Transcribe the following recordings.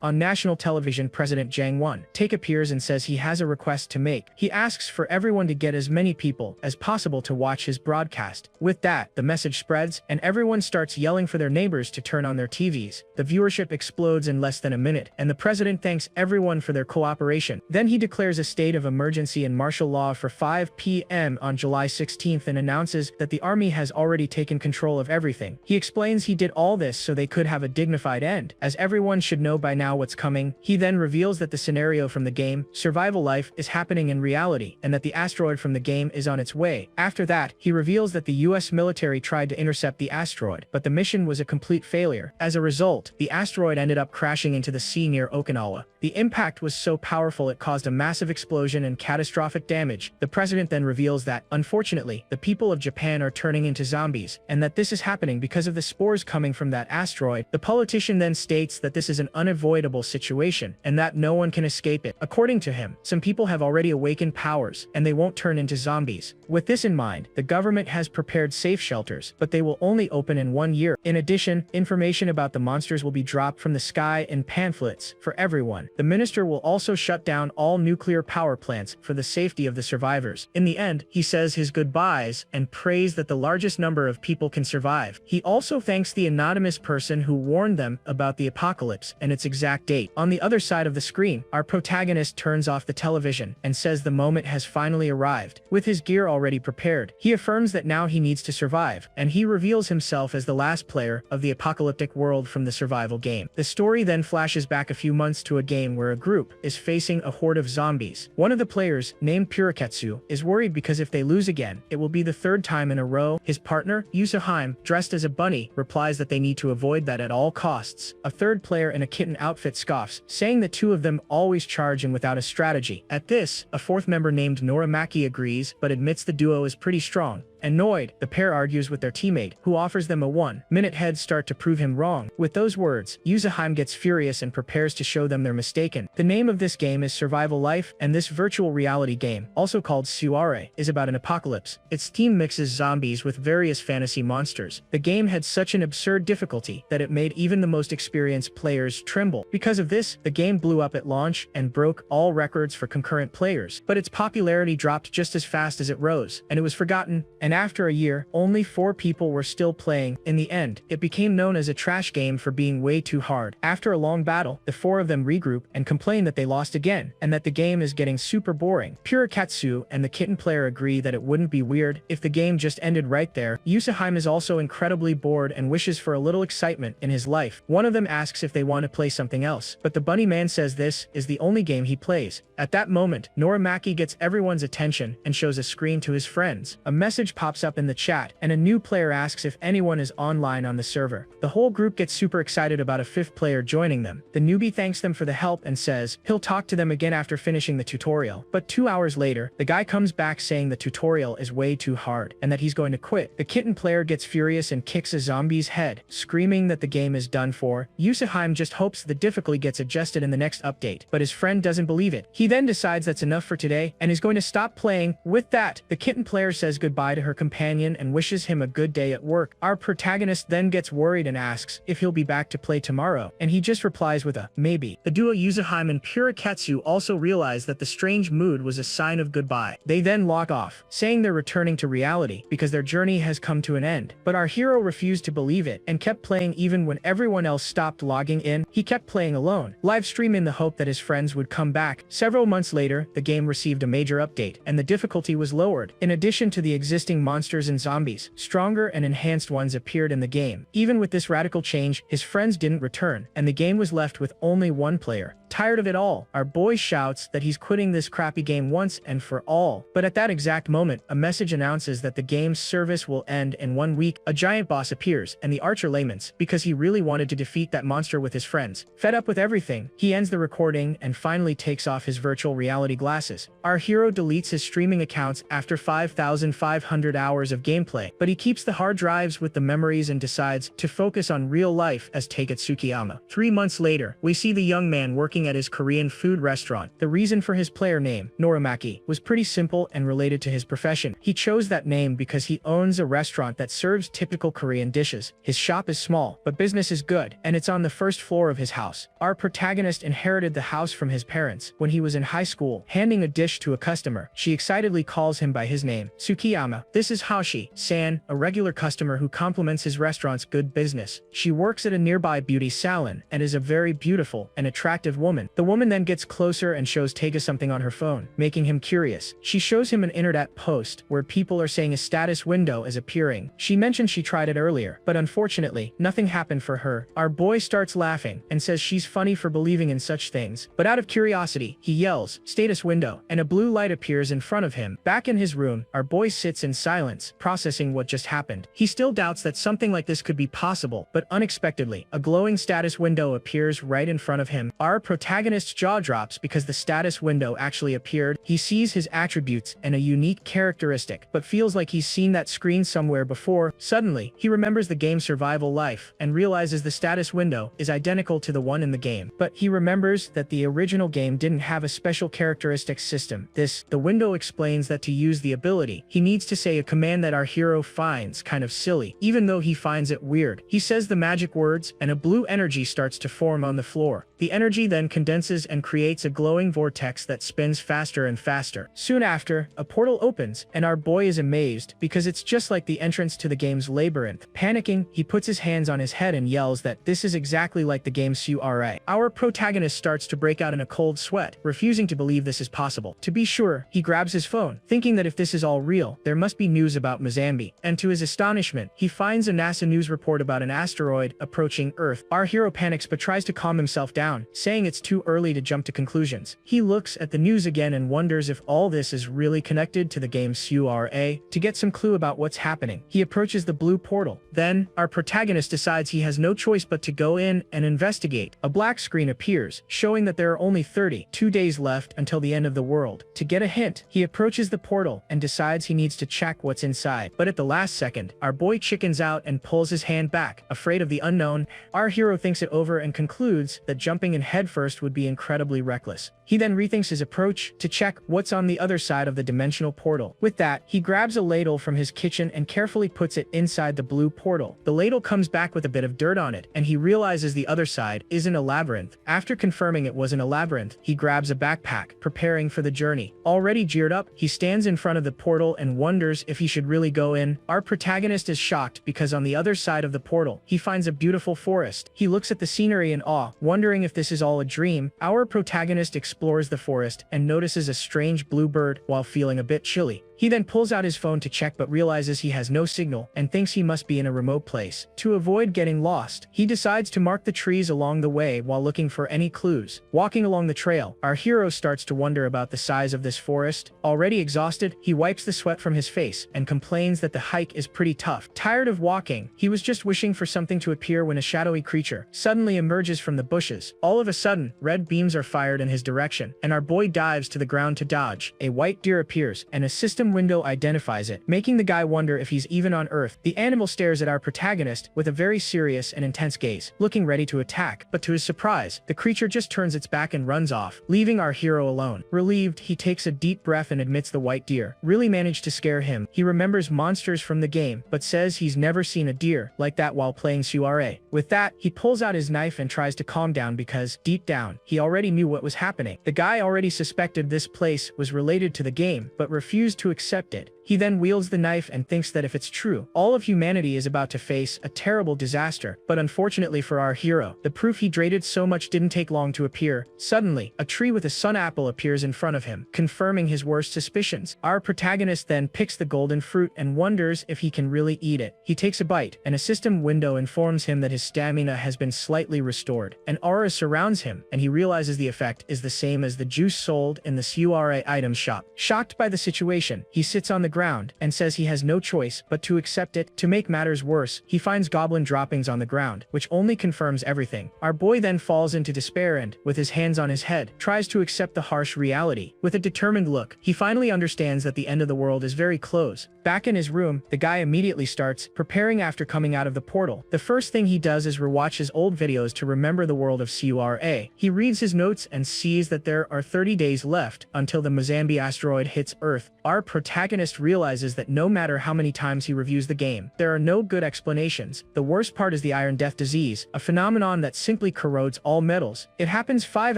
On national television, President Jang Won-taek appears and says he has a request to make. He asks for everyone to get as many people as possible to watch his broadcast. With that, the message spreads, and everyone starts yelling for their neighbors to turn on their TVs. The viewership explodes in less than a minute, and the president thanks everyone for their cooperation. Then he declares a state of emergency and martial law for 5 p.m. on July 16th and announces that the army has already taken control of everything. He explains he did all this so they could have a dignified end, as everyone should know by now what's coming. He then reveals that the scenario from the game, Survival Life, is happening in reality, and that the asteroid from the game is on its way. After that, he reveals that the US military tried to intercept the asteroid, but the mission was a complete failure. As a result, the asteroid ended up crashing into the sea near Okinawa. The impact was so powerful it caused a massive explosion and catastrophic damage. The president then reveals that, unfortunately, the people of Japan are turning into zombies, and that this is happening because of the spores coming from that asteroid. The politician then states that this is an unavoidable situation, and that no one can escape it. According to him, some people have already awakened powers, and they won't turn into zombies. With this in mind, the government has prepared safe shelters, but they will only open in 1 year. In addition, information about the monsters will be dropped from the sky in pamphlets for everyone. The minister will also shut down all nuclear power plants for the safety of the survivors. In the end, he says his goodbyes and prays that the largest number of people can survive. He also thanks the anonymous person who warned them about the apocalypse and its exact date. On the other side of the screen, our protagonist turns off the television and says the moment has finally arrived. With his gear already prepared, he affirms that now he needs to survive, and he reveals himself as the last player of the apocalyptic world from the survival game. The story then flashes back a few months to a game where a group is facing a horde of zombies. One of the players, named Puraketsu, is worried because if they lose again, it will be the third time in a row. His partner, Yusuheim, dressed as a bunny, replies that they need to avoid that at all costs. A third player in a kitten outfit scoffs, saying the two of them always charge in without a strategy. At this, a fourth member named Noramaki agrees, but admits the duo is pretty strong. Annoyed, the pair argues with their teammate, who offers them a 1-minute head start to prove him wrong. With those words, Yusuheim gets furious and prepares to show them they're mistaken. The name of this game is Survival Life, and this virtual reality game, also called Suare, is about an apocalypse. Its theme mixes zombies with various fantasy monsters. The game had such an absurd difficulty that it made even the most experienced players tremble. Because of this, the game blew up at launch and broke all records for concurrent players. But its popularity dropped just as fast as it rose, and it was forgotten. And after a year, only 4 people were still playing. In the end, it became known as a trash game for being way too hard. After a long battle, the 4 of them regroup and complain that they lost again, and that the game is getting super boring. Purakatsu and the kitten player agree that it wouldn't be weird if the game just ended right there. Yusuheim is also incredibly bored and wishes for a little excitement in his life. One of them asks if they want to play something else, but the bunny man says this is the only game he plays. At that moment, Noramaki gets everyone's attention and shows a screen to his friends. A message pops up in the chat, and a new player asks if anyone is online on the server. The whole group gets super excited about a 5th player joining them. The newbie thanks them for the help and says he'll talk to them again after finishing the tutorial. But 2 hours later, the guy comes back saying the tutorial is way too hard, and that he's going to quit. The kitten player gets furious and kicks a zombie's head, screaming that the game is done for. Yusuheim just hopes the difficulty gets adjusted in the next update, but his friend doesn't believe it. He then decides that's enough for today, and is going to stop playing. With that, the kitten player says goodbye to her companion and wishes him a good day at work. Our protagonist then gets worried and asks if he'll be back to play tomorrow, and he just replies with a maybe. The duo Yusuheim and Puraketsu also realize that the strange mood was a sign of goodbye. They then log off, saying they're returning to reality because their journey has come to an end. But our hero refused to believe it and kept playing even when everyone else stopped logging in. He kept playing alone, live stream in the hope that his friends would come back. Several months later, the game received a major update, and the difficulty was lowered. In addition to the existing monsters and zombies, stronger and enhanced ones appeared in the game. Even with this radical change, his friends didn't return, and the game was left with only 1 player. Tired of it all, our boy shouts that he's quitting this crappy game once and for all. But at that exact moment, a message announces that the game's service will end in 1 week. A giant boss appears, and the archer laments because he really wanted to defeat that monster with his friends. Fed up with everything, he ends the recording and finally takes off his virtual reality glasses. Our hero deletes his streaming accounts after 5,500 hours of gameplay, but he keeps the hard drives with the memories and decides to focus on real life as Take Tsukiyama. 3 months later, we see the young man working working at his Korean food restaurant. The reason for his player name, Noramaki, was pretty simple and related to his profession. He chose that name because he owns a restaurant that serves typical Korean dishes. His shop is small, but business is good, and it's on the first floor of his house. Our protagonist inherited the house from his parents when he was in high school, handing a dish to a customer. She excitedly calls him by his name, Tsukiyama. This is Hashi-san, a regular customer who compliments his restaurant's good business. She works at a nearby beauty salon and is a very beautiful and attractive woman. The woman then gets closer and shows Tega something on her phone, making him curious. She shows him an internet post where people are saying a status window is appearing. She mentioned she tried it earlier, but unfortunately, nothing happened for her. Our boy starts laughing and says she's funny for believing in such things, but out of curiosity, he yells, "Status window," and a blue light appears in front of him. Back in his room, our boy sits in silence, processing what just happened. He still doubts that something like this could be possible, but unexpectedly, a glowing status window appears right in front of him. Our protagonist's jaw drops because the status window actually appeared. He sees his attributes and a unique characteristic, but feels like he's seen that screen somewhere before. Suddenly, he remembers the game Survival Life and realizes the status window is identical to the one in the game. But he remembers that the original game didn't have a special characteristics system. The window explains that to use the ability, he needs to say a command that our hero finds kind of silly, even though he finds it weird. He says the magic words, and a blue energy starts to form on the floor. The energy then condenses and creates a glowing vortex that spins faster and faster. Soon after, a portal opens, and our boy is amazed because it's just like the entrance to the game's labyrinth. Panicking, he puts his hands on his head and yells that this is exactly like the game's Sura. Our protagonist starts to break out in a cold sweat, refusing to believe this is possible. To be sure, he grabs his phone, thinking that if this is all real, there must be news about Mozambique. And to his astonishment, he finds a NASA news report about an asteroid approaching Earth. Our hero panics but tries to calm himself down, saying it's too early to jump to conclusions. He looks at the news again and wonders if all this is really connected to the game's Sura. To get some clue about what's happening, he approaches the blue portal. Then, our protagonist decides he has no choice but to go in and investigate. A black screen appears, showing that there are only 32 days left until the end of the world. To get a hint, he approaches the portal and decides he needs to check what's inside. But at the last second, our boy chickens out and pulls his hand back, afraid of the unknown. Our hero thinks it over and concludes that jumping in headfirst would be incredibly reckless. He then rethinks his approach to check what's on the other side of the dimensional portal. With that, he grabs a ladle from his kitchen and carefully puts it inside the blue portal. The ladle comes back with a bit of dirt on it, and he realizes the other side isn't a labyrinth. After confirming it wasn't a labyrinth, he grabs a backpack, preparing for the journey. Already geared up, he stands in front of the portal and wonders if he should really go in. Our protagonist is shocked because on the other side of the portal, he finds a beautiful forest. He looks at the scenery in awe, wondering if this is all a dream. Our protagonist explores the forest and notices a strange blue bird while feeling a bit chilly. He then pulls out his phone to check but realizes he has no signal and thinks he must be in a remote place. To avoid getting lost, he decides to mark the trees along the way while looking for any clues. Walking along the trail, our hero starts to wonder about the size of this forest. Already exhausted, he wipes the sweat from his face and complains that the hike is pretty tough. Tired of walking, he was just wishing for something to appear when a shadowy creature suddenly emerges from the bushes. All of a sudden, red beams are fired in his direction, and our boy dives to the ground to dodge. A white deer appears, and a system window identifies it, making the guy wonder if he's even on Earth. The animal stares at our protagonist with a very serious and intense gaze, looking ready to attack, but to his surprise, the creature just turns its back and runs off, leaving our hero alone. Relieved, he takes a deep breath and admits the white deer really managed to scare him. He remembers monsters from the game, but says he's never seen a deer like that while playing Sura. With that, he pulls out his knife and tries to calm down because, deep down, he already knew what was happening. The guy already suspected this place was related to the game, but refused to accept it. He then wields the knife and thinks that if it's true, all of humanity is about to face a terrible disaster. But unfortunately for our hero, the proof he dreaded so much didn't take long to appear. Suddenly, a tree with a sun apple appears in front of him, confirming his worst suspicions. Our protagonist then picks the golden fruit and wonders if he can really eat it. He takes a bite, and a system window informs him that his stamina has been slightly restored. An aura surrounds him, and he realizes the effect is the same as the juice sold in the Sura item shop. Shocked by the situation, he sits on the ground and says he has no choice but to accept it. To make matters worse, he finds goblin droppings on the ground, which only confirms everything. Our boy then falls into despair and, with his hands on his head, tries to accept the harsh reality. With a determined look, he finally understands that the end of the world is very close. Back in his room, the guy immediately starts preparing after coming out of the portal. The first thing he does is rewatch his old videos to remember the world of Cura. He reads his notes and sees that there are 30 days left until the Mozambique asteroid hits Earth. Our protagonist realizes that no matter how many times he reviews the game, there are no good explanations. The worst part is the Iron Death disease, a phenomenon that simply corrodes all metals. It happens 5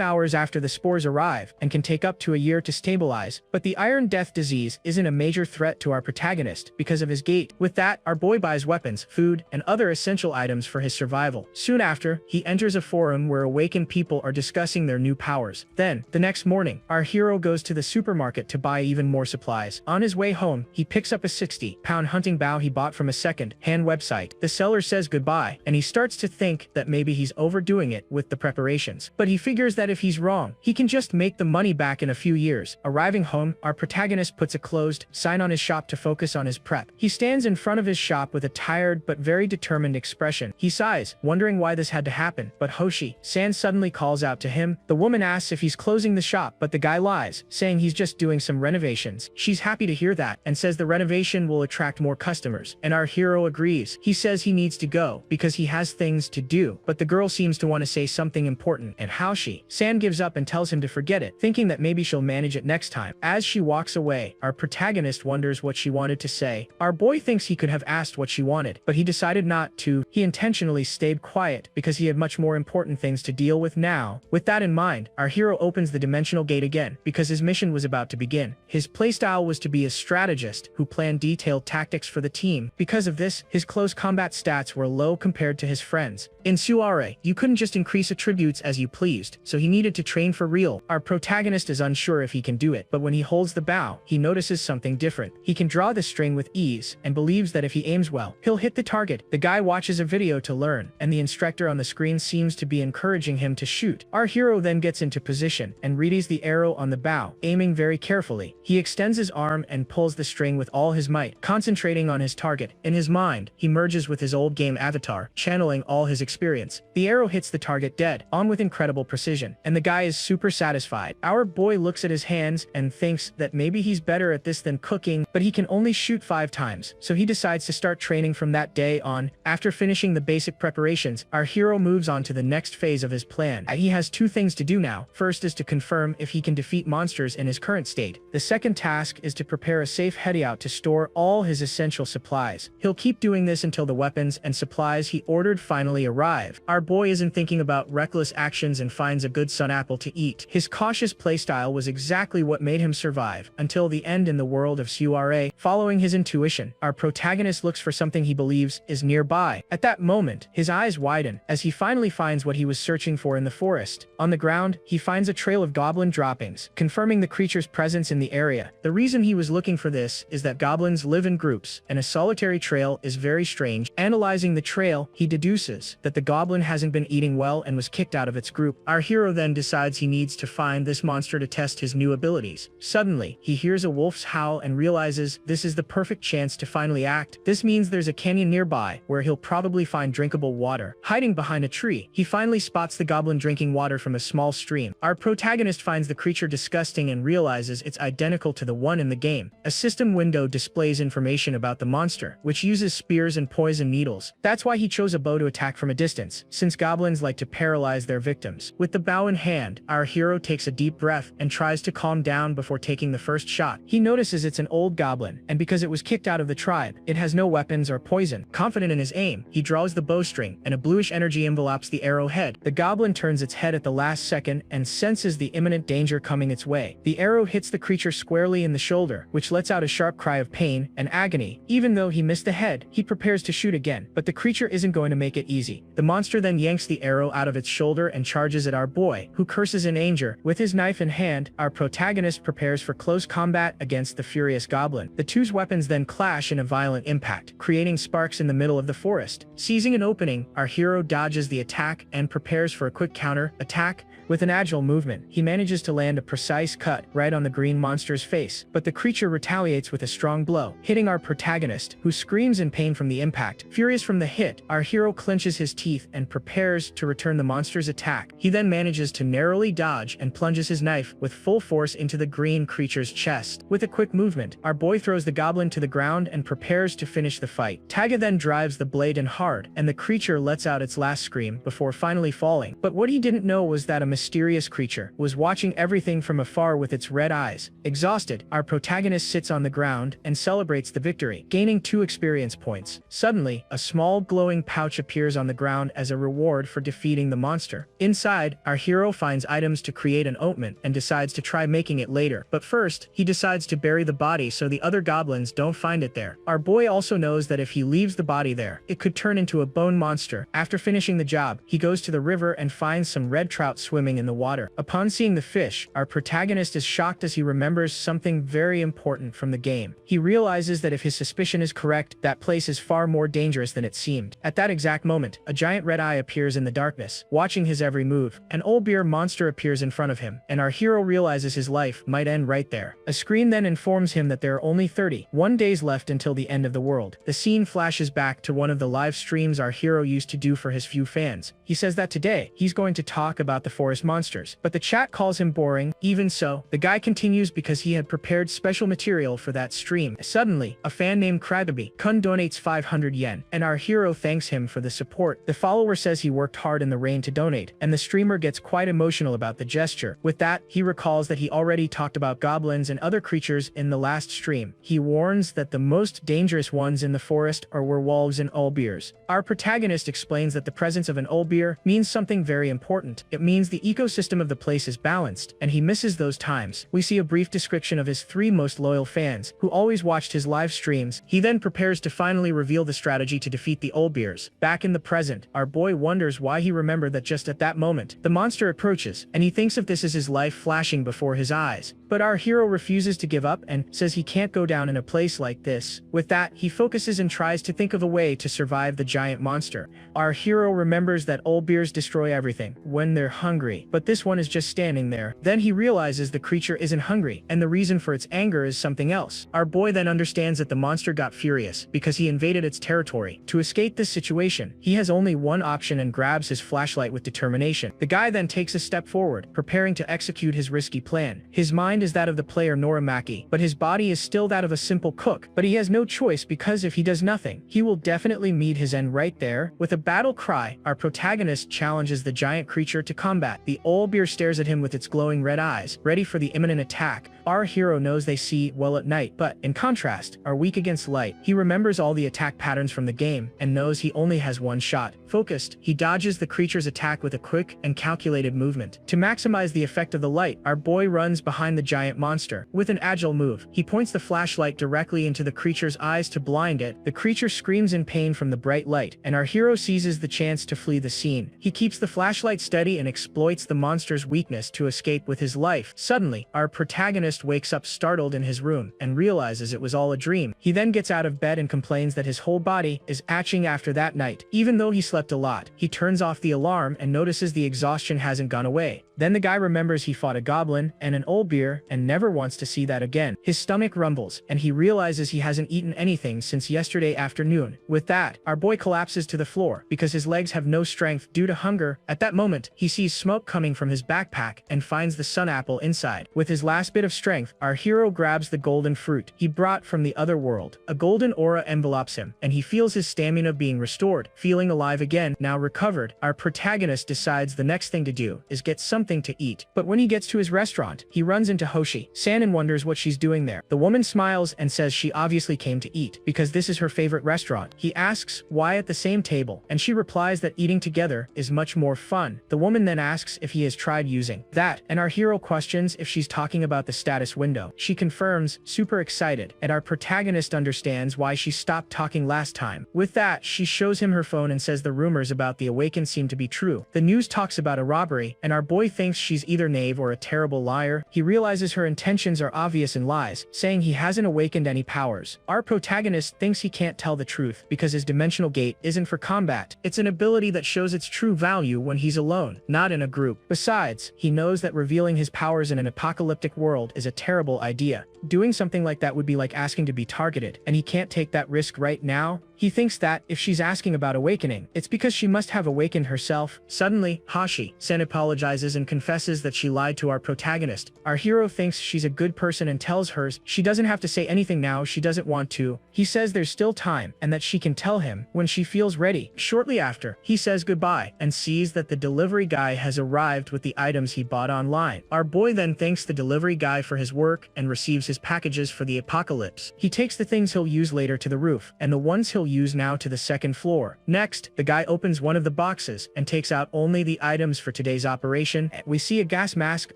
hours after the spores arrive and can take up to a year to stabilize. But the Iron Death disease isn't a major threat to our protagonist because of his gait. With that, our boy buys weapons, food, and other essential items for his survival. Soon after, he enters a forum where awakened people are discussing their new powers. Then, the next morning, our hero goes to the supermarket to buy even more supplies. On his way home, he picks up a 60-pound hunting bow he bought from a second-hand website. The seller says goodbye, and he starts to think that maybe he's overdoing it with the preparations. But he figures that if he's wrong, he can just make the money back in a few years. Arriving home, our protagonist puts a closed sign on his shop to focus on his prep. He stands in front of his shop with a tired but very determined expression. He sighs, wondering why this had to happen. But Hoshi-san suddenly calls out to him. The woman asks if he's closing the shop, but the guy lies, saying he's just doing some renovations. She's happy to hear that and says the renovation will attract more customers. And our hero agrees. He says he needs to go because he has things to do. But the girl seems to want to say something important, and Hoshi-san gives up and tells him to forget it, thinking that maybe she'll manage it next time. As she walks away, our protagonist wonders what she wanted to say. Our boy thinks he could have asked what she wanted, but he decided not to. He intentionally stayed quiet because he had much more important things to deal with now. With that in mind, our hero opens the dimensional gate again because his mission was about to begin. His playstyle was to be a strategist who planned detailed tactics for the team. Because of this, his close combat stats were low compared to his friends. In Suare, you couldn't just increase attributes as you pleased, so he needed to train for real. Our protagonist is unsure if he can do it, but when he holds the bow, he notices something different. He can draw the string with ease and believes that if he aims well, he'll hit the target. The guy watches a video to learn, and the instructor on the screen seems to be encouraging him to shoot. Our hero then gets into position and readies the arrow on the bow, aiming very carefully. He extends his arm and pulls the string with all his might, concentrating on his target. In his mind, he merges with his old game avatar, channeling all his experience. The arrow hits the target dead on with incredible precision, and the guy is super satisfied. Our boy looks at his hands and thinks that maybe he's better at this than cooking, but he can only shoot 5 times, so he decides to start training from that day on. After finishing the basic preparations, our hero moves on to the next phase of his plan. He has 2 things to do now. First is to confirm if he can defeat monsters in his current state. The second task is to prepare a safe hideout to store all his essential supplies. He'll keep doing this until the weapons and supplies he ordered finally arrive. Our boy isn't thinking about reckless actions and finds a good sun apple to eat. His cautious playstyle was exactly what made him survive until the end in the world of Suare. Following his intuition, our protagonist looks for something he believes is nearby. At that moment, his eyes widen as he finally finds what he was searching for in the forest. On the ground, he finds a trail of goblin droppings, confirming the creature's presence in the area. The reason he was looking for this is that goblins live in groups, and a solitary trail is very strange. Analyzing the trail, he deduces that the goblin hasn't been eating well and was kicked out of its group. Our hero then decides he needs to find this monster to test his new abilities. Suddenly, he hears a wolf's howl and realizes this is the perfect chance to finally act. This means there's a canyon nearby where he'll probably find drinkable water. Hiding behind a tree, he finally spots the goblin drinking water from a small stream. Our protagonist finds the creature disgusting and realizes it's identical to the one in the game. A system window displays information about the monster, which uses spears and poison needles. That's why he chose a bow to attack from a distance, since goblins like to paralyze their victims. With the bow in hand, our hero takes a deep breath and tries to calm down before taking the first shot. He notices it's an old goblin, and because it was kicked out of the tribe, it has no weapons or poison. Confident in his aim, he draws the bowstring, and a bluish energy envelops the arrowhead. The goblin turns its head at the last second and senses the imminent danger coming its way. The arrow hits the creature squarely in the shoulder, which lets out a sharp cry of pain and agony. Even though he missed the head, he prepares to shoot again, but the creature isn't going to make it easy. The monster then yanks the arrow out of its shoulder and charges at our boy, who curses in anger. With his knife in hand, our protagonist prepares for close combat against the furious goblin. The two's weapons then clash in a violent impact, creating sparks in the middle of the forest. Seizing an opening, our hero dodges the attack and prepares for a quick counter-attack. With an agile movement, he manages to land a precise cut right on the green monster's face, but the creature retaliates retaliates with a strong blow, hitting our protagonist, who screams in pain from the impact. Furious from the hit, our hero clenches his teeth and prepares to return the monster's attack. He then manages to narrowly dodge and plunges his knife with full force into the green creature's chest. With a quick movement, our boy throws the goblin to the ground and prepares to finish the fight. Taga then drives the blade in hard, and the creature lets out its last scream before finally falling. But what he didn't know was that a mysterious creature was watching everything from afar with its red eyes. Exhausted, our protagonist sits on the ground and celebrates the victory, gaining 2 experience points. Suddenly, a small glowing pouch appears on the ground as a reward for defeating the monster. Inside, our hero finds items to create an ointment and decides to try making it later. But first, he decides to bury the body so the other goblins don't find it there. Our boy also knows that if he leaves the body there, it could turn into a bone monster. After finishing the job, he goes to the river and finds some red trout swimming in the water. Upon seeing the fish, our protagonist is shocked as he remembers something very important from the game. He realizes that if his suspicion is correct, that place is far more dangerous than it seemed. At that exact moment, a giant red eye appears in the darkness, watching his every move. An Olbear monster appears in front of him, and our hero realizes his life might end right there. A screen then informs him that there are only 31 days left until the end of the world. The scene flashes back to one of the live streams our hero used to do for his few fans. He says that today, he's going to talk about the forest monsters, but the chat calls him boring. Even so, the guy continues because he had prepared special material for that stream. Suddenly, a fan named Kragaby Kun donates 500 yen, and our hero thanks him for the support. The follower says he worked hard in the rain to donate, and the streamer gets quite emotional about the gesture. With that, he recalls that he already talked about goblins and other creatures in the last stream. He warns that the most dangerous ones in the forest are werewolves and Olbears. Our protagonist explains that the presence of an Olbear means something very important. It means the ecosystem of the place is balanced, and he misses those times. We see a brief description of his 3 most loyal fans, who always watched his live streams. He then prepares to finally reveal the strategy to defeat the Olbears. Back in the present, our boy wonders why he remembered that just at that moment, the monster approaches, and he thinks of this as his life flashing before his eyes. But our hero refuses to give up and says he can't go down in a place like this. With that, he focuses and tries to think of a way to survive the giant monster. Our hero remembers that Olbears destroy everything when they're hungry, but this one is just standing there. Then he realizes the creature isn't hungry, and the reason for its anger is something else. Our boy then understands that the monster got furious because he invaded its territory. To escape this situation, he has only one option and grabs his flashlight with determination. The guy then takes a step forward, preparing to execute his risky plan. His mind is that of the player Norimaki, but his body is still that of a simple cook. But he has no choice because if he does nothing, he will definitely meet his end right there. With a battle cry, our protagonist challenges the giant creature to combat. The Olbear stares at him with its glowing red eyes, ready for the imminent attack. Our hero knows they see well at night, but in contrast, are weak against light. He remembers all the attack patterns from the game and knows he only has one shot. Focused, he dodges the creature's attack with a quick and calculated movement. To maximize the effect of the light, our boy runs behind the giant monster. With an agile move, he points the flashlight directly into the creature's eyes to blind it. The creature screams in pain from the bright light, and our hero seizes the chance to flee the scene. He keeps the flashlight steady and exploits the monster's weakness to escape with his life. Suddenly, our protagonist wakes up startled in his room and realizes it was all a dream. He then gets out of bed and complains that his whole body is aching after that night. Even though he slept a lot, he turns off the alarm and notices the exhaustion hasn't gone away. Then the guy remembers he fought a goblin and an Olbear and never wants to see that again. His stomach rumbles, and he realizes he hasn't eaten anything since yesterday afternoon. With that, our boy collapses to the floor because his legs have no strength due to hunger. At that moment, he sees smoke coming from his backpack and finds the sun apple inside. With his last bit of strength, our hero grabs the golden fruit he brought from the other world. A golden aura envelops him, and he feels his stamina being restored. Feeling alive again, now recovered, our protagonist decides the next thing to do is get something to eat. But when he gets to his restaurant, he runs into Hoshi-san and wonders what she's doing there. The woman smiles and says she obviously came to eat because this is her favorite restaurant. He asks why at the same table, and she replies that eating together is much more fun. The woman then asks if he has tried using that, and our hero questions if she's talking about the status window. She confirms, super excited, and our protagonist understands why she stopped talking last time. With that, she shows him her phone and says the rumors about the awakened seem to be true. The news talks about a robbery, and our boy thinks she's either naive or a terrible liar. He realizes her intentions are obvious and lies, saying he hasn't awakened any powers. Our protagonist thinks he can't tell the truth because his dimensional gate isn't for combat. It's an ability that shows its true value when he's alone, not in a group. Besides, he knows that revealing his powers in an apocalyptic world is a terrible idea. Doing something like that would be like asking to be targeted, and he can't take that risk right now. He thinks that, if she's asking about awakening, it's because she must have awakened herself. Suddenly, Hashi-san apologizes and confesses that she lied to our protagonist. Our hero thinks she's a good person and tells her she doesn't have to say anything now, she doesn't want to. He says there's still time, and that she can tell him when she feels ready. Shortly after, he says goodbye, and sees that the delivery guy has arrived with the items he bought online. Our boy then thanks the delivery guy for his work, and receives his packages for the apocalypse. He takes the things he'll use later to the roof, and the ones he'll use now to the second floor. Next, the guy opens one of the boxes and takes out only the items for today's operation. We see a gas mask,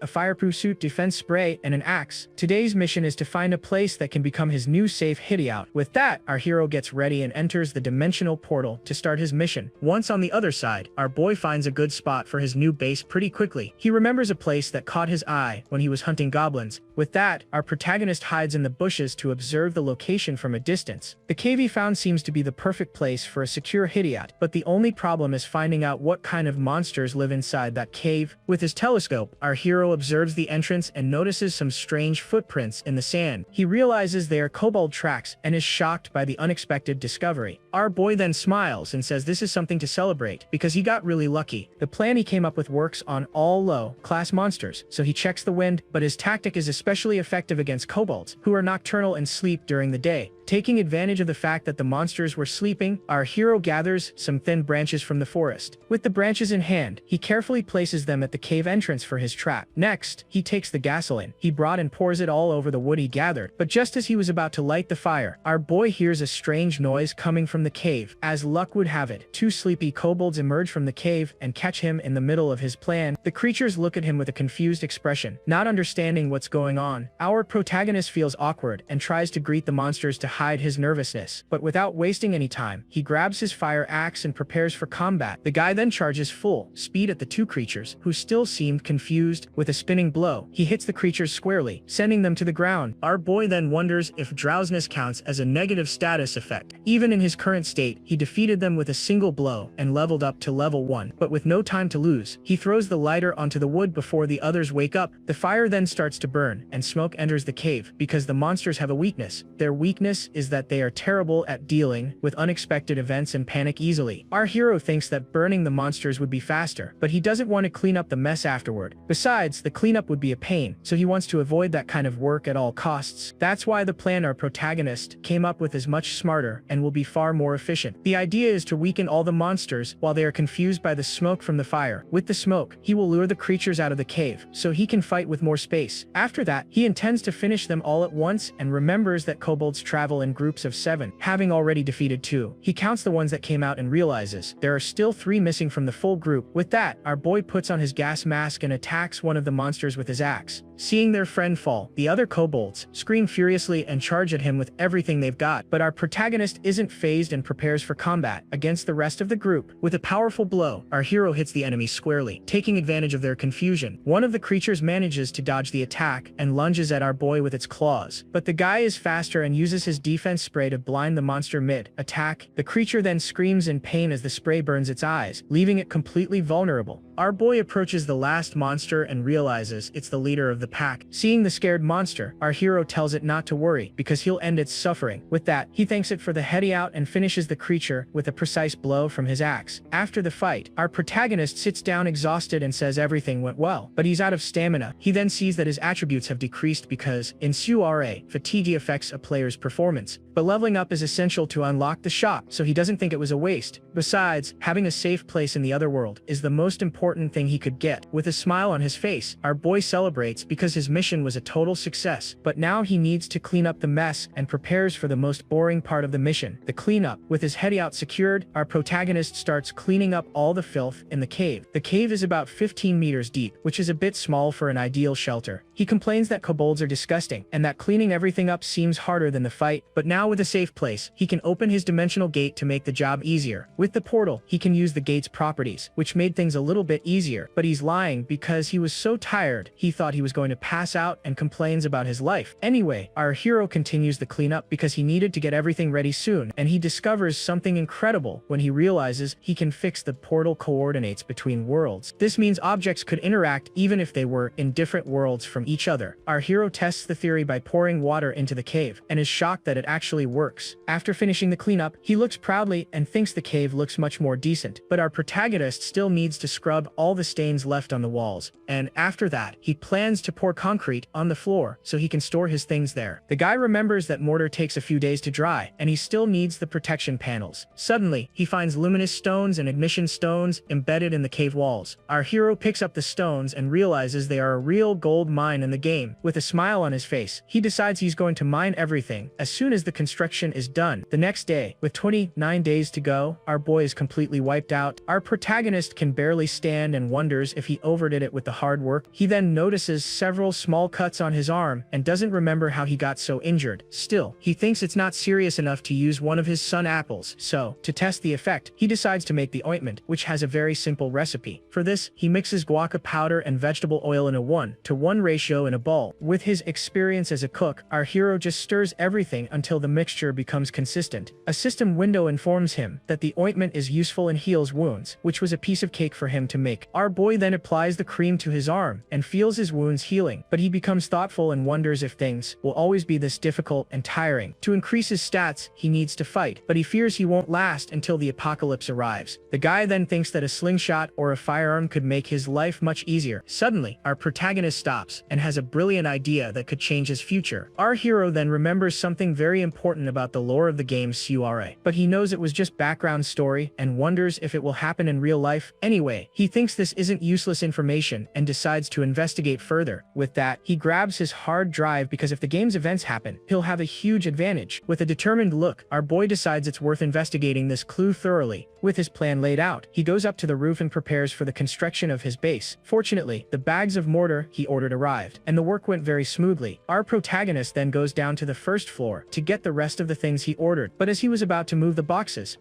a fireproof suit, defense spray, and an axe. Today's mission is to find a place that can become his new safe hideout. With that, our hero gets ready and enters the dimensional portal to start his mission. Once on the other side, our boy finds a good spot for his new base pretty quickly. He remembers a place that caught his eye when he was hunting goblins. With that, our protagonist hides in the bushes to observe the location from a distance. The cave he found seems to be the perfect place for a secure hideout, but the only problem is finding out what kind of monsters live inside that cave. With his telescope, our hero observes the entrance and notices some strange footprints in the sand. He realizes they are kobold tracks and is shocked by the unexpected discovery. Our boy then smiles and says this is something to celebrate because he got really lucky. The plan he came up with works on all low-class monsters, so he checks the wind, but his tactic is especially effective against kobolds, who are nocturnal and sleep during the day. Taking advantage of the fact that the monsters were sleeping, our hero gathers some thin branches from the forest. With the branches in hand, he carefully places them at the cave entrance for his trap. Next, he takes the gasoline he brought and pours it all over the wood he gathered. But just as he was about to light the fire, our boy hears a strange noise coming from the cave. As luck would have it, two sleepy kobolds emerge from the cave and catch him in the middle of his plan. The creatures look at him with a confused expression, not understanding what's going on. Our protagonist feels awkward and tries to greet the monsters to hide his nervousness, but without wasting any time, he grabs his fire axe and prepares for combat. The guy then charges full speed at the two creatures, who still seemed confused. With a spinning blow, he hits the creatures squarely, sending them to the ground. Our boy then wonders if drowsiness counts as a negative status effect. Even in his current state, he defeated them with a single blow and leveled up to level 1, but with no time to lose, he throws the lighter onto the wood before the others wake up. The fire then starts to burn, and smoke enters the cave because the monsters have a weakness. Their weakness is that they are terrible at dealing with unexpected events and panic easily. Our hero thinks that burning the monsters would be faster, but he doesn't want to clean up the mess afterward. Besides, the cleanup would be a pain, so he wants to avoid that kind of work at all costs. That's why the plan our protagonist came up with is much smarter and will be far more efficient. The idea is to weaken all the monsters while they are confused by the smoke from the fire. With the smoke, he will lure the creatures out of the cave, so he can fight with more space. After that, he intends to finish them all at once and remembers that kobolds travel in groups of 7, having already defeated 2. He counts the ones that came out and realizes there are still 3 missing from the full group. With that, our boy puts on his gas mask and attacks one of the monsters with his axe. Seeing their friend fall, the other kobolds scream furiously and charge at him with everything they've got. But our protagonist isn't fazed and prepares for combat against the rest of the group. With a powerful blow, our hero hits the enemy squarely, taking advantage of their confusion. One of the creatures manages to dodge the attack and lunges at our boy with its claws. But the guy is faster and uses his defense spray to blind the monster mid-attack. The creature then screams in pain as the spray burns its eyes, leaving it completely vulnerable. Our boy approaches the last monster and realizes it's the leader of the pack. Seeing the scared monster, our hero tells it not to worry because he'll end its suffering. With that, he thanks it for the heady out and finishes the creature with a precise blow from his axe. After the fight, our protagonist sits down exhausted and says everything went well, but he's out of stamina. He then sees that his attributes have decreased because, in SURA, fatigue affects a player's performance. But leveling up is essential to unlock the shop, so he doesn't think it was a waste. Besides, having a safe place in the other world is the most important thing he could get. With a smile on his face, our boy celebrates because his mission was a total success. But now he needs to clean up the mess and prepares for the most boring part of the mission, the cleanup. With his heady out secured, our protagonist starts cleaning up all the filth in the cave. The cave is about 15 meters deep, which is a bit small for an ideal shelter. He complains that kobolds are disgusting, and that cleaning everything up seems harder than the fight, but now with a safe place, he can open his dimensional gate to make the job easier. With the portal, he can use the gate's properties, which made things a little bit bit easier, but he's lying because he was so tired, he thought he was going to pass out and complains about his life. Anyway, our hero continues the cleanup because he needed to get everything ready soon, and he discovers something incredible when he realizes he can fix the portal coordinates between worlds. This means objects could interact even if they were in different worlds from each other. Our hero tests the theory by pouring water into the cave, and is shocked that it actually works. After finishing the cleanup, he looks proudly and thinks the cave looks much more decent, but our protagonist still needs to scrub all the stains left on the walls, and after that, he plans to pour concrete on the floor so he can store his things there. The guy remembers that mortar takes a few days to dry, and he still needs the protection panels. Suddenly, he finds luminous stones and ignition stones embedded in the cave walls. Our hero picks up the stones and realizes they are a real gold mine in the game. With a smile on his face, he decides he's going to mine everything as soon as the construction is done. The next day, with 29 days to go, our boy is completely wiped out. Our protagonist can barely stand and wonders if he overdid it with the hard work. He then notices several small cuts on his arm and doesn't remember how he got so injured. Still, he thinks it's not serious enough to use one of his sun apples, so, to test the effect, he decides to make the ointment, which has a very simple recipe. For this, he mixes guaca powder and vegetable oil in a 1-to-1 ratio in a bowl. With his experience as a cook, our hero just stirs everything until the mixture becomes consistent. A system window informs him that the ointment is useful and heals wounds, which was a piece of cake for him to make. Our boy then applies the cream to his arm and feels his wounds healing, but he becomes thoughtful and wonders if things will always be this difficult and tiring. To increase his stats, he needs to fight, but he fears he won't last until the apocalypse arrives. The guy then thinks that a slingshot or a firearm could make his life much easier. Suddenly, our protagonist stops and has a brilliant idea that could change his future. Our hero then remembers something very important about the lore of the game Sura, but he knows it was just background story and wonders if it will happen in real life. Anyway, he thinks this isn't useless information and decides to investigate further. With that, he grabs his hard drive because if the game's events happen, he'll have a huge advantage. With a determined look, our boy decides it's worth investigating this clue thoroughly. With his plan laid out, he goes up to the roof and prepares for the construction of his base. Fortunately, the bags of mortar he ordered arrived, and the work went very smoothly. Our protagonist then goes down to the first floor to get the rest of the things he ordered, but as he was about to move the boxes,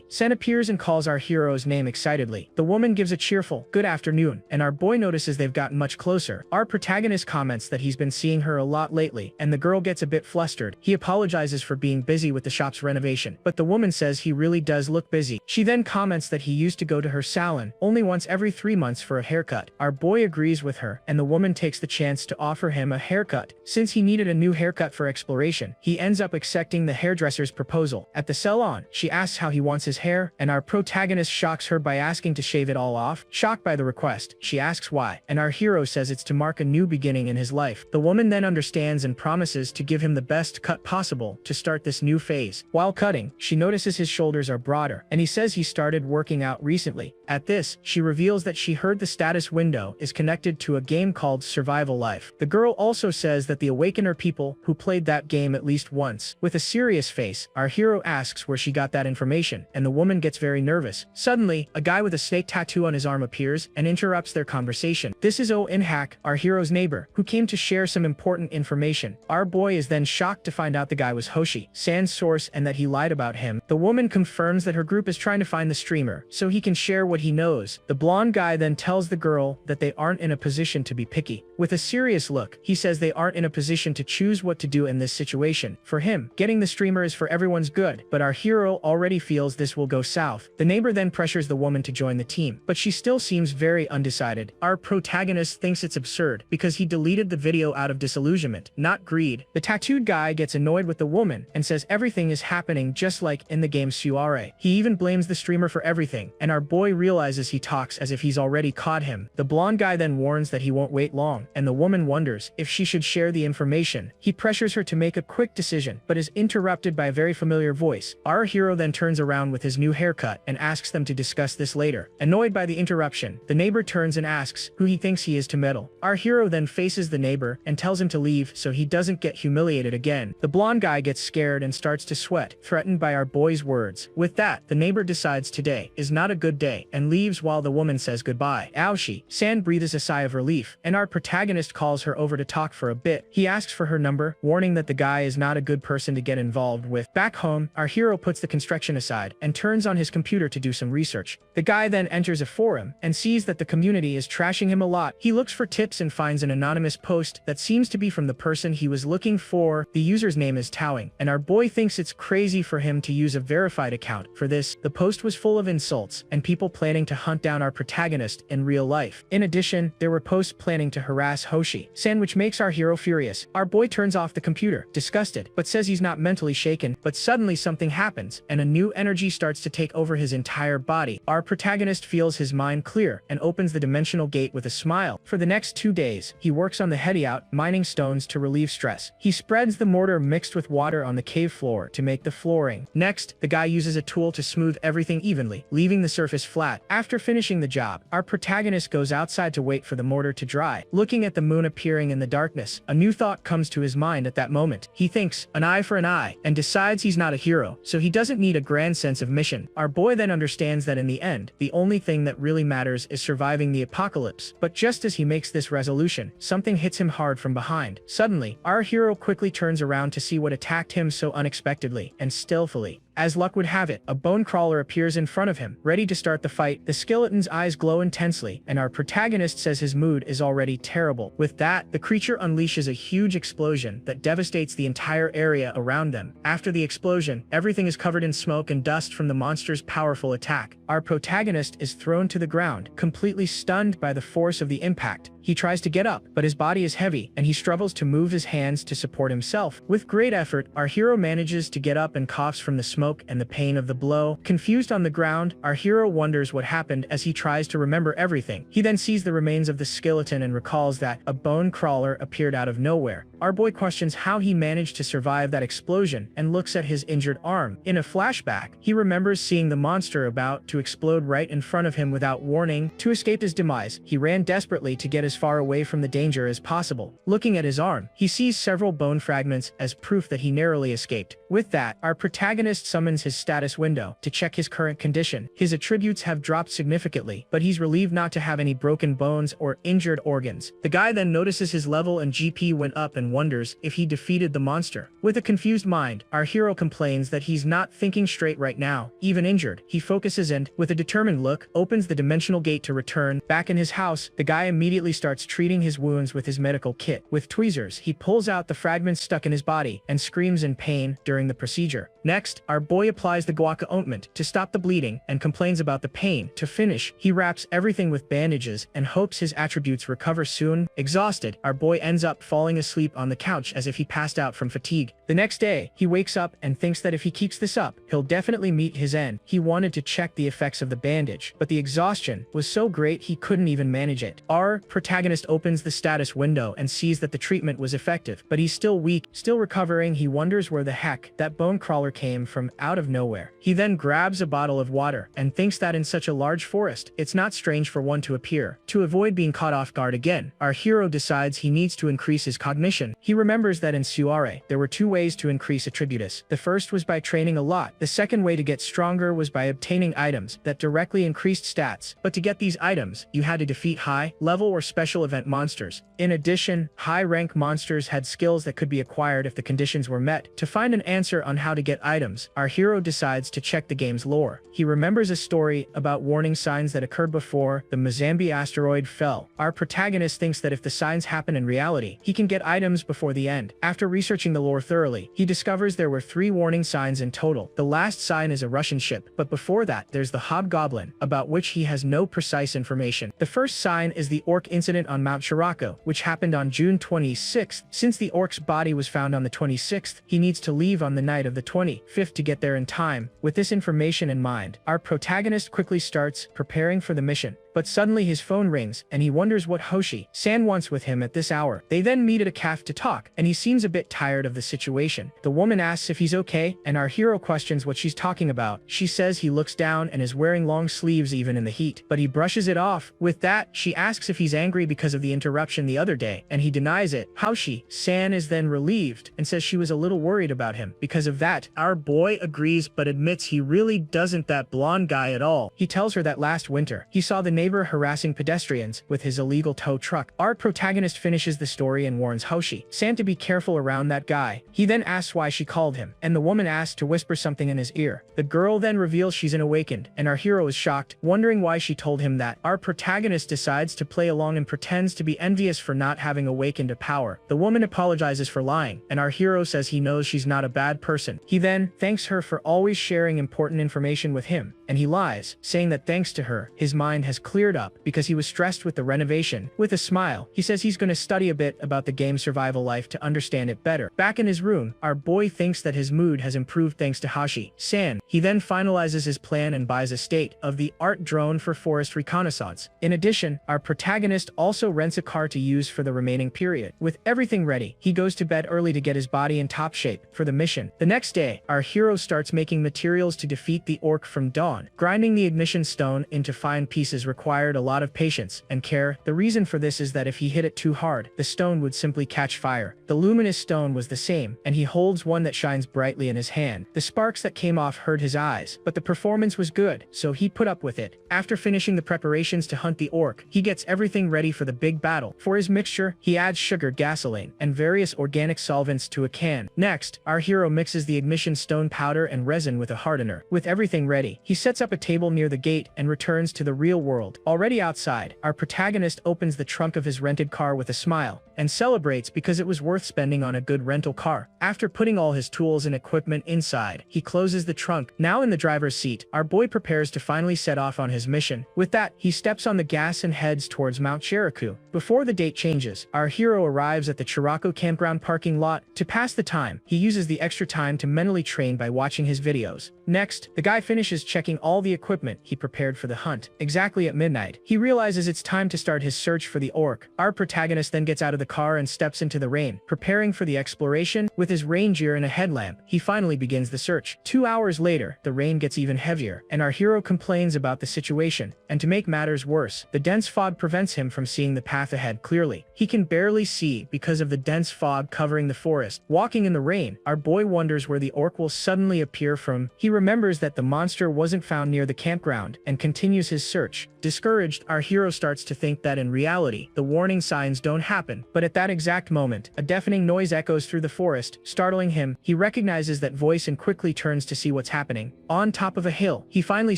Sen appears and calls our hero's name excitedly. The woman gives a cheerful, "Good afternoon," and our boy notices they've gotten much closer. Our protagonist comments that he's been seeing her a lot lately, and the girl gets a bit flustered. He apologizes for being busy with the shop's renovation, but the woman says he really does look busy. She then comments that he used to go to her salon only once every 3 months for a haircut. Our boy agrees with her, and the woman takes the chance to offer him a haircut. Since he needed a new haircut for exploration, he ends up accepting the hairdresser's proposal. At the salon, she asks how he wants his hair, and our protagonist shocks her by asking to shave it all off. Shocked by the request, she asks why, and our hero says it's to mark a new beginning in his life. The woman then understands and promises to give him the best cut possible to start this new phase. While cutting, she notices his shoulders are broader, and he says he started working out recently. At this, she reveals that she heard the status window is connected to a game called Survival Life. The girl also says that the Awakener people who played that game at least once. With a serious face, our hero asks where she got that information, and the woman gets very nervous. Suddenly, a guy with a snake tattoo on his arm appears and interrupts their conversation. This is Inhak, our hero's neighbor, who came to share some important information. Our boy is then shocked to find out the guy was Hoshi, San's source, and that he lied about him. The woman confirms that her group is trying to find the streamer, so he can share what he knows. The blonde guy then tells the girl that they aren't in a position to be picky. With a serious look, he says they aren't in a position to choose what to do in this situation. For him, getting the streamer is for everyone's good, but our hero already feels this will go south. The neighbor then pressures the woman to join the team, but she still seems very undecided. Our protagonist thinks it's absurd because he deleted the video out of disillusionment, not greed. The tattooed guy gets annoyed with the woman and says everything is happening just like in the game Sura. He even blames the streamer for everything, and our boy realizes he talks as if he's already caught him. The blonde guy then warns that he won't wait long, and the woman wonders if she should share the information. He pressures her to make a quick decision, but is interrupted by a very familiar voice. Our hero then turns around with his new haircut and asks them to discuss this later. Annoyed by the interruption, the neighbor turns and asks who he thinks he is to meddle. Our hero then faces the neighbor and tells him to leave so he doesn't get humiliated again. The blonde guy gets scared and starts to sweat, threatened by our boy's words. With that, the neighbor decides decides today is not a good day and leaves while the woman says goodbye. Aoshi. San breathes a sigh of relief, and our protagonist calls her over to talk for a bit. He asks for her number, warning that the guy is not a good person to get involved with. Back home, our hero puts the construction aside and turns on his computer to do some research. The guy then enters a forum and sees that the community is trashing him a lot. He looks for tips and finds an anonymous post that seems to be from the person he was looking for. The user's name is Towing, and our boy thinks it's crazy for him to use a verified account. For this, the post was full of insults and people planning to hunt down our protagonist in real life. In addition, there were posts planning to harass Hoshi-san, which makes our hero furious. Our boy turns off the computer, disgusted, but says he's not mentally shaken. But suddenly something happens, and a new energy starts to take over his entire body. Our protagonist feels his mind clear and opens the dimensional gate with a smile. For the next 2 days, he works on the Heady-out, mining stones to relieve stress. He spreads the mortar mixed with water on the cave floor to make the flooring. Next, the guy uses a tool to smooth everything evenly, leaving the surface flat. After finishing the job, our protagonist goes outside to wait for the mortar to dry. Looking at the moon appearing in the darkness, a new thought comes to his mind at that moment. He thinks, an eye for an eye, and decides he's not a hero, so he doesn't need a grand sense of mission. Our boy then understands that in the end, the only thing that really matters is surviving the apocalypse. But just as he makes this resolution, something hits him hard from behind. Suddenly, our hero quickly turns around to see what attacked him so unexpectedly and stealthily. As luck would have it, a bone crawler appears in front of him, ready to start the fight. The skeleton's eyes glow intensely, and our protagonist says his mood is already terrible. With that, the creature unleashes a huge explosion that devastates the entire area around them. After the explosion, everything is covered in smoke and dust from the monster's powerful attack. Our protagonist is thrown to the ground, completely stunned by the force of the impact. He tries to get up, but his body is heavy, and he struggles to move his hands to support himself. With great effort, our hero manages to get up and coughs from the smoke and the pain of the blow. Confused on the ground, our hero wonders what happened as he tries to remember everything. He then sees the remains of the skeleton and recalls that a bone crawler appeared out of nowhere. Our boy questions how he managed to survive that explosion and looks at his injured arm. In a flashback, he remembers seeing the monster about to explode right in front of him without warning. To escape his demise, he ran desperately to get as far away from the danger as possible. Looking at his arm, he sees several bone fragments as proof that he narrowly escaped. With that, our protagonist summons his status window to check his current condition. His attributes have dropped significantly, but he's relieved not to have any broken bones or injured organs. The guy then notices his level and GP went up and wonders if he defeated the monster. With a confused mind, our hero complains that he's not thinking straight right now. Even injured, he focuses and, with a determined look, opens the dimensional gate to return. Back in his house, the guy immediately starts treating his wounds with his medical kit. With tweezers, he pulls out the fragments stuck in his body and screams in pain during the procedure. Next, our boy applies the guaca ointment to stop the bleeding and complains about the pain. To finish, he wraps everything with bandages and hopes his attributes recover soon. Exhausted, our boy ends up falling asleep on the couch as if he passed out from fatigue. The next day, he wakes up and thinks that if he keeps this up, he'll definitely meet his end. He wanted to check the effects of the bandage, but the exhaustion was so great he couldn't even manage it. Our protagonist opens the status window and sees that the treatment was effective, but he's still weak. Still recovering, he wonders where the heck that bone crawler came from out of nowhere. He then grabs a bottle of water and thinks that in such a large forest, it's not strange for one to appear. To avoid being caught off guard again, our hero decides he needs to increase his cognition. He remembers that in Suare, there were 2 ways to increase attributus. The first was by training a lot. The second way to get stronger was by obtaining items that directly increased stats. But to get these items, you had to defeat high-level or special event monsters. In addition, high-rank monsters had skills that could be acquired if the conditions were met. To find an answer on how to get items, our hero decides to check the game's lore. He remembers a story about warning signs that occurred before the Mozambique asteroid fell. Our protagonist thinks that if the signs happen in reality, he can get items before the end. After researching the lore thoroughly, he discovers there were 3 warning signs in total. The last sign is a Russian ship, but before that, there's the Hobgoblin, about which he has no precise information. The first sign is the orc incident on Mount Chirako, which happened on June 26th. Since the orc's body was found on the 26th, he needs to leave on the night of the 25th to get there in time. With this information in mind, our protagonist quickly starts preparing for the mission. But suddenly his phone rings, and he wonders what Hoshi-san wants with him at this hour. They then meet at a cafe to talk, and he seems a bit tired of the situation. The woman asks if he's okay, and our hero questions what she's talking about. She says he looks down and is wearing long sleeves even in the heat, but he brushes it off. With that, she asks if he's angry because of the interruption the other day, and he denies it. Hoshi-san is then relieved and says she was a little worried about him. Because of that, our boy agrees but admits he really doesn't that blonde guy at all. He tells her that last winter, he saw the neighbor harassing pedestrians with his illegal tow truck. Our protagonist finishes the story and warns Hoshi-san to be careful around that guy. He then asks why she called him, and the woman asks to whisper something in his ear. The girl then reveals she's an awakened, and our hero is shocked, wondering why she told him that. Our protagonist decides to play along and pretends to be envious for not having awakened a power. The woman apologizes for lying, and our hero says he knows she's not a bad person. He then thanks her for always sharing important information with him, and he lies, saying that thanks to her, his mind has cleared up because he was stressed with the renovation. With a smile, he says he's going to study a bit about the game Survival Life to understand it better. Back in his room, our boy thinks that his mood has improved thanks to Hoshi-san. He then finalizes his plan and buys a state-of-the-art drone for forest reconnaissance. In addition, our protagonist also rents a car to use for the remaining period. With everything ready, he goes to bed early to get his body in top shape for the mission. The next day, our hero starts making materials to defeat the orc from dawn. Grinding the ignition stone into fine pieces required a lot of patience and care. The reason for this is that if he hit it too hard, the stone would simply catch fire. The luminous stone was the same, and he holds one that shines brightly in his hand. The sparks that came off hurt his eyes, but the performance was good, so he put up with it. After finishing the preparations to hunt the orc, he gets everything ready for the big battle. For his mixture, he adds sugar, gasoline, and various organic solvents to a can. Next, our hero mixes the ignition stone powder and resin with a hardener. With everything ready, he sets up a table near the gate and returns to the real world. Already outside, our protagonist opens the trunk of his rented car with a smile and celebrates because it was worth spending on a good rental car. After putting all his tools and equipment inside, he closes the trunk. Now in the driver's seat, our boy prepares to finally set off on his mission. With that, he steps on the gas and heads towards Mount Chiriku. Before the date changes, our hero arrives at the Chirako campground parking lot. To pass the time, he uses the extra time to mentally train by watching his videos. Next, the guy finishes checking all the equipment he prepared for the hunt. Exactly at midnight, he realizes it's time to start his search for the orc. Our protagonist then gets out of the car and steps into the rain, preparing for the exploration. With his rain gear and a headlamp, he finally begins the search. 2 hours later, the rain gets even heavier, and our hero complains about the situation. And to make matters worse, the dense fog prevents him from seeing the path ahead clearly. He can barely see because of the dense fog covering the forest. Walking in the rain, our boy wonders where the orc will suddenly appear from. He remembers that the monster wasn't found near the campground and continues his search. Discouraged, our hero starts to think that in reality, the warning signs don't happen. But at that exact moment, a deafening noise echoes through the forest, startling him. He recognizes that voice and quickly turns to see what's happening. On top of a hill, he finally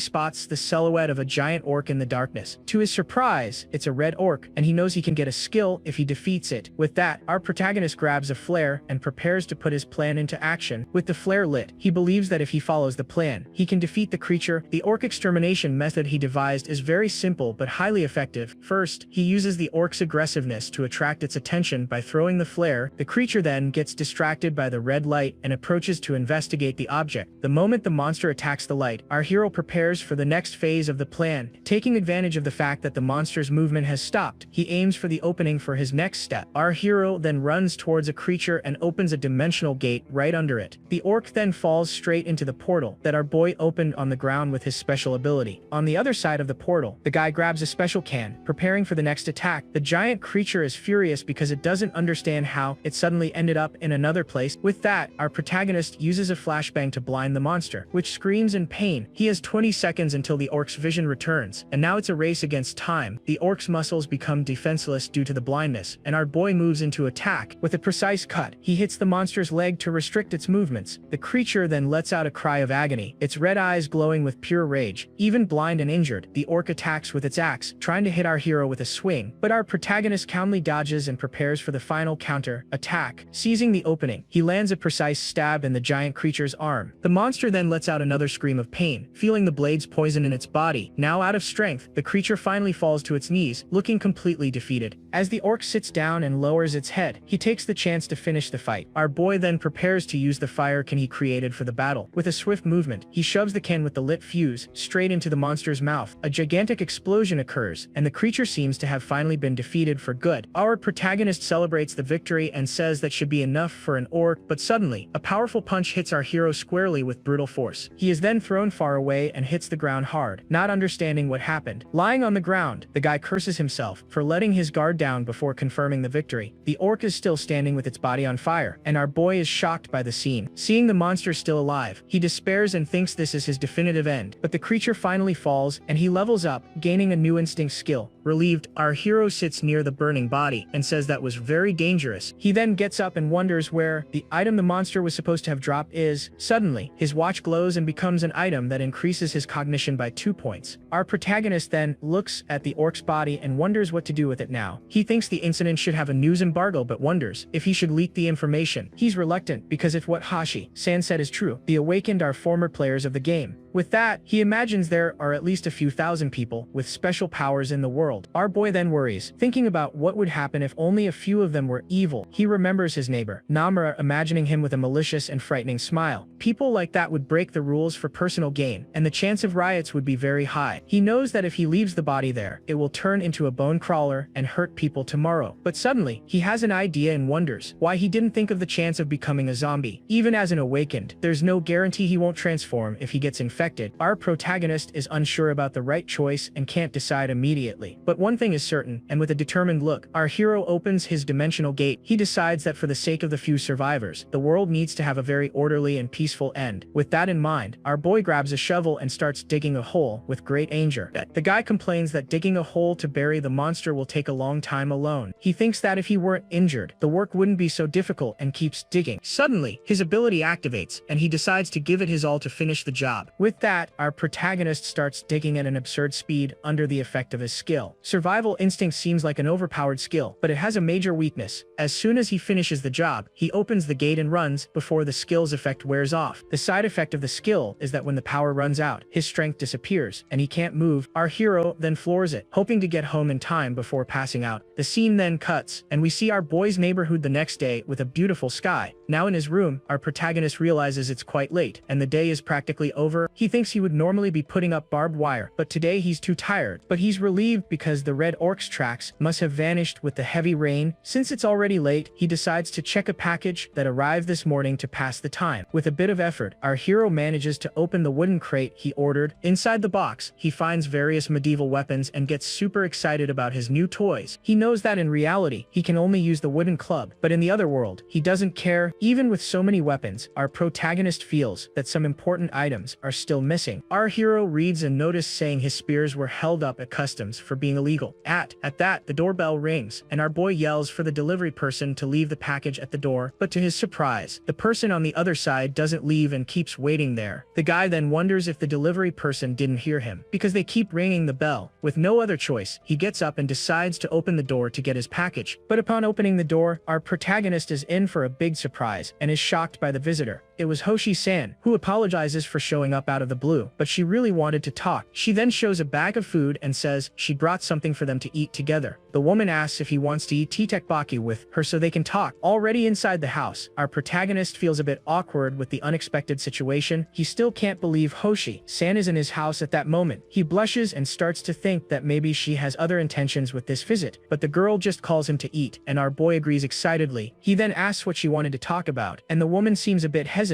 spots the silhouette of a giant orc in the darkness. To his surprise, it's a red orc, and he knows he can get a skill if he defeats it. With that, our protagonist grabs a flare and prepares to put his plan into action. With the flare lit, he believes that if he follows the plan, he can defeat the creature. The orc extermination method he devised is very simple but highly effective. First, he uses the orc's aggressiveness to attract its attention by throwing the flare. The creature then gets distracted by the red light and approaches to investigate the object. The moment the monster attacks the light, our hero prepares for the next phase of the plan. Taking advantage of the fact that the monster's movement has stopped, he aims for the opening for his next step. Our hero then runs towards a creature and opens a dimensional gate right under it. The orc then falls straight into the portal that our boy opened on the ground with his special ability. On the other side of the portal, the guy grabs a special can, preparing for the next attack. The giant creature is furious because it doesn't understand how it suddenly ended up in another place. With that, our protagonist uses a flashbang to blind the monster, which screams in pain. He has 20 seconds until the orc's vision returns, and now it's a race against time. The orc's muscles become defenseless due to the blindness, and our boy moves into attack. With a precise cut, he hits the monster's leg to restrict its movements. The creature then lets out a cry of agony, its red eyes glowing with pure rage. Even blind and injured, the orc attacks with its axe, trying to hit our hero with a swing, but our protagonist calmly dodges and prepares for the final counter attack. Seizing the opening, he lands a precise stab in the giant creature's arm. The monster then lets out another scream of pain, feeling the blade's poison in its body. Now out of strength, the creature finally falls to its knees, looking completely defeated. As the orc sits down and lowers its head, he takes the chance to finish the fight. Our boy then prepares to use the fire can he created for the battle. With a swift movement, he shoves the can with the lit fuse straight into the monster's mouth. A gigantic explosion occurs, and the creature seems to have finally been defeated for good. Our protagonist celebrates the victory and says that should be enough for an orc, but suddenly, a powerful punch hits our hero squarely with brutal force. He is then thrown far away and hits the ground hard, not understanding what happened. Lying on the ground, the guy curses himself for letting his guard down before confirming the victory. The orc is still standing with its body on fire, and our boy is shocked by the scene. Seeing the monster still alive, he despairs and thinks this is his definitive end, but the creature finally falls, and he levels up, gaining a new instinct skill. Relieved, our hero sits near the burning body and says that was very dangerous. He then gets up and wonders where the item the monster was supposed to have dropped is. Suddenly, his watch glows and becomes an item that increases his cognition by 2 points. Our protagonist then looks at the orc's body and wonders what to do with it now. He thinks the incident should have a news embargo but wonders if he should leak the information. He's reluctant because if what Hashi-san said is true, the awakened are former players of the game. With that, he imagines there are at least a few thousand people with special powers in the world. Our boy then worries, thinking about what would happen if only a few of them were evil. He remembers his neighbor, Namura, imagining him with a malicious and frightening smile. People like that would break the rules for personal gain, and the chance of riots would be very high. He knows that if he leaves the body there, it will turn into a bone crawler and hurt people tomorrow. But suddenly, he has an idea and wonders why he didn't think of the chance of becoming a zombie. Even as an awakened, there's no guarantee he won't transform if he gets infected. Our protagonist is unsure about the right choice and can't decide immediately. But one thing is certain, and with a determined look, our hero opens his dimensional gate. He decides that for the sake of the few survivors, the world needs to have a very orderly and peaceful end. With that in mind, our boy grabs a shovel and starts digging a hole with great anger. The guy complains that digging a hole to bury the monster will take a long time alone. He thinks that if he weren't injured, the work wouldn't be so difficult and keeps digging. Suddenly, his ability activates, and he decides to give it his all to finish the job. With that, our protagonist starts digging at an absurd speed under the effect of his skill. Survival instinct seems like an overpowered skill, but it has a major weakness. As soon as he finishes the job, he opens the gate and runs before the skill's effect wears off. The side effect of the skill is that when the power runs out, his strength disappears, and he can't move. Our hero then floors it, hoping to get home in time before passing out. The scene then cuts, and we see our boy's neighborhood the next day with a beautiful sky. Now in his room, our protagonist realizes it's quite late, and the day is practically over. He thinks he would normally be putting up barbed wire, but today he's too tired. But he's relieved because the red orc's tracks must have vanished with the heavy rain. Since it's already late, he decides to check a package that arrived this morning to pass the time. With a bit of effort, our hero manages to open the wooden crate he ordered. Inside the box, he finds various medieval weapons and gets super excited about his new toys. He knows that in reality, he can only use the wooden club, but in the other world, he doesn't care. Even with so many weapons, our protagonist feels that some important items are still missing. Our hero reads a notice saying his spears were held up at customs for being illegal. At that, the doorbell rings, and our boy yells for the delivery person to leave the package at the door, but to his surprise, the person on the other side doesn't leave and keeps waiting there. The guy then wonders if the delivery person didn't hear him, because they keep ringing the bell. With no other choice, he gets up and decides to open the door to get his package. But upon opening the door, our protagonist is in for a big surprise, and is shocked by the visitor. It was Hoshi-san, who apologizes for showing up out of the blue, but she really wanted to talk. She then shows a bag of food and says she brought something for them to eat together. The woman asks if he wants to eat teppanyaki with her so they can talk. Already inside the house, our protagonist feels a bit awkward with the unexpected situation. He still can't believe Hoshi-san is in his house at that moment. He blushes and starts to think that maybe she has other intentions with this visit, but the girl just calls him to eat, and our boy agrees excitedly. He then asks what she wanted to talk about, and the woman seems a bit hesitant.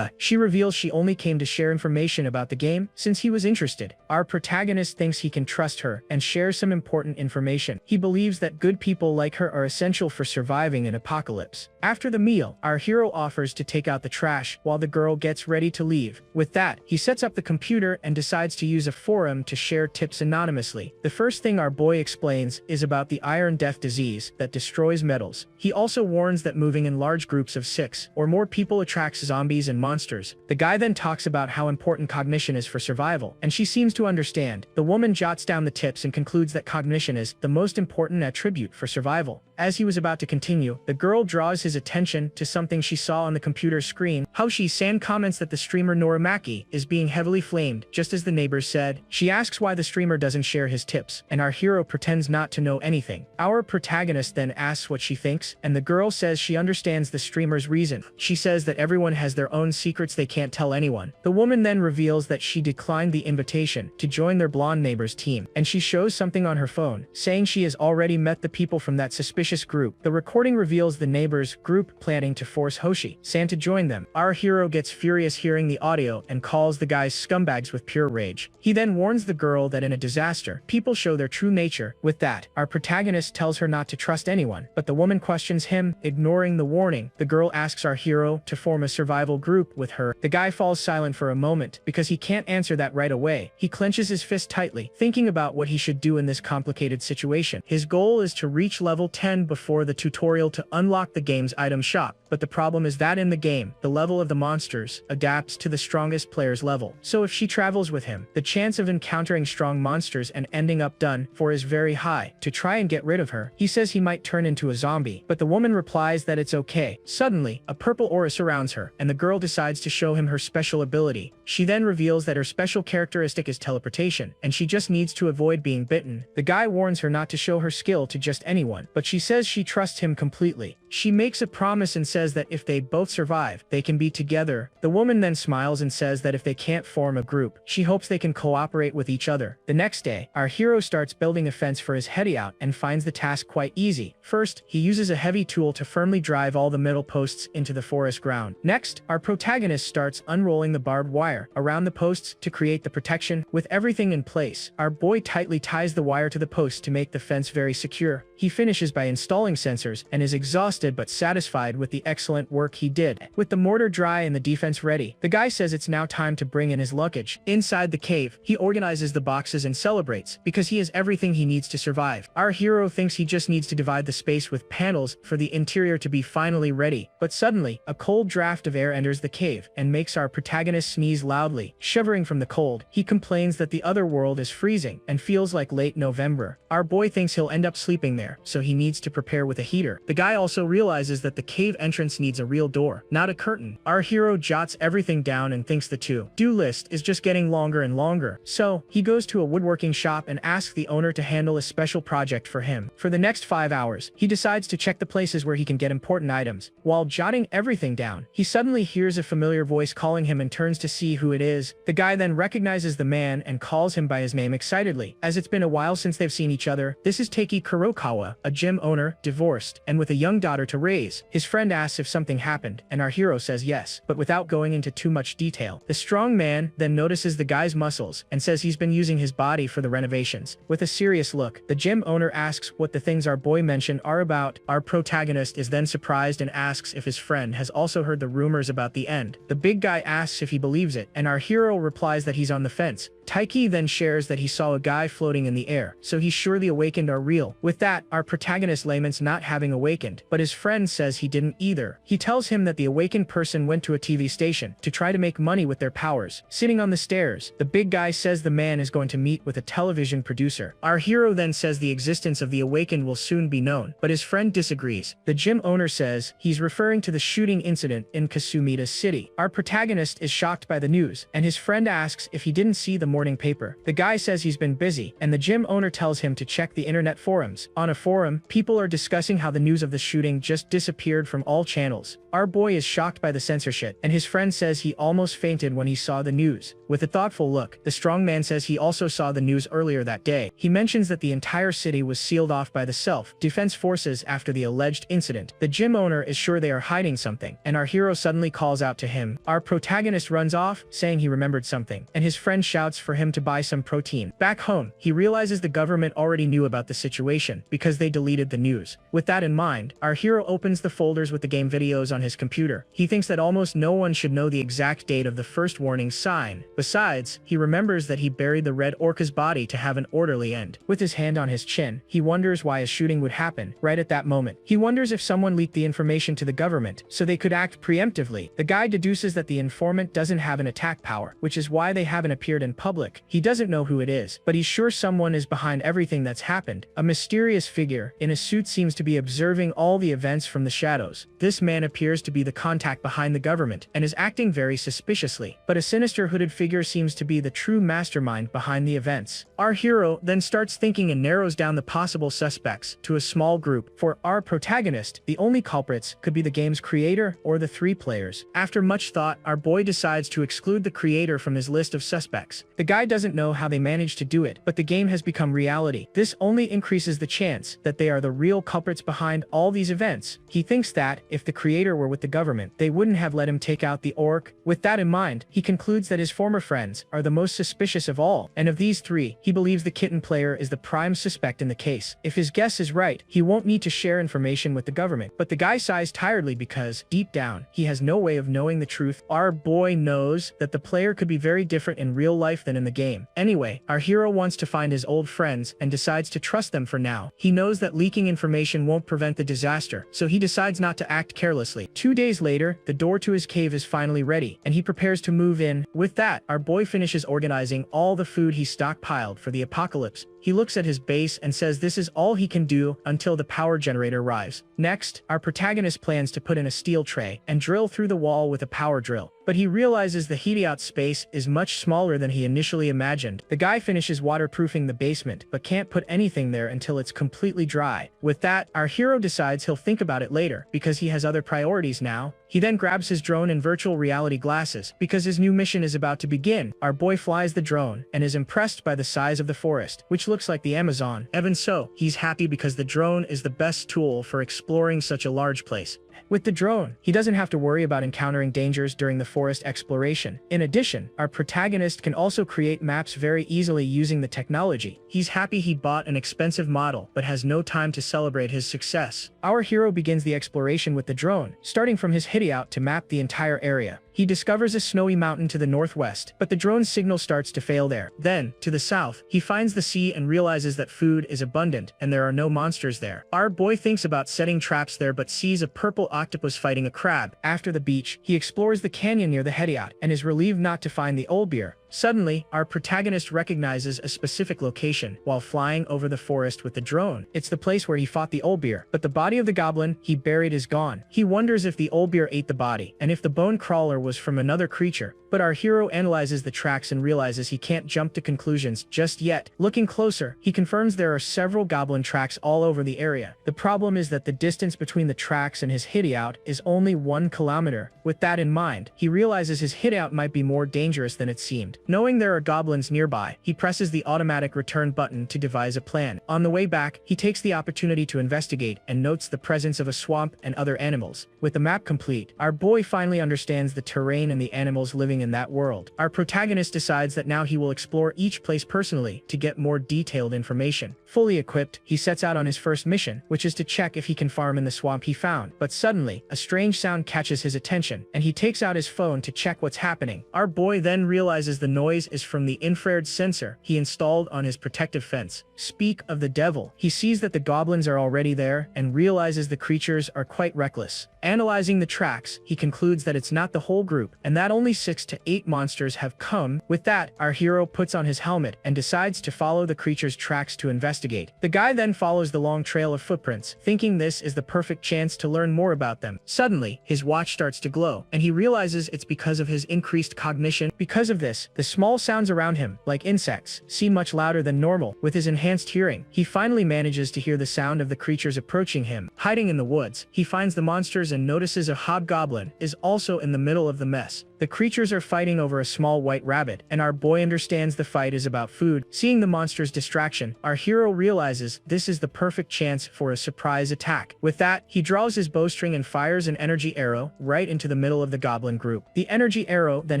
She reveals she only came to share information about the game since he was interested. Our protagonist thinks he can trust her and shares some important information. He believes that good people like her are essential for surviving an apocalypse. After the meal, our hero offers to take out the trash while the girl gets ready to leave. With that, he sets up the computer and decides to use a forum to share tips anonymously. The first thing our boy explains is about the iron death disease that destroys metals. He also warns that moving in large groups of 6 or more people attracts zombies and monsters. The guy then talks about how important cognition is for survival, and she seems to understand. The woman jots down the tips and concludes that cognition is the most important attribute for survival. As he was about to continue, the girl draws his attention to something she saw on the computer screen. Hoshi-san comments that the streamer Norimaki is being heavily flamed, just as the neighbors said. She asks why the streamer doesn't share his tips, and our hero pretends not to know anything. Our protagonist then asks what she thinks, and the girl says she understands the streamer's reason. She says that everyone has their own secrets they can't tell anyone. The woman then reveals that she declined the invitation to join their blonde neighbor's team, and she shows something on her phone, saying she has already met the people from that suspicious group. The recording reveals the neighbors' group planning to force Hoshi-san to join them. Our hero gets furious hearing the audio and calls the guys scumbags with pure rage. He then warns the girl that in a disaster, people show their true nature. With that, our protagonist tells her not to trust anyone, but the woman questions him, ignoring the warning. The girl asks our hero to form a survival group with her. The guy falls silent for a moment because he can't answer that right away. He clenches his fist tightly, thinking about what he should do in this complicated situation. His goal is to reach level 10 before the tutorial to unlock the game's item shop, but the problem is that in the game, the level of the monsters adapts to the strongest player's level. So if she travels with him, the chance of encountering strong monsters and ending up done for is very high. To try and get rid of her, he says he might turn into a zombie, but the woman replies that it's okay. Suddenly, a purple aura surrounds her, and the girl decides to show him her special ability. She then reveals that her special characteristic is teleportation, and she just needs to avoid being bitten. The guy warns her not to show her skill to just anyone, but she says she trusts him completely. She makes a promise and says that if they both survive, they can be together. The woman then smiles and says that if they can't form a group, she hopes they can cooperate with each other. The next day, our hero starts building a fence for his hideout and finds the task quite easy. First, he uses a heavy tool to firmly drive all the metal posts into the forest ground. Next, our protagonist starts unrolling the barbed wire around the posts to create the protection. With everything in place, our boy tightly ties the wire to the post to make the fence very secure. He finishes by installing sensors and is exhausted but satisfied with the excellent work he did. With the mortar dry and the defense ready, the guy says it's now time to bring in his luggage. Inside the cave, he organizes the boxes and celebrates because he has everything he needs to survive. Our hero thinks he just needs to divide the space with panels for the interior to be finally ready, but suddenly, a cold draft of air enters the cave and makes our protagonist sneeze loudly. Shivering from the cold, he complains that the other world is freezing and feels like late November. Our boy thinks he'll end up sleeping there, so he needs to prepare with a heater. The guy also realizes that the cave entrance needs a real door, not a curtain. Our hero jots everything down and thinks the to-do list is just getting longer and longer. So, he goes to a woodworking shop and asks the owner to handle a special project for him. For the next 5 hours, he decides to check the places where he can get important items. While jotting everything down, he suddenly hears a familiar voice calling him and turns to see who it is. The guy then recognizes the man and calls him by his name excitedly. As it's been a while since they've seen each other, this is Taki Kurokawa, a gym owner, divorced, and with a young daughter to raise. His friend asks if something happened, and our hero says yes, but without going into too much detail. The strong man then notices the guy's muscles and says he's been using his body for the renovations. With a serious look, the gym owner asks what the things our boy mentioned are about. Our protagonist is then surprised and asks if his friend has also heard the rumors about the end. The big guy asks if he believes it, and our hero replies that he's on the fence. Taiki then shares that he saw a guy floating in the air, so he's sure the awakened are real. With that, our protagonist laments not having awakened, but his friend says he didn't either. He tells him that the awakened person went to a TV station to try to make money with their powers. Sitting on the stairs, the big guy says the man is going to meet with a television producer. Our hero then says the existence of the awakened will soon be known, but his friend disagrees. The gym owner says he's referring to the shooting incident in Kasumita City. Our protagonist is shocked by the news, and his friend asks if he didn't see the morning paper. The guy says he's been busy, and the gym owner tells him to check the internet forums. On a forum, people are discussing how the news of the shooting just disappeared from all channels. Our boy is shocked by the censorship, and his friend says he almost fainted when he saw the news. With a thoughtful look, the strong man says he also saw the news earlier that day. He mentions that the entire city was sealed off by the self-defense forces after the alleged incident. The gym owner is sure they are hiding something, and our hero suddenly calls out to him. Our protagonist runs off, saying he remembered something, and his friend shouts for him to buy some protein. Back home, he realizes the government already knew about the situation because they deleted the news. With that in mind, our hero opens the folders with the game videos on his computer. He thinks that almost no one should know the exact date of the first warning sign. Besides, he remembers that he buried the red orca's body to have an orderly end. With his hand on his chin, he wonders why a shooting would happen right at that moment. He wonders if someone leaked the information to the government so they could act preemptively. The guy deduces that the informant doesn't have an attack power, which is why they haven't appeared in public public. He doesn't know who it is, but he's sure someone is behind everything that's happened. A mysterious figure in a suit seems to be observing all the events from the shadows. This man appears to be the contact behind the government and is acting very suspiciously, but a sinister hooded figure seems to be the true mastermind behind the events. Our hero then starts thinking and narrows down the possible suspects to a small group. For our protagonist, the only culprits could be the game's creator or the 3 players. After much thought, our boy decides to exclude the creator from his list of suspects. The guy doesn't know how they managed to do it, but the game has become reality. This only increases the chance that they are the real culprits behind all these events. He thinks that, if the creator were with the government, they wouldn't have let him take out the orc. With that in mind, he concludes that his former friends are the most suspicious of all, and of these 3, he believes the kitten player is the prime suspect in the case. If his guess is right, he won't need to share information with the government. But the guy sighs tiredly because, deep down, he has no way of knowing the truth. Our boy knows that the player could be very different in real life than in the game. Anyway, our hero wants to find his old friends and decides to trust them for now. He knows that leaking information won't prevent the disaster, so he decides not to act carelessly. 2 days later, the door to his cave is finally ready, and he prepares to move in. With that, our boy finishes organizing all the food he stockpiled for the apocalypse. He looks at his base and says this is all he can do until the power generator arrives. Next, our protagonist plans to put in a steel tray and drill through the wall with a power drill. But he realizes the hideout space is much smaller than he initially imagined. The guy finishes waterproofing the basement, but can't put anything there until it's completely dry. With that, our hero decides he'll think about it later, because he has other priorities now. He then grabs his drone and virtual reality glasses, because his new mission is about to begin. Our boy flies the drone, and is impressed by the size of the forest, which looks like the Amazon. Even so, he's happy because the drone is the best tool for exploring such a large place. With the drone, he doesn't have to worry about encountering dangers during the forest exploration. In addition, our protagonist can also create maps very easily using the technology. He's happy he bought an expensive model, but has no time to celebrate his success. Our hero begins the exploration with the drone, starting from his hideout to map the entire area. He discovers a snowy mountain to the northwest, but the drone's signal starts to fail there. Then, to the south, he finds the sea and realizes that food is abundant and there are no monsters there. Our boy thinks about setting traps there but sees a purple octopus fighting a crab. After the beach, he explores the canyon near the hideout and is relieved not to find the old beer. Suddenly, our protagonist recognizes a specific location while flying over the forest with the drone. It's the place where he fought the Olbear, but the body of the goblin he buried is gone. He wonders if the Olbear ate the body, and if the bone crawler was from another creature. But our hero analyzes the tracks and realizes he can't jump to conclusions just yet. Looking closer, he confirms there are several goblin tracks all over the area. The problem is that the distance between the tracks and his hideout is only 1 kilometer. With that in mind, he realizes his hideout might be more dangerous than it seemed. Knowing there are goblins nearby, he presses the automatic return button to devise a plan. On the way back, he takes the opportunity to investigate and notes the presence of a swamp and other animals. With the map complete, our boy finally understands the terrain and the animals living in that world. Our protagonist decides that now he will explore each place personally to get more detailed information. Fully equipped, he sets out on his first mission, which is to check if he can farm in the swamp he found. But suddenly, a strange sound catches his attention, and he takes out his phone to check what's happening. Our boy then realizes the noise is from the infrared sensor he installed on his protective fence. Speak of the devil. He sees that the goblins are already there and realizes the creatures are quite reckless. Analyzing the tracks, he concludes that it's not the whole group, and that only 6 to 8 monsters have come. With that, our hero puts on his helmet and decides to follow the creatures' tracks to investigate. The guy then follows the long trail of footprints, thinking this is the perfect chance to learn more about them. Suddenly, his watch starts to glow, and he realizes it's because of his increased cognition. Because of this, the small sounds around him, like insects, seem much louder than normal. With his enhanced hearing, he finally manages to hear the sound of the creatures approaching him. Hiding in the woods, he finds the monsters and notices a hobgoblin is also in the middle of the mess. The creatures are fighting over a small white rabbit, and our boy understands the fight is about food. Seeing the monster's distraction, our hero realizes this is the perfect chance for a surprise attack. With that, he draws his bowstring and fires an energy arrow right into the middle of the goblin group. The energy arrow then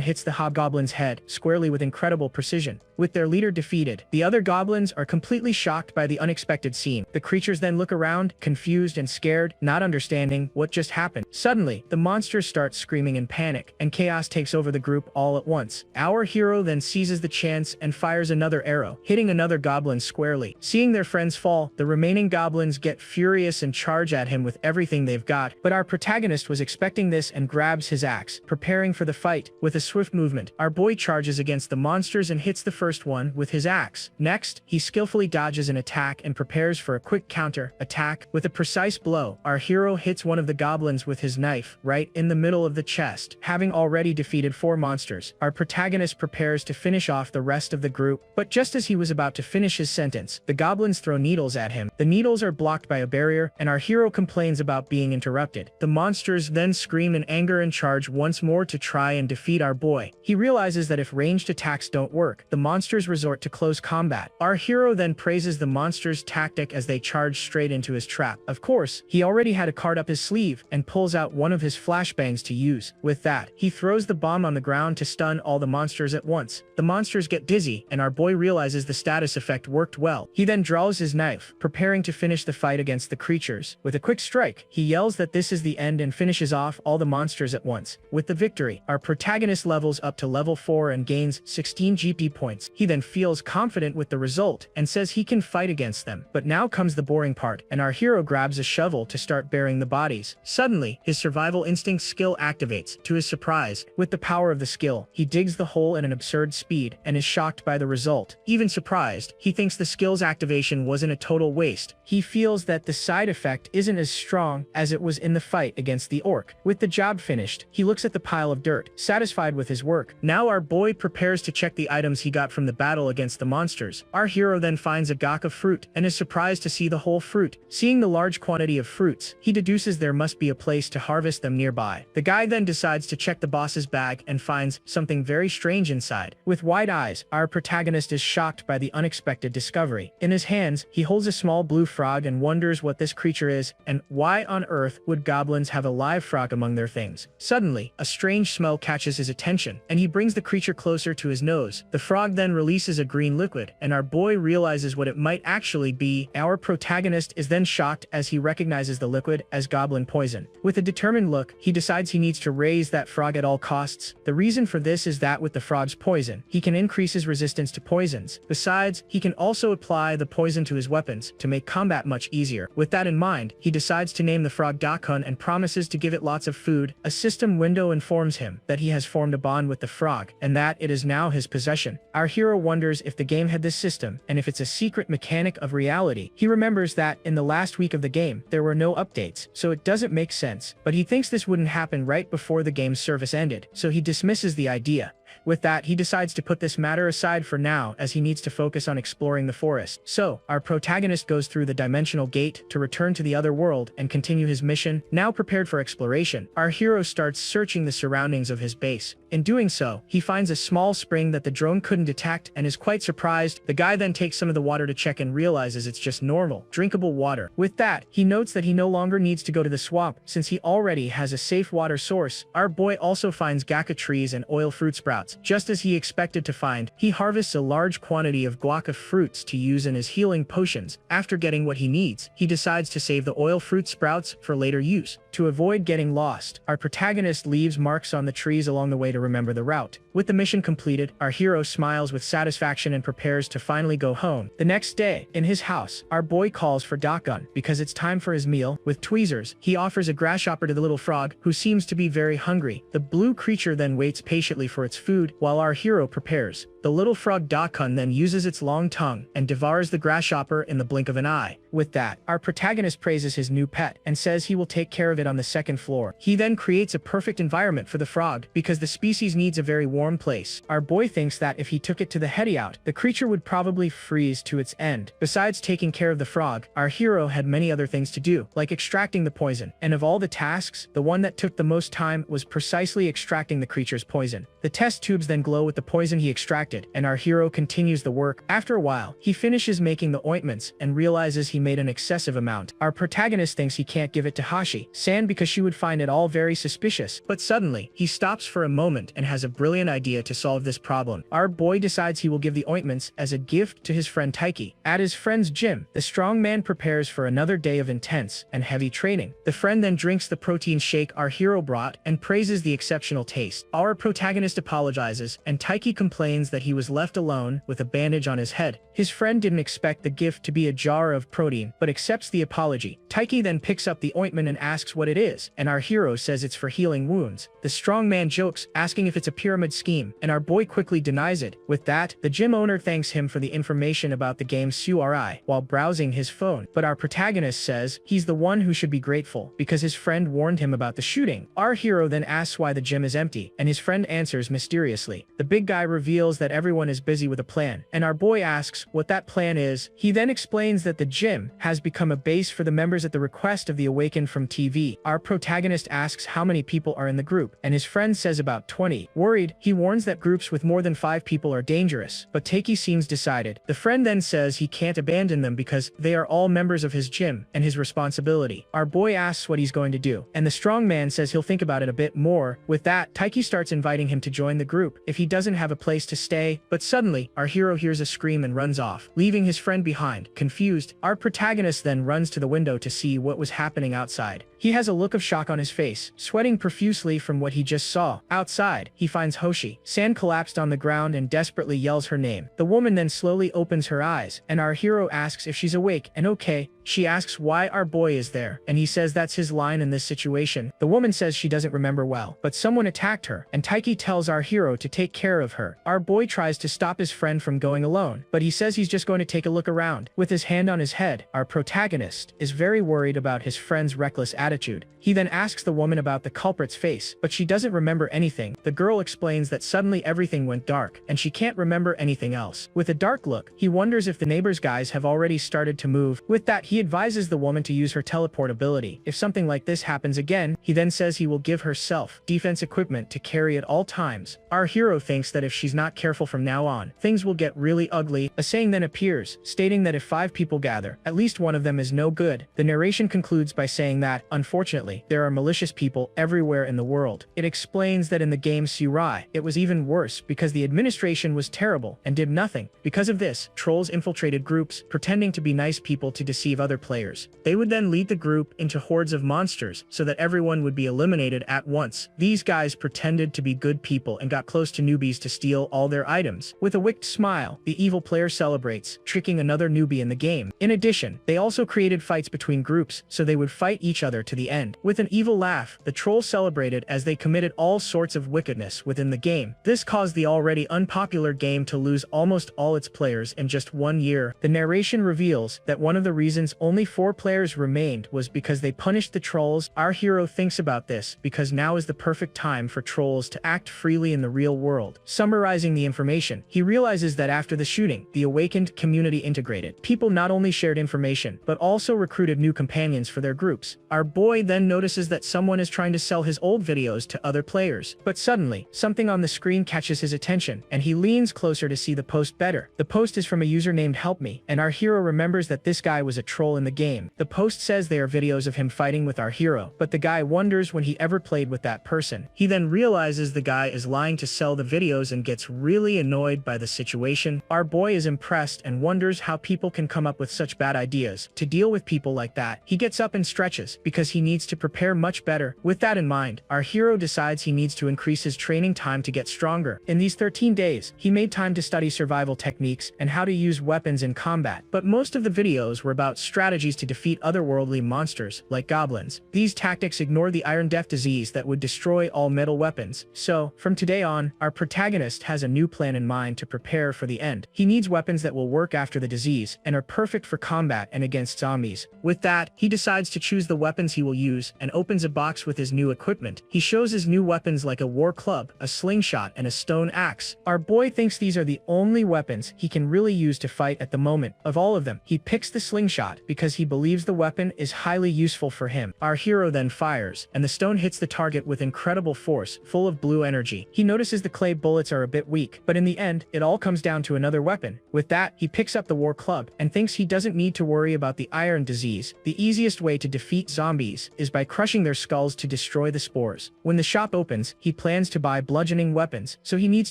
hits the hobgoblin's head squarely with incredible precision. With their leader defeated, the other goblins are completely shocked by the unexpected scene. The creatures then look around, confused and scared, not understanding what just happened. Suddenly, the monsters start screaming in panic, panic, and chaos takes over the group all at once. Our hero then seizes the chance and fires another arrow, hitting another goblin squarely. Seeing their friends fall, the remaining goblins get furious and charge at him with everything they've got, but our protagonist was expecting this and grabs his axe, preparing for the fight. With a swift movement, our boy charges against the monsters and hits the first one with his axe. Next, he skillfully dodges an attack and prepares for a quick counter attack. With a precise blow, our hero hits one of the goblins with his knife, right in the middle of the chest. Having already defeated 4 monsters, our protagonist prepares to finish off the rest of the group, but just as he was about to finish his sentence, the goblins throw needles at him. The needles are blocked by a barrier, and our hero complains about being interrupted. The monsters then scream in anger and charge once more to try and defeat our boy. He realizes that if ranged attacks don't work, the monsters resort to close combat. Our hero then praises the monsters' tactic as they charge straight into his trap. Of course, he already had a card up his sleeve and pulls out one of his flashbangs to use. With that, he throws the bomb on the ground to stun all the monsters at once. The monsters get dizzy, and our boy realizes the status effect worked well. He then draws his knife, preparing to finish the fight against the creatures. With a quick strike, he yells that this is the end and finishes off all the monsters at once. With the victory, our protagonist levels up to level 4 and gains 16 GP points. He then feels confident with the result and says he can fight against them. But now comes the boring part, and our hero grabs a shovel to start burying the bodies. Suddenly, his survival instinct skill activates. To his surprise, with the power of the skill, he digs the hole at an absurd speed and is shocked by the result. Even surprised, he thinks the skill's activation wasn't a total waste. He feels that the side effect isn't as strong as it was in the fight against the orc. With the job finished, he looks at the pile of dirt, satisfied with his work. Now our boy prepares to check the items he got from the battle against the monsters. Our hero then finds a gok of fruit and is surprised to see the whole fruit. Seeing the large quantity of fruits, he deduces there must be a place to harvest them nearby. The guy then decides to check the boss's bag and finds something very strange inside. With wide eyes, our protagonist is shocked by the unexpected discovery. In his hands, he holds a small blue frog and wonders what this creature is and why on earth would goblins have a live frog among their things. Suddenly, a strange smell catches his attention, and he brings the creature closer to his nose. The frog then releases a green liquid, and our boy realizes what it might actually be. Our protagonist is then shocked as he recognizes the liquid as goblin poison. With a determined look, he decides he needs to raise that frog at all costs. The reason for this is that with the frog's poison, he can increase his resistance to poisons. Besides, he can also apply the poison to his weapons to make combat much easier. With that in mind, he decides to name the frog Dakun and promises to give it lots of food. A system window informs him that he has formed a bond with the frog and that it is now his possession. Our hero wonders if the game had this system and if it's a secret mechanic of reality. He remembers that in the last week of the game, there were no updates, so it doesn't make sense, but he thinks this wouldn't happen right before the game's service ended, so he dismisses the idea. With that, he decides to put this matter aside for now as he needs to focus on exploring the forest. So, our protagonist goes through the dimensional gate to return to the other world and continue his mission. Now prepared for exploration, our hero starts searching the surroundings of his base. In doing so, he finds a small spring that the drone couldn't detect and is quite surprised. The guy then takes some of the water to check and realizes it's just normal, drinkable water. With that, he notes that he no longer needs to go to the swamp since he already has a safe water source. Our boy also finds guaca trees and oil fruit sprouts. Just as he expected to find, he harvests a large quantity of guaca fruits to use in his healing potions. After getting what he needs, he decides to save the oil fruit sprouts for later use. To avoid getting lost, our protagonist leaves marks on the trees along the way to remember the route. With the mission completed, our hero smiles with satisfaction and prepares to finally go home. The next day, in his house, our boy calls for Dakun because it's time for his meal. With tweezers, he offers a grasshopper to the little frog, who seems to be very hungry. The blue creature then waits patiently for its food while our hero prepares. The little frog Dakun then uses its long tongue and devours the grasshopper in the blink of an eye. With that, our protagonist praises his new pet and says he will take care of it on the second floor. He then creates a perfect environment for the frog because the species needs a very warm place. Our boy thinks that if he took it to the hideout, the creature would probably freeze to its end. Besides taking care of the frog, our hero had many other things to do, like extracting the poison. And of all the tasks, the one that took the most time was precisely extracting the creature's poison. The test tubes then glow with the poison he extracted distracted, and our hero continues the work. After a while, he finishes making the ointments and realizes he made an excessive amount. Our protagonist thinks he can't give it to Hashi-san because she would find it all very suspicious. But suddenly, he stops for a moment and has a brilliant idea to solve this problem. Our boy decides he will give the ointments as a gift to his friend Taiki. At his friend's gym, the strong man prepares for another day of intense and heavy training. The friend then drinks the protein shake our hero brought and praises the exceptional taste. Our protagonist apologizes, and Taiki complains that he was left alone with a bandage on his head. His friend didn't expect the gift to be a jar of protein, but accepts the apology. Taiki then picks up the ointment and asks what it is, and our hero says it's for healing wounds. The strong man jokes, asking if it's a pyramid scheme, and our boy quickly denies it. With that, the gym owner thanks him for the information about the game's SURI while browsing his phone, but our protagonist says he's the one who should be grateful because his friend warned him about the shooting. Our hero then asks why the gym is empty, and his friend answers mysteriously. The big guy reveals that everyone is busy with a plan, and our boy asks what that plan is. He then explains that the gym has become a base for the members at the request of the Awakened from TV. Our protagonist asks how many people are in the group, and his friend says about 20. Worried, he warns that groups with more than 5 people are dangerous, but Taiki seems decided. The friend then says he can't abandon them because they are all members of his gym and his responsibility. Our boy asks what he's going to do, and the strong man says he'll think about it a bit more. With that, Taiki starts inviting him to join the group if he doesn't have a place to stay, but suddenly, our hero hears a scream and runs off, leaving his friend behind. Confused, our protagonist then runs to the window to see what was happening outside. He has a look of shock on his face, sweating profusely from what he just saw. Outside, he finds Hoshi-san collapsed on the ground and desperately yells her name. The woman then slowly opens her eyes, and our hero asks if she's awake and okay. She asks why our boy is there, and he says that's his line in this situation. The woman says she doesn't remember well, but someone attacked her, and Taiki tells our hero to take care of her. Our boy tries to stop his friend from going alone, but he says he's just going to take a look around. With his hand on his head, our protagonist is very worried about his friend's reckless attitude. He then asks the woman about the culprit's face, but she doesn't remember anything. The girl explains that suddenly everything went dark, and she can't remember anything else. With a dark look, he wonders if the neighbors' guys have already started to move. With that, he advises the woman to use her teleport ability. If something like this happens again, he then says he will give her self-defense equipment to carry at all times. Our hero thinks that if she's not careful from now on, things will get really ugly. A saying then appears, stating that if 5 people gather, at least one of them is no good. The narration concludes by saying that, unfortunately, there are malicious people everywhere in the world. It explains that in the game SURI, it was even worse because the administration was terrible and did nothing. Because of this, trolls infiltrated groups, pretending to be nice people to deceive other players. They would then lead the group into hordes of monsters so that everyone would be eliminated at once. These guys pretended to be good people and got close to newbies to steal all their items. With a wicked smile, the evil player celebrates, tricking another newbie in the game. In addition, they also created fights between groups so they would fight each other to the end. With an evil laugh, the trolls celebrated as they committed all sorts of wickedness within the game. This caused the already unpopular game to lose almost all its players in just 1 year. The narration reveals that one of the reasons only 4 players remained was because they punished the trolls. Our hero thinks about this because now is the perfect time for trolls to act freely in the real world. Summarizing the information, he realizes that after the shooting, the Awakened community integrated. People not only shared information, but also recruited new companions for their groups. Our boy then notices that someone is trying to sell his old videos to other players. But suddenly, something on the screen catches his attention, and he leans closer to see the post better. The post is from a user named Help Me, and our hero remembers that this guy was a troll in the game. The post says they are videos of him fighting with our hero, but the guy wonders when he ever played with that person. He then realizes the guy is lying to sell the videos and gets really annoyed by the situation. Our boy is impressed and wonders how people can come up with such bad ideas to deal with people like that. He gets up and stretches because he needs to prepare much better. With that in mind, our hero decides he needs to increase his training time to get stronger. In these 13 days, he made time to study survival techniques and how to use weapons in combat, but most of the videos were about strategies to defeat otherworldly monsters like goblins. These tactics ignore the Iron Death disease that would destroy all metal weapons. So, from today on, our protagonist has a new plan in mind to prepare for the end. He needs weapons that will work after the disease and are perfect for combat and against zombies. With that, he decides to choose the weapons he he will use and opens a box with his new equipment. He shows his new weapons like a war club, a slingshot, and a stone axe. Our boy thinks these are the only weapons he can really use to fight at the moment. Of all of them, he picks the slingshot because he believes the weapon is highly useful for him. Our hero then fires, and the stone hits the target with incredible force, full of blue energy. He notices the clay bullets are a bit weak, but in the end, it all comes down to another weapon. With that, he picks up the war club and thinks he doesn't need to worry about the iron disease. The easiest way to defeat zombies is by crushing their skulls to destroy the spores. When the shop opens, he plans to buy bludgeoning weapons, so he needs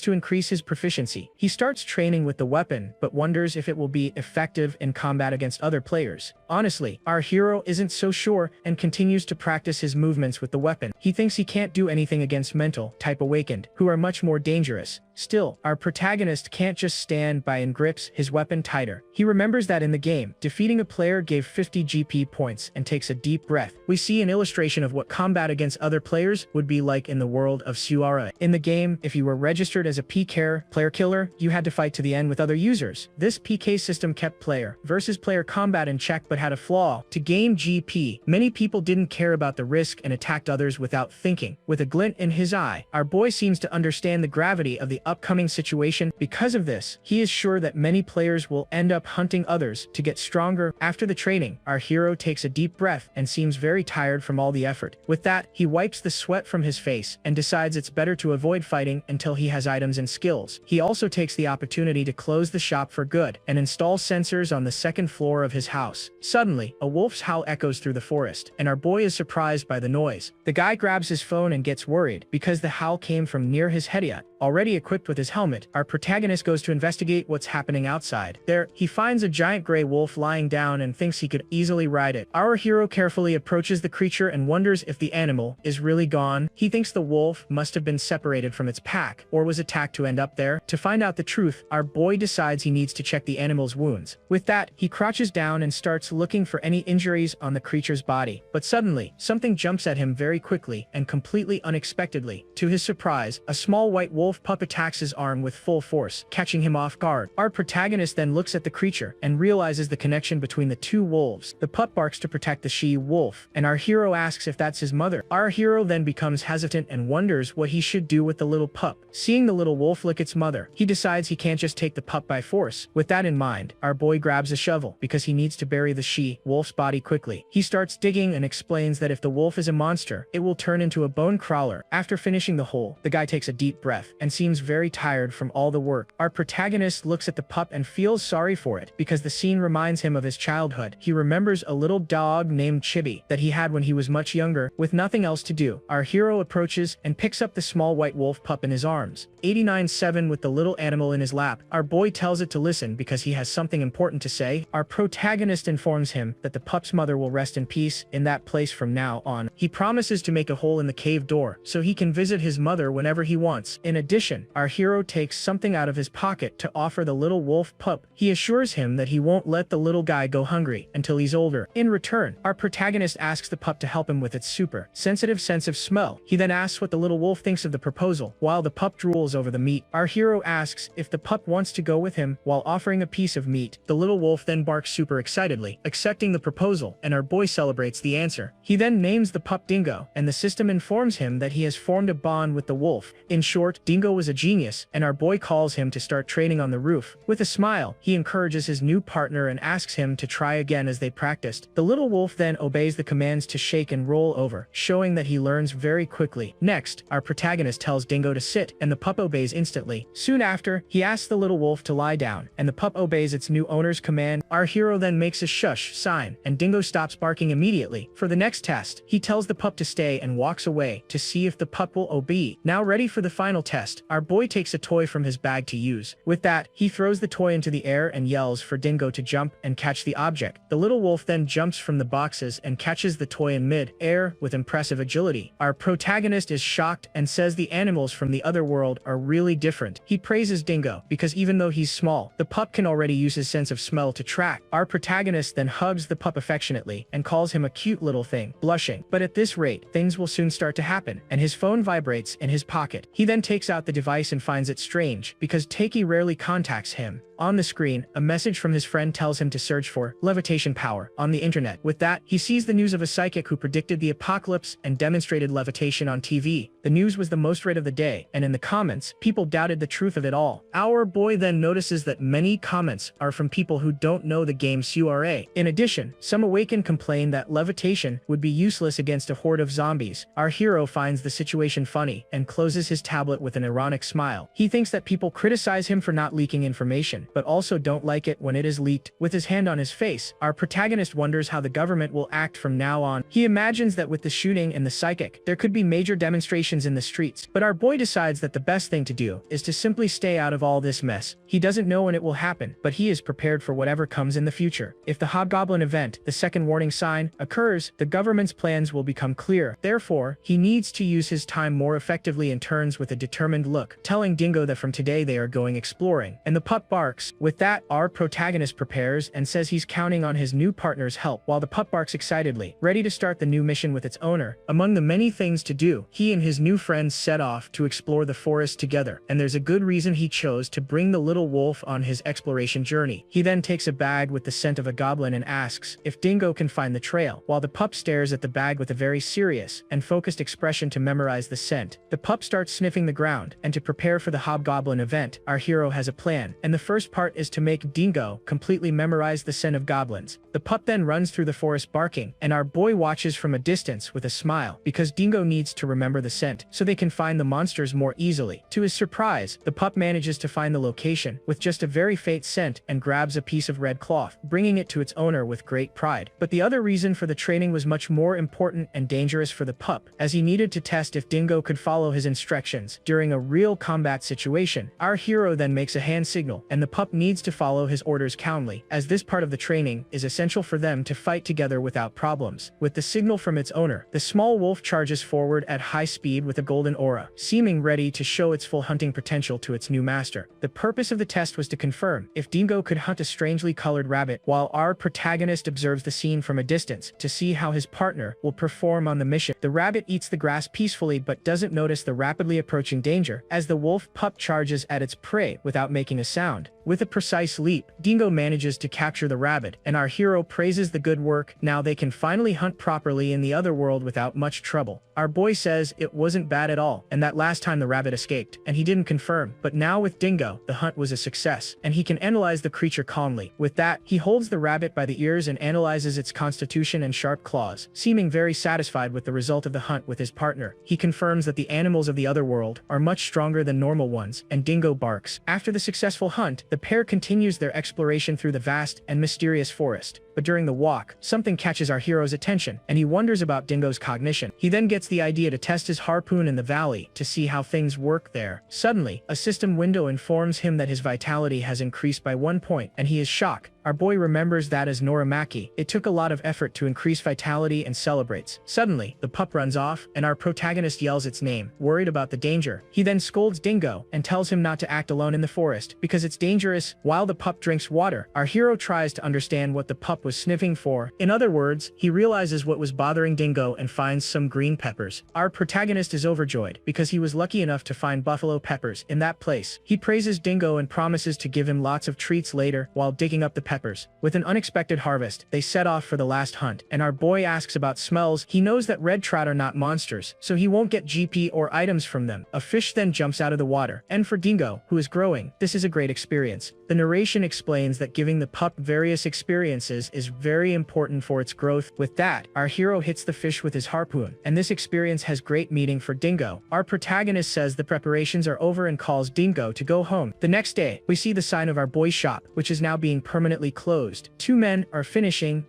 to increase his proficiency. He starts training with the weapon, but wonders if it will be effective in combat against other players. Honestly, our hero isn't so sure and continues to practice his movements with the weapon. He thinks he can't do anything against mental type awakened, who are much more dangerous. Still, our protagonist can't just stand by and grips his weapon tighter. He remembers that in the game, defeating a player gave 50 GP points and takes a deep breath. We see an illustration of what combat against other players would be like in the world of Suara. In the game, if you were registered as a PK player killer, you had to fight to the end with other users. This PK system kept player versus player combat in check but had a flaw. To gain GP, many people didn't care about the risk and attacked others without thinking. With a glint in his eye, our boy seems to understand the gravity of the upcoming situation. Because of this, he is sure that many players will end up hunting others to get stronger. After the training, our hero takes a deep breath and seems very tired from all the effort. With that, he wipes the sweat from his face and decides it's better to avoid fighting until he has items and skills. He also takes the opportunity to close the shop for good and install sensors on the second floor of his house. Suddenly, a wolf's howl echoes through the forest, and our boy is surprised by the noise. The guy grabs his phone and gets worried because the howl came from near his headset. Already equipped with his helmet, our protagonist goes to investigate what's happening outside. There, he finds a giant gray wolf lying down and thinks he could easily ride it. Our hero carefully approaches the creature and wonders if the animal is really gone. He thinks the wolf must have been separated from its pack or was attacked to end up there. To find out the truth, our boy decides he needs to check the animal's wounds. With that, he crouches down and starts looking for any injuries on the creature's body. But suddenly, something jumps at him very quickly and completely unexpectedly. To his surprise, a small white wolf pup attacks his arm with full force, catching him off guard. Our protagonist then looks at the creature and realizes the connection between the two wolves. The pup barks to protect the she-wolf, and our hero asks if that's his mother. Our hero then becomes hesitant and wonders what he should do with the little pup. Seeing the little wolf lick its mother, he decides he can't just take the pup by force. With that in mind, our boy grabs a shovel because he needs to bury the she-wolf's body quickly. He starts digging and explains that if the wolf is a monster, it will turn into a bone crawler. After finishing the hole, the guy takes a deep breath and seems very tired from all the work. Our protagonist looks at the pup and feels sorry for it because the scene reminds him of his childhood. He remembers a little dog named Chibi that he had when he was much younger. With nothing else to do, our hero approaches and picks up the small white wolf pup in his arms. 89-7 with the little animal in his lap. Our boy tells it to listen because he has something important to say. Our protagonist informs him that the pup's mother will rest in peace in that place from now on. He promises to make a hole in the cave door so he can visit his mother whenever he wants. In addition, our hero takes something out of his pocket to offer the little wolf pup. He assures him that he won't let the little guy go hungry until he's older. In return, our protagonist asks the pup to help him with its super sensitive sense of smell. He then asks what the little wolf thinks of the proposal. While the pup drools over the meat, our hero asks if the pup wants to go with him while offering a piece of meat. The little wolf then barks super excitedly, accepting the proposal, and our boy celebrates the answer. He then names the pup Dingo, and the system informs him that he has formed a bond with the wolf. In short, Dingo was a genius, and our boy calls him to start training on the roof. With a smile, he encourages his new partner and asks him to try again as they practiced. The little wolf then obeys the commands to shake and roll over, showing that he learns very quickly. Next, our protagonist tells Dingo to sit, and the pup obeys instantly. Soon after, he asks the little wolf to lie down, and the pup obeys its new owner's command. Our hero then makes a shush sign, and Dingo stops barking immediately. For the next test, he tells the pup to stay and walks away to see if the pup will obey. Now ready for the final test, our boy takes a toy from his bag to use. With that, he throws the toy into the air and yells for Dingo to jump and catch the object. The little wolf then jumps from the boxes and catches the toy in mid-air with impressive agility. Our protagonist is shocked and says the animals from the other world are really different. He praises Dingo because even though he's small, the pup can already use his sense of smell to track. Our protagonist then hugs the pup affectionately and calls him a cute little thing, blushing. But at this rate, things will soon start to happen, and his phone vibrates in his pocket. He then takes out out the device and finds it strange, because Takei rarely contacts him. On the screen, a message from his friend tells him to search for levitation power on the internet. With that, he sees the news of a psychic who predicted the apocalypse and demonstrated levitation on TV. The news was the most read of the day, and in the comments, people doubted the truth of it all. Our boy then notices that many comments are from people who don't know the game's URA. In addition, some awakened complain that levitation would be useless against a horde of zombies. Our hero finds the situation funny and closes his tablet with an ironic smile. He thinks that people criticize him for not leaking information, but also don't like it when it is leaked. With his hand on his face, our protagonist wonders how the government will act from now on. He imagines that with the shooting and the psychic, there could be major demonstrations in the streets, but our boy decides that the best thing to do is to simply stay out of all this mess. He doesn't know when it will happen, but he is prepared for whatever comes in the future. If the Hobgoblin event, the second warning sign, occurs, the government's plans will become clear. Therefore, he needs to use his time more effectively and turns with a determined look, telling Dingo that from today they are going exploring, and the pup barks. With that, our protagonist prepares and says he's counting on his new partner's help, while the pup barks excitedly, ready to start the new mission with its owner. Among the many things to do, he and his new friends set off to explore the forest together, and there's a good reason he chose to bring the little wolf on his exploration journey. He then takes a bag with the scent of a goblin and asks if Dingo can find the trail, while the pup stares at the bag with a very serious and focused expression to memorize the scent. The pup starts sniffing the ground, and to prepare for the Hobgoblin event, our hero has a plan, and the first part is to make Dingo completely memorize the scent of goblins. The pup then runs through the forest barking, and our boy watches from a distance with a smile, because Dingo needs to remember the scent so they can find the monsters more easily. To his surprise, the pup manages to find the location with just a very faint scent and grabs a piece of red cloth, bringing it to its owner with great pride. But the other reason for the training was much more important and dangerous for the pup, as he needed to test if Dingo could follow his instructions during a real combat situation. Our hero then makes a hand signal, and the pup needs to follow his orders calmly, as this part of the training is essential for them to fight together without problems. With the signal from its owner, the small wolf charges forward at high speed with a golden aura, seeming ready to show its full hunting potential to its new master. The purpose of the test was to confirm if Dingo could hunt a strangely colored rabbit, while our protagonist observes the scene from a distance to see how his partner will perform on the mission. The rabbit eats the grass peacefully but doesn't notice the rapidly approaching danger, as the wolf pup charges at its prey without making a sound. With a precise leap, Dingo manages to capture the rabbit, and our hero praises the good work. Now they can finally hunt properly in the other world without much trouble. Our boy says it wasn't bad at all, and that last time the rabbit escaped, and he didn't confirm. But now with Dingo, the hunt was a success, and he can analyze the creature calmly. With that, he holds the rabbit by the ears and analyzes its constitution and sharp claws, seeming very satisfied with the result of the hunt with his partner. He confirms that the animals of the other world are much stronger than normal ones, and Dingo barks. After the successful hunt, the pair continues their exploration through the vast and mysterious forest. But during the walk, something catches our hero's attention, and he wonders about Dingo's cognition. He then gets the idea to test his harpoon in the valley to see how things work there. Suddenly, a system window informs him that his vitality has increased by 1 point, and he is shocked. Our boy remembers that as Norimaki, it took a lot of effort to increase vitality and celebrates. Suddenly, the pup runs off, and our protagonist yells its name, worried about the danger. He then scolds Dingo and tells him not to act alone in the forest because it's dangerous. While the pup drinks water, our hero tries to understand what the pup was sniffing for. In other words, he realizes what was bothering Dingo and finds some green peppers. Our protagonist is overjoyed because he was lucky enough to find buffalo peppers in that place. He praises Dingo and promises to give him lots of treats later while digging up the peppers. With an unexpected harvest, they set off for the last hunt, and our boy asks about smells. He knows that red trout are not monsters, so he won't get GP or items from them. A fish then jumps out of the water, and for Dingo, who is growing, this is a great experience. The narration explains that giving the pup various experiences is very important for its growth. With that, our hero hits the fish with his harpoon, and this experience has great meaning for Dingo. Our protagonist says the preparations are over and calls Dingo to go home. The next day, we see the sign of our boy's shop, which is now being permanently closed. Two men are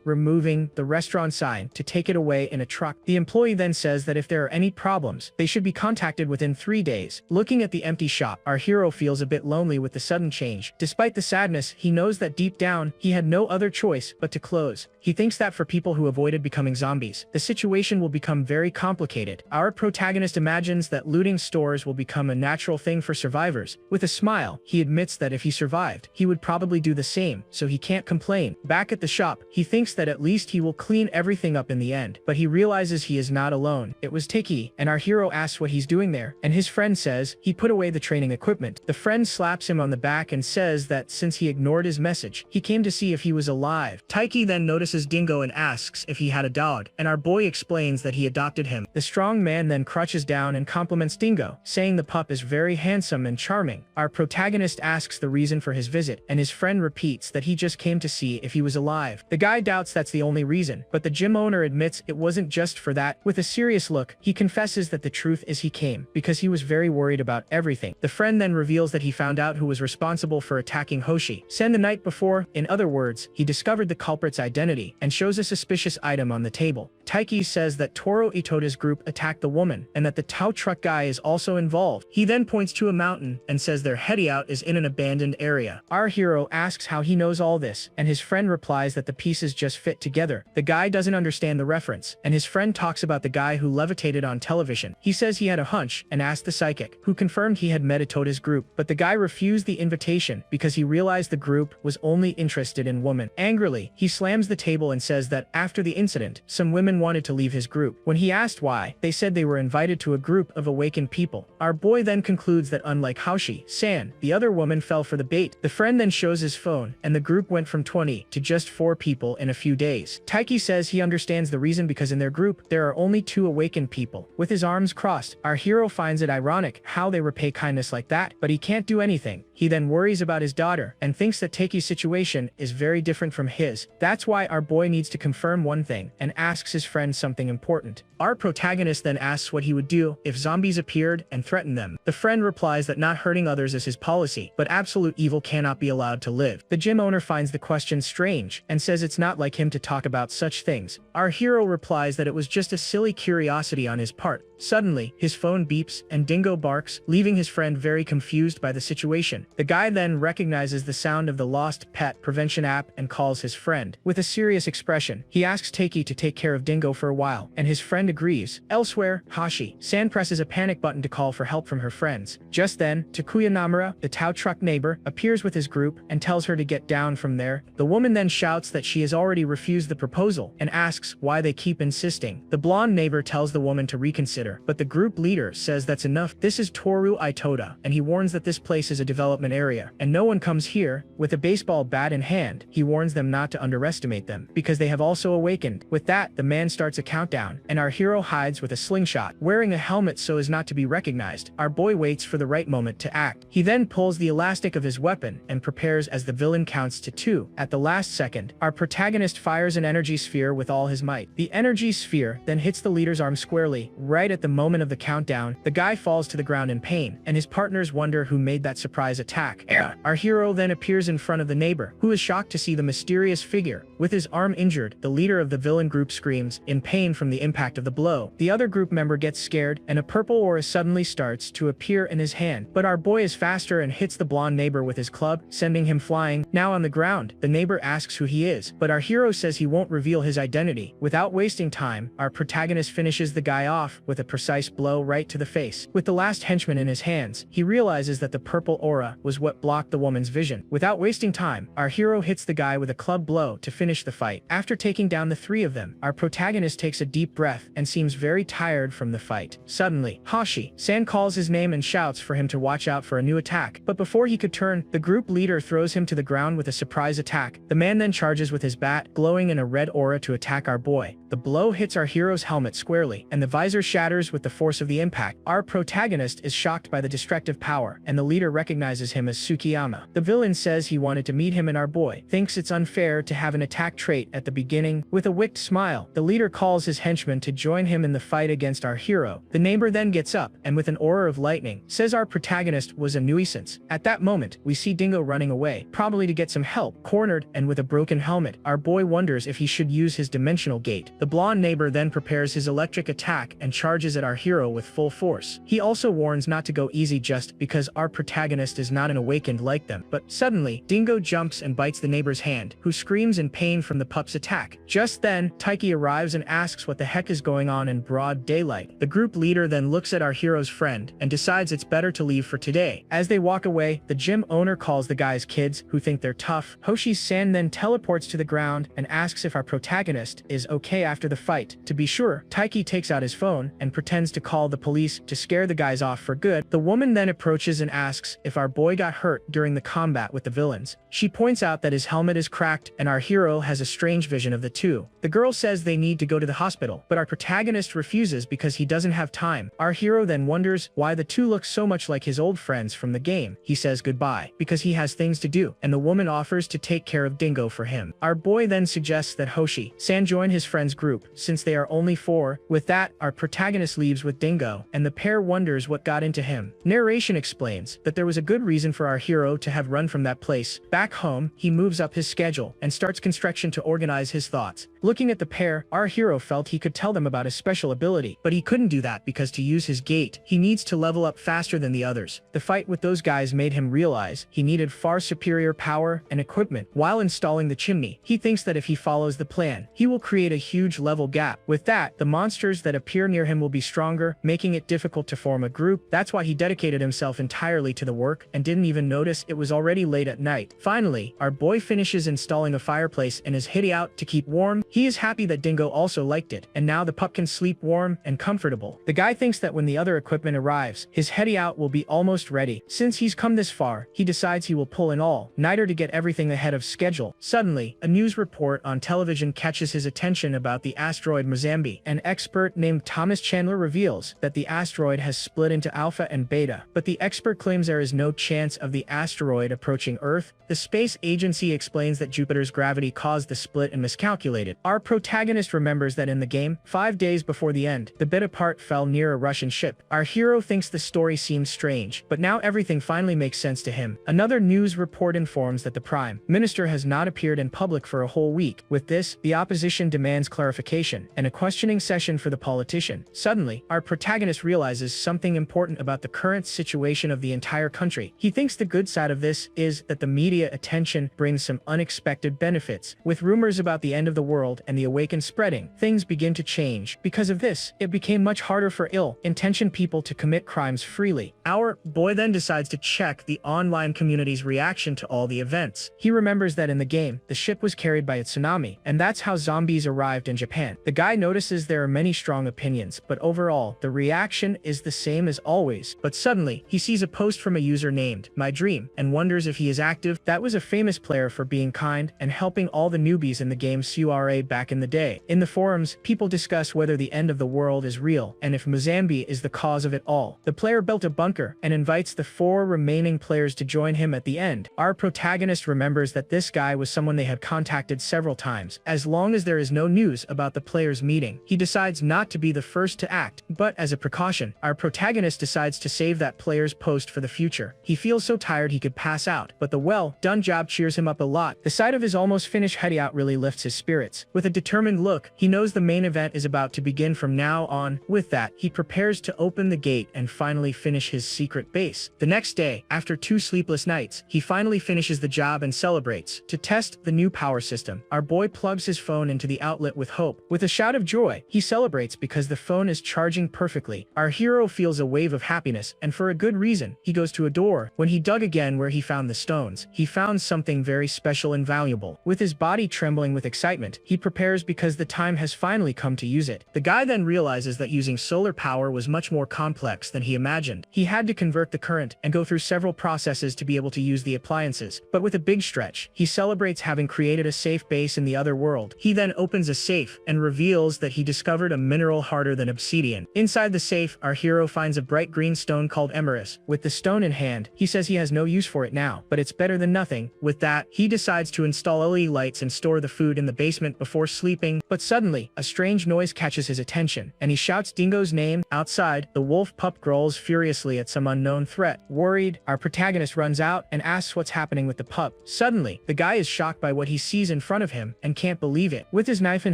removing the restaurant sign to take it away in a truck. The employee then says that if there are any problems, they should be contacted within 3 days. Looking at the empty shop, our hero feels a bit lonely with the sudden change. Despite the sadness, he knows that deep down, he had no other choice but but to close. He thinks that for people who avoided becoming zombies, the situation will become very complicated. Our protagonist imagines that looting stores will become a natural thing for survivors. With a smile, he admits that if he survived, he would probably do the same, so he can't complain. Back at the shop, he thinks that at least he will clean everything up in the end, but he realizes he is not alone. It was Tiki, and our hero asks what he's doing there, and his friend says he put away the training equipment. The friend slaps him on the back and says that since he ignored his message, he came to see if he was alive. Taiki then notices Dingo and asks if he had a dog, and our boy explains that he adopted him. The strong man then crouches down and compliments Dingo, saying the pup is very handsome and charming. Our protagonist asks the reason for his visit, and his friend repeats that he just came to see if he was alive. The guy doubts that's the only reason, but the gym owner admits it wasn't just for that. With a serious look, he confesses that the truth is he came because he was very worried about everything. The friend then reveals that he found out who was responsible for attacking Hoshi-san the night before. In other words, he discovered the culprit's identity and shows a suspicious item on the table. Taiki says that Toro Itota's group attacked the woman and that the tow truck guy is also involved. He then points to a mountain and says their hideout is in an abandoned area. Our hero asks how he knows all this, and his friend replies that the pieces just fit together. The guy doesn't understand the reference, and his friend talks about the guy who levitated on television. He says he had a hunch and asked the psychic, who confirmed he had met Itota's group, but the guy refused the invitation because he realized the group was only interested in women. Angrily, he slams the table and says that after the incident, some women wanted to leave his group. When he asked why, they said they were invited to a group of awakened people. Our boy then concludes that unlike Hoshi-san, the other woman fell for the bait. The friend then shows his phone, and the group went from 20 to just 4 people in a few days. Taiki says he understands the reason because in their group, there are only 2 awakened people. With his arms crossed, our hero finds it ironic how they repay kindness like that, but he can't do anything. He then worries about his daughter and thinks that Taiki's situation is very different from his. That's why our boy needs to confirm one thing and asks his friend something important. Our protagonist then asks what he would do if zombies appeared and threatened them. The friend replies that not hurting others is his policy, but absolute evil cannot be allowed to live. The gym owner finds the question strange and says it's not like him to talk about such things. Our hero replies that it was just a silly curiosity on his part. Suddenly, his phone beeps and Dingo barks, leaving his friend very confused by the situation. The guy then recognizes the sound of the lost pet prevention app and calls his friend. With a serious expression, he asks Taiki to take care of Dingo for a while, and his friend agrees. Elsewhere, Hoshi-san presses a panic button to call for help from her friends. Just then, Takuya Namura, the tow truck neighbor, appears with his group and tells her to get down from there. The woman then shouts that she has already refused the proposal and asks why they keep insisting. The blonde neighbor tells the woman to reconsider, but the group leader says that's enough. This is Toru Itota, and he warns that this place is a development area, and no one comes here. With a baseball bat in hand, he warns them not to underestimate them, because they have also awakened. With that, the man starts a countdown, and our hero hides with a slingshot, wearing a helmet so as not to be recognized. Our boy waits for the right moment to act. He then pulls the elastic of his weapon and prepares as the villain counts to 2. At the last second, our protagonist fires an energy sphere with all his might. The energy sphere then hits the leader's arm squarely. Right at the moment of the countdown, the guy falls to the ground in pain, and his partners wonder who made that surprise attack. Our hero then appears in front of the neighbor, who is shocked to see the mysterious figure. With his arm injured, the leader of the villain group screams in pain from the impact of the blow. The other group member gets scared, and a purple aura suddenly starts to appear in his hand. But our boy is faster and hits the blonde neighbor with his club, sending him flying. Now on the ground, the neighbor asks who he is, but our hero says he won't reveal his identity. Without wasting time, our protagonist finishes the guy off with a precise blow right to the face. With the last henchman in his hands, he realizes that the purple aura was what blocked the woman's vision. Without wasting time, our hero hits the guy with a club blow to finish the fight. After taking down the 3 of them, our protagonist takes a deep breath and seems very tired from the fight. Suddenly, Hoshi-san calls his name and shouts for him to watch out for a new attack. But before he could turn, the group leader throws him to the ground with a surprise attack. The man then charges with his bat, glowing in a red aura to attack our boy. The blow hits our hero's helmet squarely, and the visor shatters with the force of the impact. Our protagonist is shocked by the destructive power, and the leader recognizes him as Tsukiyama. The villain says he wanted to meet him, and our boy thinks it's unfair to have an attack trait at the beginning. With a wicked smile, the leader calls his henchmen to join join him in the fight against our hero. The neighbor then gets up, and with an aura of lightning, says our protagonist was a nuisance. At that moment, we see Dingo running away, probably to get some help. Cornered, and with a broken helmet, our boy wonders if he should use his dimensional gate. The blonde neighbor then prepares his electric attack and charges at our hero with full force. He also warns not to go easy just because our protagonist is not an awakened like them. But suddenly, Dingo jumps and bites the neighbor's hand, who screams in pain from the pup's attack. Just then, Taiki arrives and asks what the heck is going on in broad daylight. The group leader then looks at our hero's friend and decides it's better to leave for today. As they walk away, the gym owner calls the guys kids, who think they're tough. Hoshi's-san then teleports to the ground and asks if our protagonist is okay after the fight. To be sure, Taiki takes out his phone and pretends to call the police to scare the guys off for good. The woman then approaches and asks if our boy got hurt during the combat with the villains. She points out that his helmet is cracked and our hero has a strange vision of the two. The girl says they need to go to the hospital, but our protagonist refuses because he doesn't have time. Our hero then wonders why the two look so much like his old friends from the game. He says goodbye because he has things to do, and the woman offers to take care of Dingo for him. Our boy then suggests that Hoshi-san join his friend's group, since they are only 4. With that, our protagonist leaves with Dingo, and the pair wonders what got into him. Narration explains that there was a good reason for our hero to have run from that place. Back home, he moves up his schedule and starts construction to organize his thoughts. Looking at the pair, our hero felt he could tell them about his special ability, but he couldn't do that because to use his gate, he needs to level up faster than the others. The fight with those guys made him realize he needed far superior power and equipment. While installing the chimney, he thinks that if he follows the plan, he will create a huge level gap. With that, the monsters that appear near him will be stronger, making it difficult to form a group. That's why he dedicated himself entirely to the work and didn't even notice it was already late at night. Finally, our boy finishes installing a fireplace in his hideout to keep warm. He is happy that Dingo also liked it, and now the pup can sleep warm and comfortable. The guy thinks that when the other equipment arrives, his hideout will be almost ready. Since he's come this far, he decides he will pull an all-nighter to get everything ahead of schedule. Suddenly, a news report on television catches his attention about the asteroid Mozambique. An expert named Thomas Chandler reveals that the asteroid has split into Alpha and Beta, but the expert claims there is no chance of the asteroid approaching Earth. The space agency explains that Jupiter's gravity caused the split and miscalculated. Our protagonist remembers that in the game, 5 days before the end, the beta part fell near a Russian ship. Our hero thinks the story seems strange, but now everything finally makes sense to him. Another news report informs that the Prime Minister has not appeared in public for a whole week. With this, the opposition demands clarification and a questioning session for the politician. Suddenly, our protagonist realizes something important about the current situation of the entire country. He thinks the good side of this is that the media attention brings some unexpected benefits. With rumors about the end of the world and the awakened spreading, things begin to change. Because of this, it became much harder for ill-intentioned people to commit crimes freely. Our boy then decides to check the online community's reaction to all the events. He remembers that in the game, the ship was carried by a tsunami, and that's how zombies arrived in Japan. The guy notices there are many strong opinions, but overall, the reaction is the same as always. But suddenly, he sees a post from a user named My Dream and wonders if he is active. That was a famous player for being kind and helping all the newbies in the game CURA back in the day. In the forums, people discuss whether the end of the world is real and if Mozambique is the cause of it all. The player built a bunker and invites the 4 remaining players to join him at the end. Our protagonist remembers that this guy was someone they had contacted several times. As long as there is no news about the players meeting, he decides not to be the first to act, but as a precaution, our protagonist decides to save that player's post for the future. He feels so tired he could pass out, but the well-done job cheers him up a lot. The sight of his almost finished hideout really lifts his spirits. With a determined look, he knows the main event is about to begin from now on. With that, he prepares to open the gate and finally finish his secret base. The next day, after 2 sleepless nights, he finally finishes the job and celebrates. To test the new power system, our boy plugs his phone into the outlet with hope. With a shout of joy, he celebrates because the phone is charging perfectly. Our hero feels a wave of happiness, and for a good reason. He goes to a door. When he dug again where he found the stones, he found something very special and valuable. With his body trembling with excitement, he prepares because the time has finally come to use it. The guy then realizes that using solar power was much more complex than he imagined. He had to convert the current and go through several processes to be able to use the appliances. But with a big stretch, he celebrates having created a safe base in the other world. He then opens a safe and reveals that he discovered a mineral harder than obsidian. Inside the safe, our hero finds a bright green stone called emerus. With the stone in hand, he says he has no use for it now, but it's better than nothing. With that, he decides to install LED lights and store the food in the basement before sleeping. But suddenly, a strange noise noise catches his attention, and he shouts Dingo's name. Outside, the wolf pup growls furiously at some unknown threat. Worried, our protagonist runs out and asks what's happening with the pup. Suddenly, the guy is shocked by what he sees in front of him and can't believe it. With his knife in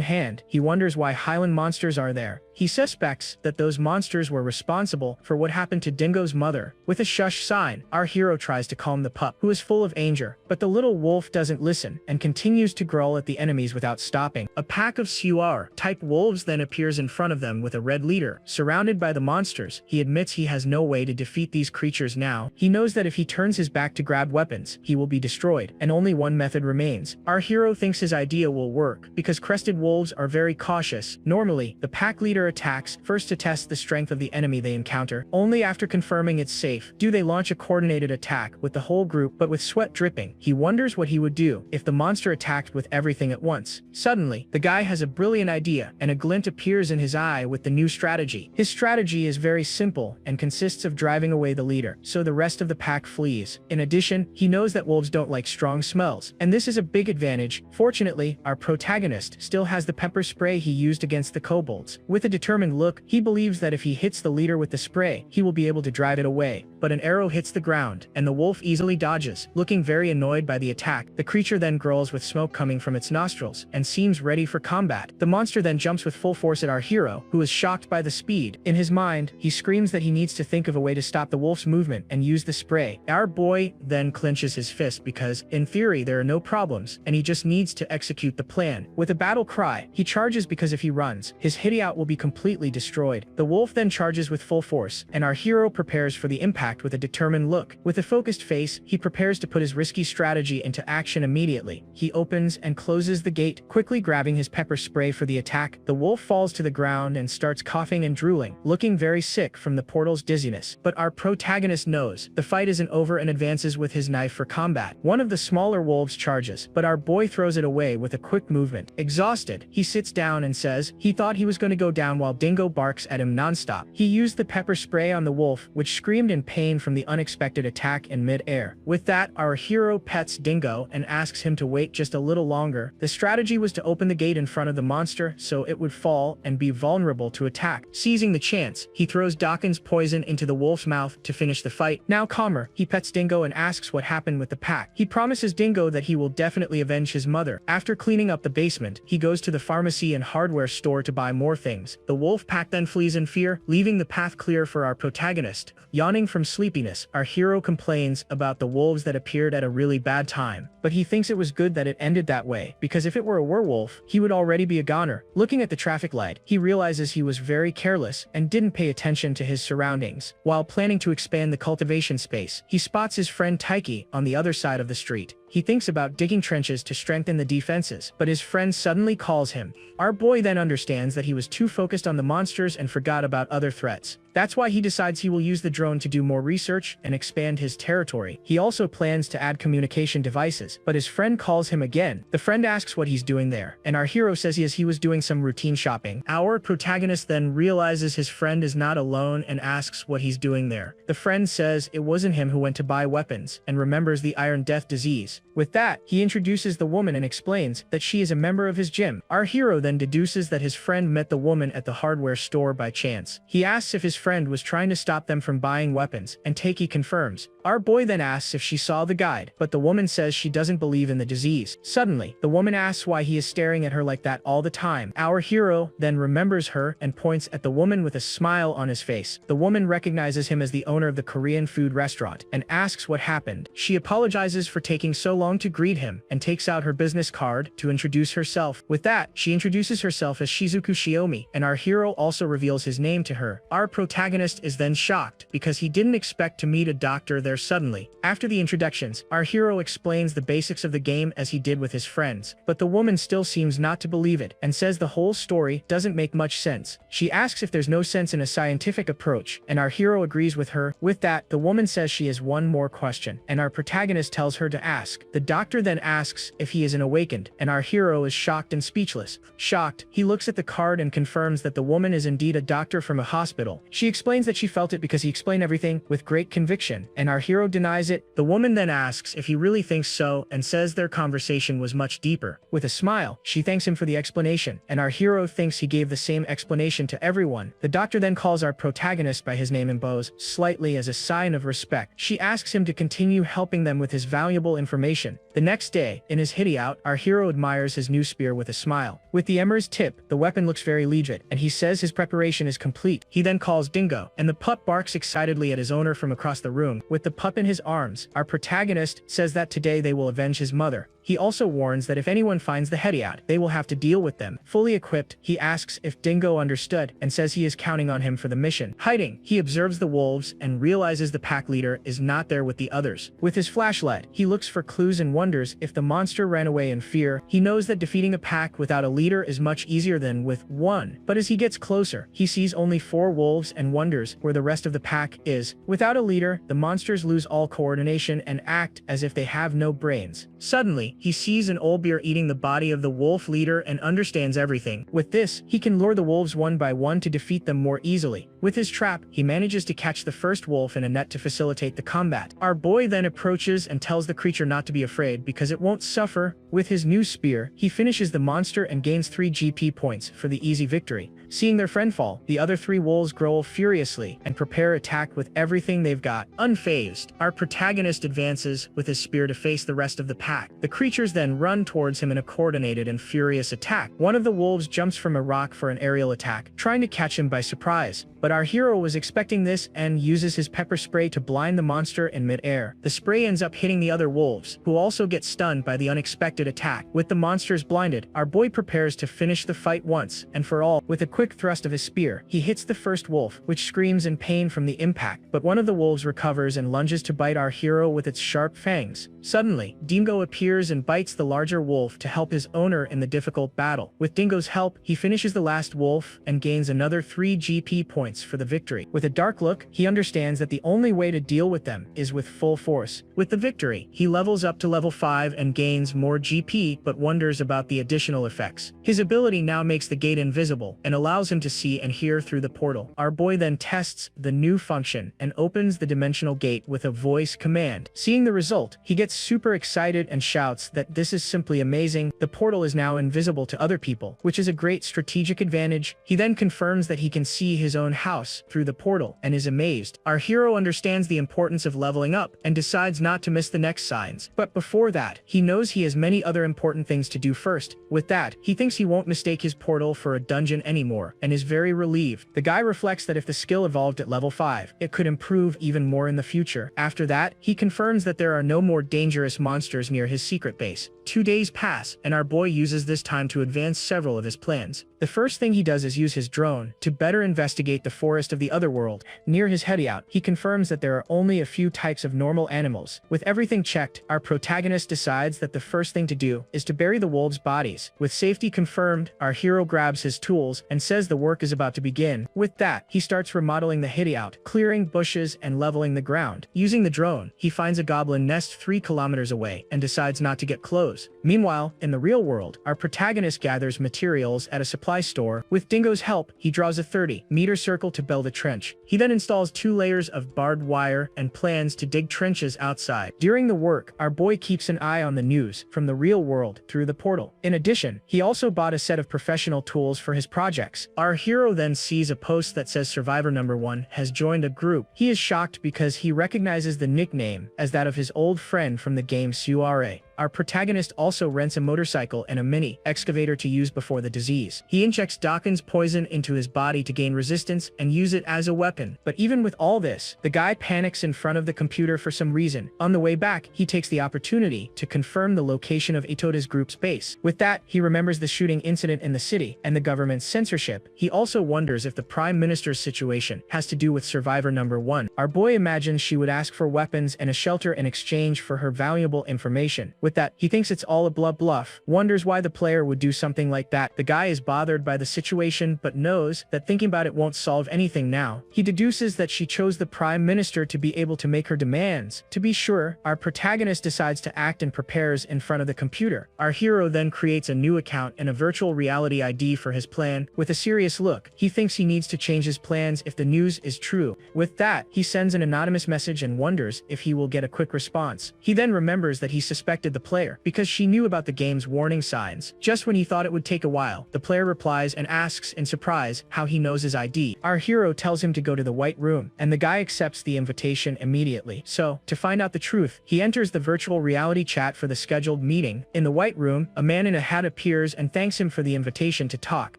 hand, he wonders why Highland monsters are there. He suspects that those monsters were responsible for what happened to Dingo's mother. With a shush sign, our hero tries to calm the pup, who is full of anger, but the little wolf doesn't listen and continues to growl at the enemies without stopping. A pack of Suar-type wolves then appears in front of them with a red leader. Surrounded by the monsters, he admits he has no way to defeat these creatures now. He knows that if he turns his back to grab weapons, he will be destroyed, and only one method remains. Our hero thinks his idea will work, because crested wolves are very cautious. Normally, the pack leader attacks first to test the strength of the enemy they encounter. Only after confirming it's safe do they launch a coordinated attack with the whole group. But with sweat dripping, he wonders what he would do if the monster attacked with everything at once. Suddenly, the guy has a brilliant idea, and a glint appears in his eye with the new strategy. His strategy is very simple and consists of driving away the leader, so the rest of the pack flees. In addition, he knows that wolves don't like strong smells, and this is a big advantage. Fortunately, our protagonist still has the pepper spray he used against the kobolds. With a determined look, he believes that if he hits the leader with the spray, he will be able to drive it away. But an arrow hits the ground, and the wolf easily dodges. Looking very annoyed by the attack, the creature then growls with smoke coming from its nostrils, and seems ready for combat. The monster then jumps with full force at our hero, who is shocked by the speed. In his mind, he screams that he needs to think of a way to stop the wolf's movement and use the spray. Our boy then clenches his fist because, in theory, there are no problems, and he just needs to execute the plan. With a battle cry, he charges because if he runs, his hideout will be completely destroyed. The wolf then charges with full force, and our hero prepares for the impact with a determined look. With a focused face, he prepares to put his risky strategy into action immediately. He opens and closes the gate, quickly grabbing his pepper spray for the attack. The wolf falls to the ground and starts coughing and drooling, looking very sick from the portal's dizziness. But our protagonist knows the fight isn't over and advances with his knife for combat. One of the smaller wolves charges, but our boy throws it away with a quick movement. Exhausted, he sits down and says he thought he was going to go down while Dingo barks at him nonstop. He used the pepper spray on the wolf, which screamed in pain from the unexpected attack in mid-air. With that, our hero pets Dingo and asks him to wait just a little longer. The strategy was to open the gate in front of the monster so it would fall and be vulnerable to attack. Seizing the chance, he throws Dawkins' poison into the wolf's mouth to finish the fight. Now calmer, he pets Dingo and asks what happened with the pack. He promises Dingo that he will definitely avenge his mother. After cleaning up the basement, he goes to the pharmacy and hardware store to buy more things. The wolf pack then flees in fear, leaving the path clear for our protagonist. Yawning from sleepiness, our hero complains about the wolves that appeared at a really bad time, but he thinks it was good that it ended that way, because if it were a werewolf, he would already be a goner. Looking at the traffic light, he realizes he was very careless and didn't pay attention to his surroundings. While planning to expand the cultivation space, he spots his friend Taiki on the other side of the street. He thinks about digging trenches to strengthen the defenses, but his friend suddenly calls him. Our boy then understands that he was too focused on the monsters and forgot about other threats. That's why he decides he will use the drone to do more research and expand his territory. He also plans to add communication devices, but his friend calls him again. The friend asks what he's doing there, and our hero says he was doing some routine shopping. Our protagonist then realizes his friend is not alone and asks what he's doing there. The friend says it wasn't him who went to buy weapons, and remembers the Iron Death disease. With that, he introduces the woman and explains that she is a member of his gym. Our hero then deduces that his friend met the woman at the hardware store by chance. He asks if his friend was trying to stop them from buying weapons, and Taiki confirms. Our boy then asks if she saw the guide, but the woman says she doesn't believe in the disease. Suddenly, the woman asks why he is staring at her like that all the time. Our hero then remembers her and points at the woman with a smile on his face. The woman recognizes him as the owner of the Korean food restaurant and asks what happened. She apologizes for taking so long to greet him and takes out her business card to introduce herself. With that, she introduces herself as Shizuku Shiomi, and our hero also reveals his name to her. Our protagonist is then shocked because he didn't expect to meet a doctor there suddenly. After the introductions, our hero explains the basics of the game as he did with his friends, but the woman still seems not to believe it and says the whole story doesn't make much sense. She asks if there's no sense in a scientific approach, and our hero agrees with her. With that, the woman says she has one more question, and our protagonist tells her to ask. desk. The doctor then asks if he isn't awakened, and our hero is shocked and speechless. Shocked, he looks at the card and confirms that the woman is indeed a doctor from a hospital. She explains that she felt it because he explained everything with great conviction, and our hero denies it. The woman then asks if he really thinks so and says their conversation was much deeper. With a smile, she thanks him for the explanation, and our hero thinks he gave the same explanation to everyone. The doctor then calls our protagonist by his name and bows slightly as a sign of respect. She asks him to continue helping them with his valuable information. The next day, in his hideout, our hero admires his new spear with a smile. With the emer's tip, the weapon looks very legit, and he says his preparation is complete. He then calls Dingo, and the pup barks excitedly at his owner from across the room. With the pup in his arms, our protagonist says that today they will avenge his mother. He also warns that if anyone finds the hideout, they will have to deal with them. Fully equipped, he asks if Dingo understood and says he is counting on him for the mission. Hiding, he observes the wolves and realizes the pack leader is not there with the others. With his flashlight, he looks for clues and wonders if the monster ran away in fear. He knows that defeating a pack without a leader is much easier than with one. But as he gets closer, he sees only 4 wolves and wonders where the rest of the pack is. Without a leader, the monsters lose all coordination and act as if they have no brains. Suddenly, he sees an old bear eating the body of the wolf leader and understands everything. With this, he can lure the wolves one by one to defeat them more easily. With his trap, he manages to catch the first wolf in a net to facilitate the combat. Our boy then approaches and tells the creature not to be afraid because it won't suffer. With his new spear, he finishes the monster and gains 3 GP points for the easy victory. Seeing their friend fall, the other 3 wolves growl furiously and prepare attack with everything they've got. Unfazed, our protagonist advances with his spear to face the rest of the pack. The creatures then run towards him in a coordinated and furious attack. One of the wolves jumps from a rock for an aerial attack, trying to catch him by surprise. But our hero was expecting this and uses his pepper spray to blind the monster in mid-air. The spray ends up hitting the other wolves, who also get stunned by the unexpected attack. With the monsters blinded, our boy prepares to finish the fight once and for all. With a quick thrust of his spear, he hits the first wolf, which screams in pain from the impact. But one of the wolves recovers and lunges to bite our hero with its sharp fangs. Suddenly, Dingo appears and bites the larger wolf to help his owner in the difficult battle. With Dingo's help, he finishes the last wolf and gains another 3 GP points for the victory. With a dark look, he understands that the only way to deal with them is with full force. With the victory, he levels up to level 5 and gains more GP, but wonders about the additional effects. His ability now makes the gate invisible and allows him to see and hear through the portal. Our boy then tests the new function and opens the dimensional gate with a voice command. Seeing the result, he gets super excited and shouts that this is simply amazing. The portal is now invisible to other people, which is a great strategic advantage. He then confirms that he can see his own house through the portal and is amazed. Our hero understands the importance of leveling up and decides not to miss the next signs. But before that, he knows he has many other important things to do first. With that, he thinks he won't mistake his portal for a dungeon anymore and is very relieved. The guy reflects that if the skill evolved at level 5, it could improve even more in the future. After that, he confirms that there are no more dangerous monsters near his secret base. 2 days pass, and our boy uses this time to advance several of his plans. The first thing he does is use his drone to better investigate the forest of the other world. Near his hideout, he confirms that there are only a few types of normal animals. With everything checked, our protagonist decides that the first thing to do is to bury the wolves' bodies. With safety confirmed, our hero grabs his tools and says the work is about to begin. With that, he starts remodeling the hideout, clearing bushes and leveling the ground. Using the drone, he finds a goblin nest 3 kilometers away and decides not to get close. Meanwhile, in the real world, our protagonist gathers materials at a supply store. With Dingo's help, he draws a 30-meter circle to build a trench. He then installs 2 layers of barbed wire and plans to dig trenches outside. During the work, our boy keeps an eye on the news from the real world through the portal. In addition, he also bought a set of professional tools for his projects. Our hero then sees a post that says Survivor Number 1 has joined a group. He is shocked because he recognizes the nickname as that of his old friend from the game Suare. Our protagonist also rents a motorcycle and a mini excavator to use before the disease. He injects Dawkins' poison into his body to gain resistance and use it as a weapon. But even with all this, the guy panics in front of the computer for some reason. On the way back, he takes the opportunity to confirm the location of Itoda's group's base. With that, he remembers the shooting incident in the city and the government's censorship. He also wonders if the Prime Minister's situation has to do with Survivor Number 1. Our boy imagines she would ask for weapons and a shelter in exchange for her valuable information. With that, he thinks it's all a bluff, wonders why the player would do something like that. The guy is bothered by the situation but knows that thinking about it won't solve anything now. He deduces that she chose the Prime Minister to be able to make her demands. To be sure, our protagonist decides to act and prepares in front of the computer. Our hero then creates a new account and a virtual reality ID for his plan. With a serious look, he thinks he needs to change his plans if the news is true. With that, he sends an anonymous message and wonders if he will get a quick response. He then remembers that he suspected the player because she knew about the game's warning signs. Just when he thought it would take a while, the player replies and asks in surprise how he knows his ID. Our hero tells him to go to the White Room, and the guy accepts the invitation immediately. So, to find out the truth, he enters the virtual reality chat for the scheduled meeting. In the White Room, a man in a hat appears and thanks him for the invitation to talk.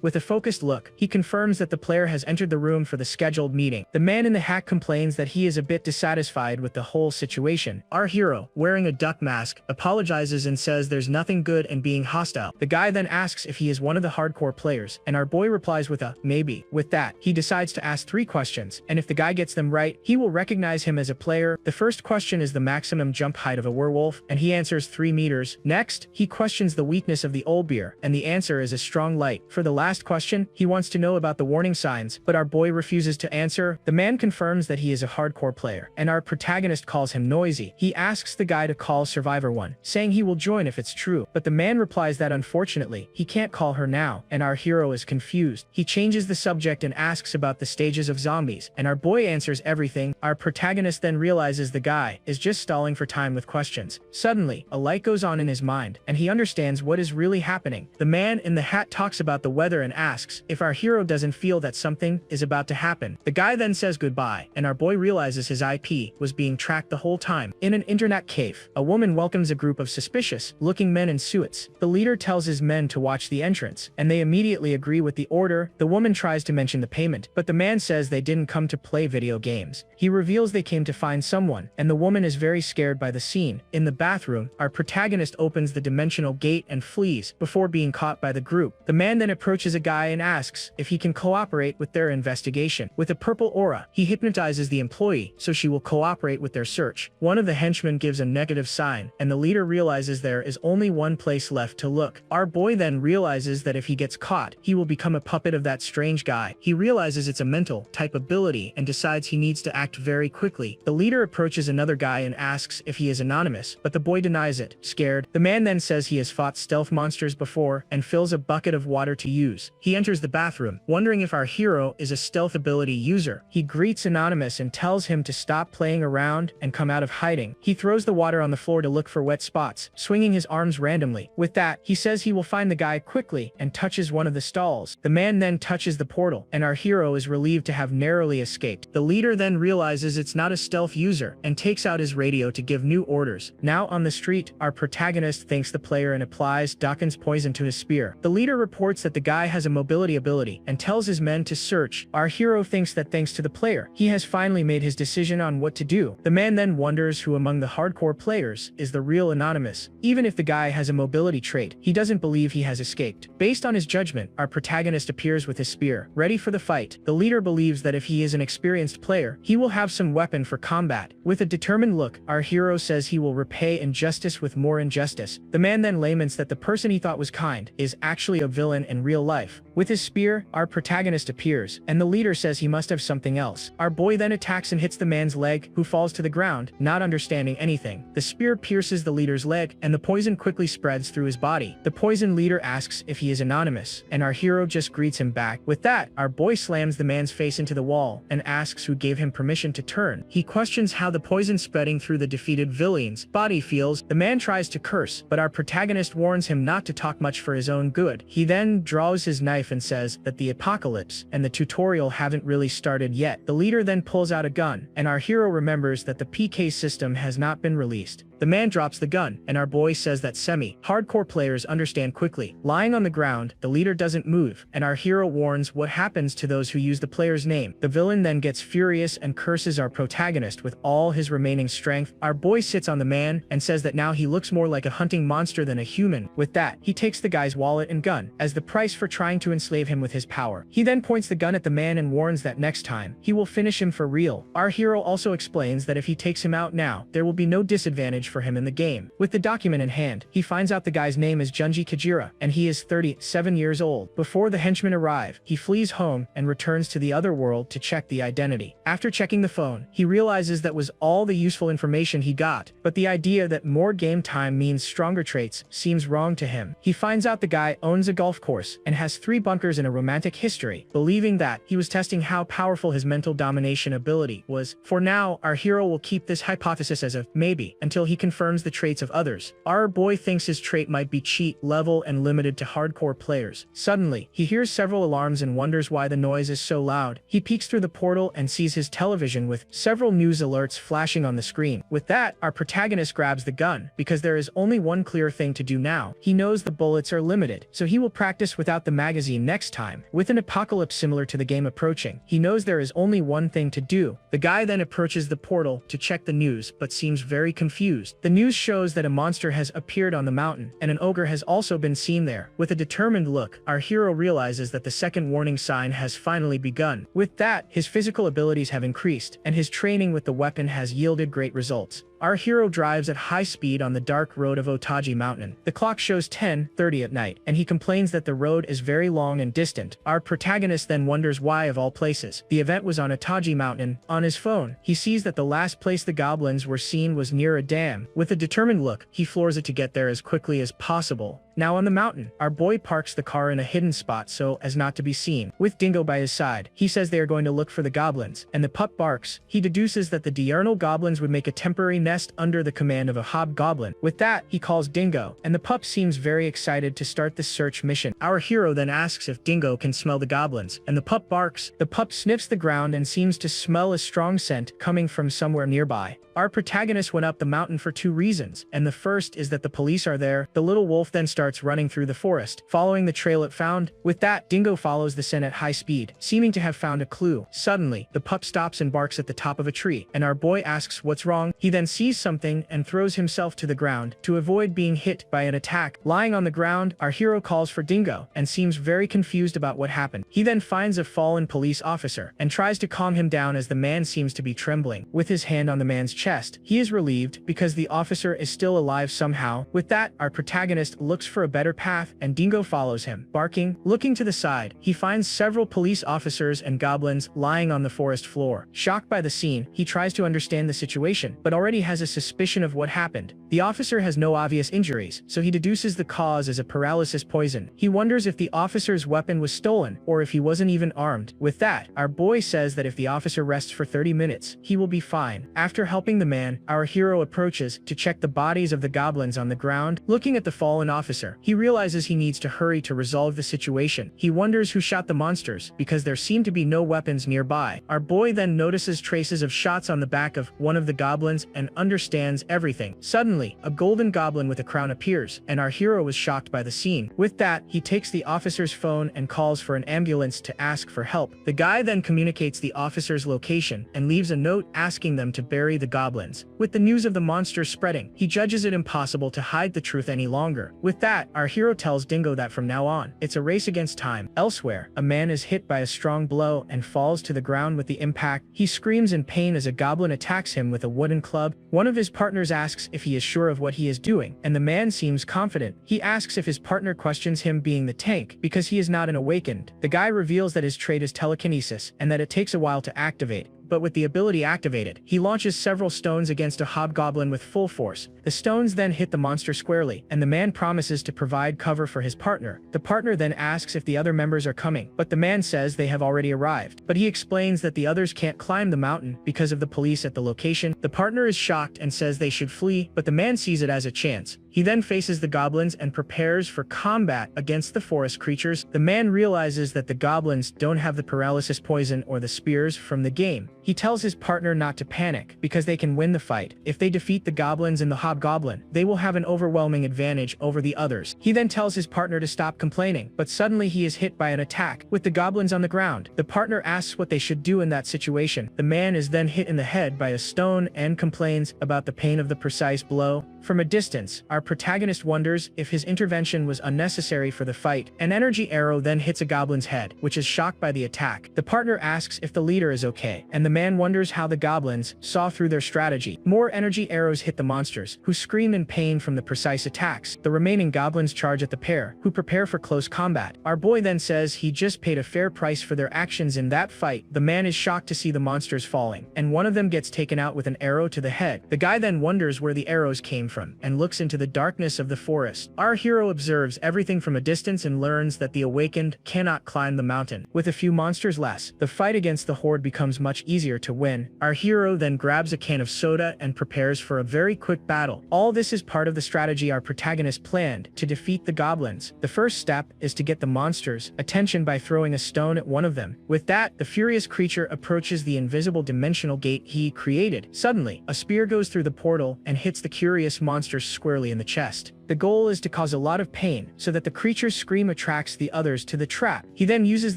With a focused look, he confirms that the player has entered the room for the scheduled meeting. The man in the hat complains that he is a bit dissatisfied with the whole situation. Our hero, wearing a duck mask, apologizes and says there's nothing good in being hostile. The guy then asks if he is one of the hardcore players, and our boy replies with a maybe. With that, he decides to ask 3 questions, and if the guy gets them right, he will recognize him as a player. The first question is the maximum jump height of a werewolf, and he answers 3 meters. Next, he questions the weakness of the old beer, and the answer is a strong light. For the last question, he wants to know about the warning signs, but our boy refuses to answer. The man confirms that he is a hardcore player, and our protagonist calls him noisy. He asks the guy to call Survivor 1, saying he will join if it's true, but the man replies that unfortunately, he can't call her now, and our hero is confused. He changes the subject and asks about the stages of zombies, and our boy answers everything. Our protagonist then realizes the guy is just stalling for time with questions. Suddenly, a light goes on in his mind, and he understands what is really happening. The man in the hat talks about the weather and asks if our hero doesn't feel that something is about to happen. The guy then says goodbye, and our boy realizes his IP was being tracked the whole time. In an internet cave, a woman welcomes a group of suspicious-looking men in suits. The leader tells his men to watch the entrance, and they immediately agree with the order. The woman tries to mention the payment, but the man says they didn't come to play video games. He reveals they came to find someone, and the woman is very scared by the scene. In the bathroom, our protagonist opens the dimensional gate and flees before being caught by the group. The man then approaches a guy and asks if he can cooperate with their investigation. With a purple aura, he hypnotizes the employee so she will cooperate with their search. One of the henchmen gives a negative sign, and the leader realizes there is only one place left to look. Our boy then realizes that if he gets caught, he will become a puppet of that strange guy. He realizes it's a mental type ability and decides he needs to act very quickly. The leader approaches another guy and asks if he is anonymous, but the boy denies it. Scared, the man then says he has fought stealth monsters before and fills a bucket of water to use. He enters the bathroom, wondering if our hero is a stealth ability user. He greets Anonymous and tells him to stop playing around and come out of hiding. He throws the water on the floor to look for wet spots, swinging his arms randomly. With that, he says he will find the guy quickly and touches one of the stalls. The man then touches the portal, and our hero is relieved to have narrowly escaped. The leader then realizes it's not a stealth user and takes out his radio to give new orders. Now on the street, our protagonist thanks the player and applies Dawkins poison to his spear. The leader reports that the guy has a mobility ability and tells his men to search. Our hero thinks that thanks to the player, he has finally made his decision on what to do. The man then wonders who among the hardcore players is the real Anonymous. Even if the guy has a mobility trait, he doesn't believe he has escaped. Based on his judgment, our protagonist appears with his spear, ready for the fight. The leader believes that if he is an experienced player, he will have some weapon for combat. With a determined look, our hero says he will repay injustice with more injustice. The man then laments that the person he thought was kind is actually a villain in real life. With his spear, our protagonist appears, and the leader says he must have something else. Our boy then attacks and hits the man's leg, who falls to the ground, not understanding anything. The spear pierces the leader's leg, and the poison quickly spreads through his body. The poison leader asks if he is anonymous, and our hero just greets him back. With that, our boy slams the man's face into the wall and asks who gave him permission to turn. He questions how the poison spreading through the defeated villain's body feels. The man tries to curse, but our protagonist warns him not to talk much for his own good. He then draws his knife and says that the apocalypse and the tutorial haven't really started yet. The leader then pulls out a gun, and our hero remembers that the PK system has not been released. The man drops the gun, and our boy says that semi-hardcore players understand quickly. Lying on the ground, the leader doesn't move, and our hero warns what happens to those who use the player's name. The villain then gets furious and curses our protagonist with all his remaining strength. Our boy sits on the man and says that now he looks more like a hunting monster than a human. With that, he takes the guy's wallet and gun as the price for trying to enslave him with his power. He then points the gun at the man and warns that next time, he will finish him for real. Our hero also explains that if he takes him out now, there will be no disadvantage for him in the game. With the document in hand, he finds out the guy's name is Junji Kajira, and he is 37 years old. Before the henchmen arrive, he flees home and returns to the other world to check the identity. After checking the phone, he realizes that was all the useful information he got, but the idea that more game time means stronger traits seems wrong to him. He finds out the guy owns a golf course and has 3 bunkers in a romantic history, believing that he was testing how powerful his mental domination ability was. For now, our hero will keep this hypothesis as a maybe until he confirms the traits of others. Our boy thinks his trait might be cheat level and limited to hardcore players. Suddenly, he hears several alarms and wonders why the noise is so loud. He peeks through the portal and sees his television with several news alerts flashing on the screen. With that, our protagonist grabs the gun because there is only one clear thing to do now. He knows the bullets are limited, so he will practice without the magazine next time. With an apocalypse similar to the game approaching, he knows there is only one thing to do. The guy then approaches the portal to check the news, but seems very confused. The news shows that a monster has appeared on the mountain, and an ogre has also been seen there. With a determined look, our hero realizes that the second warning sign has finally begun. With that, his physical abilities have increased, and his training with the weapon has yielded great results. Our hero drives at high speed on the dark road of Otaji Mountain. The clock shows 10:30 at night, and he complains that the road is very long and distant. Our protagonist then wonders why, of all places, the event was on Otaji Mountain. On his phone, he sees that the last place the goblins were seen was near a dam. With a determined look, he floors it to get there as quickly as possible. Now on the mountain, our boy parks the car in a hidden spot so as not to be seen. With Dingo by his side, he says they are going to look for the goblins, and the pup barks. He deduces that the diurnal goblins would make a temporary nest under the command of a hobgoblin. With that, he calls Dingo, and the pup seems very excited to start the search mission. Our hero then asks if Dingo can smell the goblins, and the pup barks. The pup sniffs the ground and seems to smell a strong scent coming from somewhere nearby. Our protagonist went up the mountain for 2 reasons, and the first is that the police are there. The little wolf then starts running through the forest, following the trail it found. With that, Dingo follows the scent at high speed, seeming to have found a clue. Suddenly, the pup stops and barks at the top of a tree, and our boy asks what's wrong. He then sees something and throws himself to the ground to avoid being hit by an attack. Lying on the ground, our hero calls for Dingo and seems very confused about what happened. He then finds a fallen police officer and tries to calm him down as the man seems to be trembling. With his hand on the man's chest, he is relieved because the officer is still alive somehow. With that, our protagonist looks for a better path and Dingo follows him, barking. Looking to the side, he finds several police officers and goblins lying on the forest floor. Shocked by the scene, he tries to understand the situation, but already has a suspicion of what happened. The officer has no obvious injuries, so he deduces the cause as a paralysis poison. He wonders if the officer's weapon was stolen, or if he wasn't even armed. With that, our boy says that if the officer rests for 30 minutes, he will be fine. After helping the man, our hero approaches to check the bodies of the goblins on the ground. Looking at the fallen officer, he realizes he needs to hurry to resolve the situation. He wonders who shot the monsters, because there seem to be no weapons nearby. Our boy then notices traces of shots on the back of one of the goblins and understands everything. Suddenly, a golden goblin with a crown appears, and our hero is shocked by the scene. With that, he takes the officer's phone and calls for an ambulance to ask for help. The guy then communicates the officer's location and leaves a note asking them to bury the goblins. With the news of the monsters spreading, he judges it impossible to hide the truth any longer. With that, our hero tells Dingo that from now on, it's a race against time. Elsewhere, a man is hit by a strong blow and falls to the ground with the impact. He screams in pain as a goblin attacks him with a wooden club. One of his partners asks if he is sure of what he is doing, and the man seems confident. He asks if his partner questions him being the tank because he is not an awakened. The guy reveals that his trait is telekinesis and that it takes a while to activate. But with the ability activated, he launches several stones against a hobgoblin with full force. The stones then hit the monster squarely, and the man promises to provide cover for his partner. The partner then asks if the other members are coming, but the man says they have already arrived. But he explains that the others can't climb the mountain because of the police at the location. The partner is shocked and says they should flee, but the man sees it as a chance. He then faces the goblins and prepares for combat against the forest creatures. The man realizes that the goblins don't have the paralysis poison or the spears from the game. He tells his partner not to panic because they can win the fight. If they defeat the goblins and the hobgoblin, they will have an overwhelming advantage over the others. He then tells his partner to stop complaining, but suddenly he is hit by an attack with the goblins on the ground. The partner asks what they should do in that situation. The man is then hit in the head by a stone and complains about the pain of the precise blow. From a distance, our protagonist wonders if his intervention was unnecessary for the fight. An energy arrow then hits a goblin's head, which is shocked by the attack. The partner asks if the leader is okay, and the man wonders how the goblins saw through their strategy. More energy arrows hit the monsters, who scream in pain from the precise attacks. The remaining goblins charge at the pair, who prepare for close combat. Our boy then says he just paid a fair price for their actions in that fight. The man is shocked to see the monsters falling, and one of them gets taken out with an arrow to the head. The guy then wonders where the arrows came from, and looks into the darkness of the forest. Our hero observes everything from a distance and learns that the awakened cannot climb the mountain. With a few monsters less, the fight against the horde becomes much easier to win. Our hero then grabs a can of soda and prepares for a very quick battle. All this is part of the strategy our protagonist planned to defeat the goblins. The first step is to get the monsters' attention by throwing a stone at one of them. With that, the furious creature approaches the invisible dimensional gate he created. Suddenly, a spear goes through the portal and hits the curious monster squarely in the chest. The goal is to cause a lot of pain, so that the creature's scream attracts the others to the trap. He then uses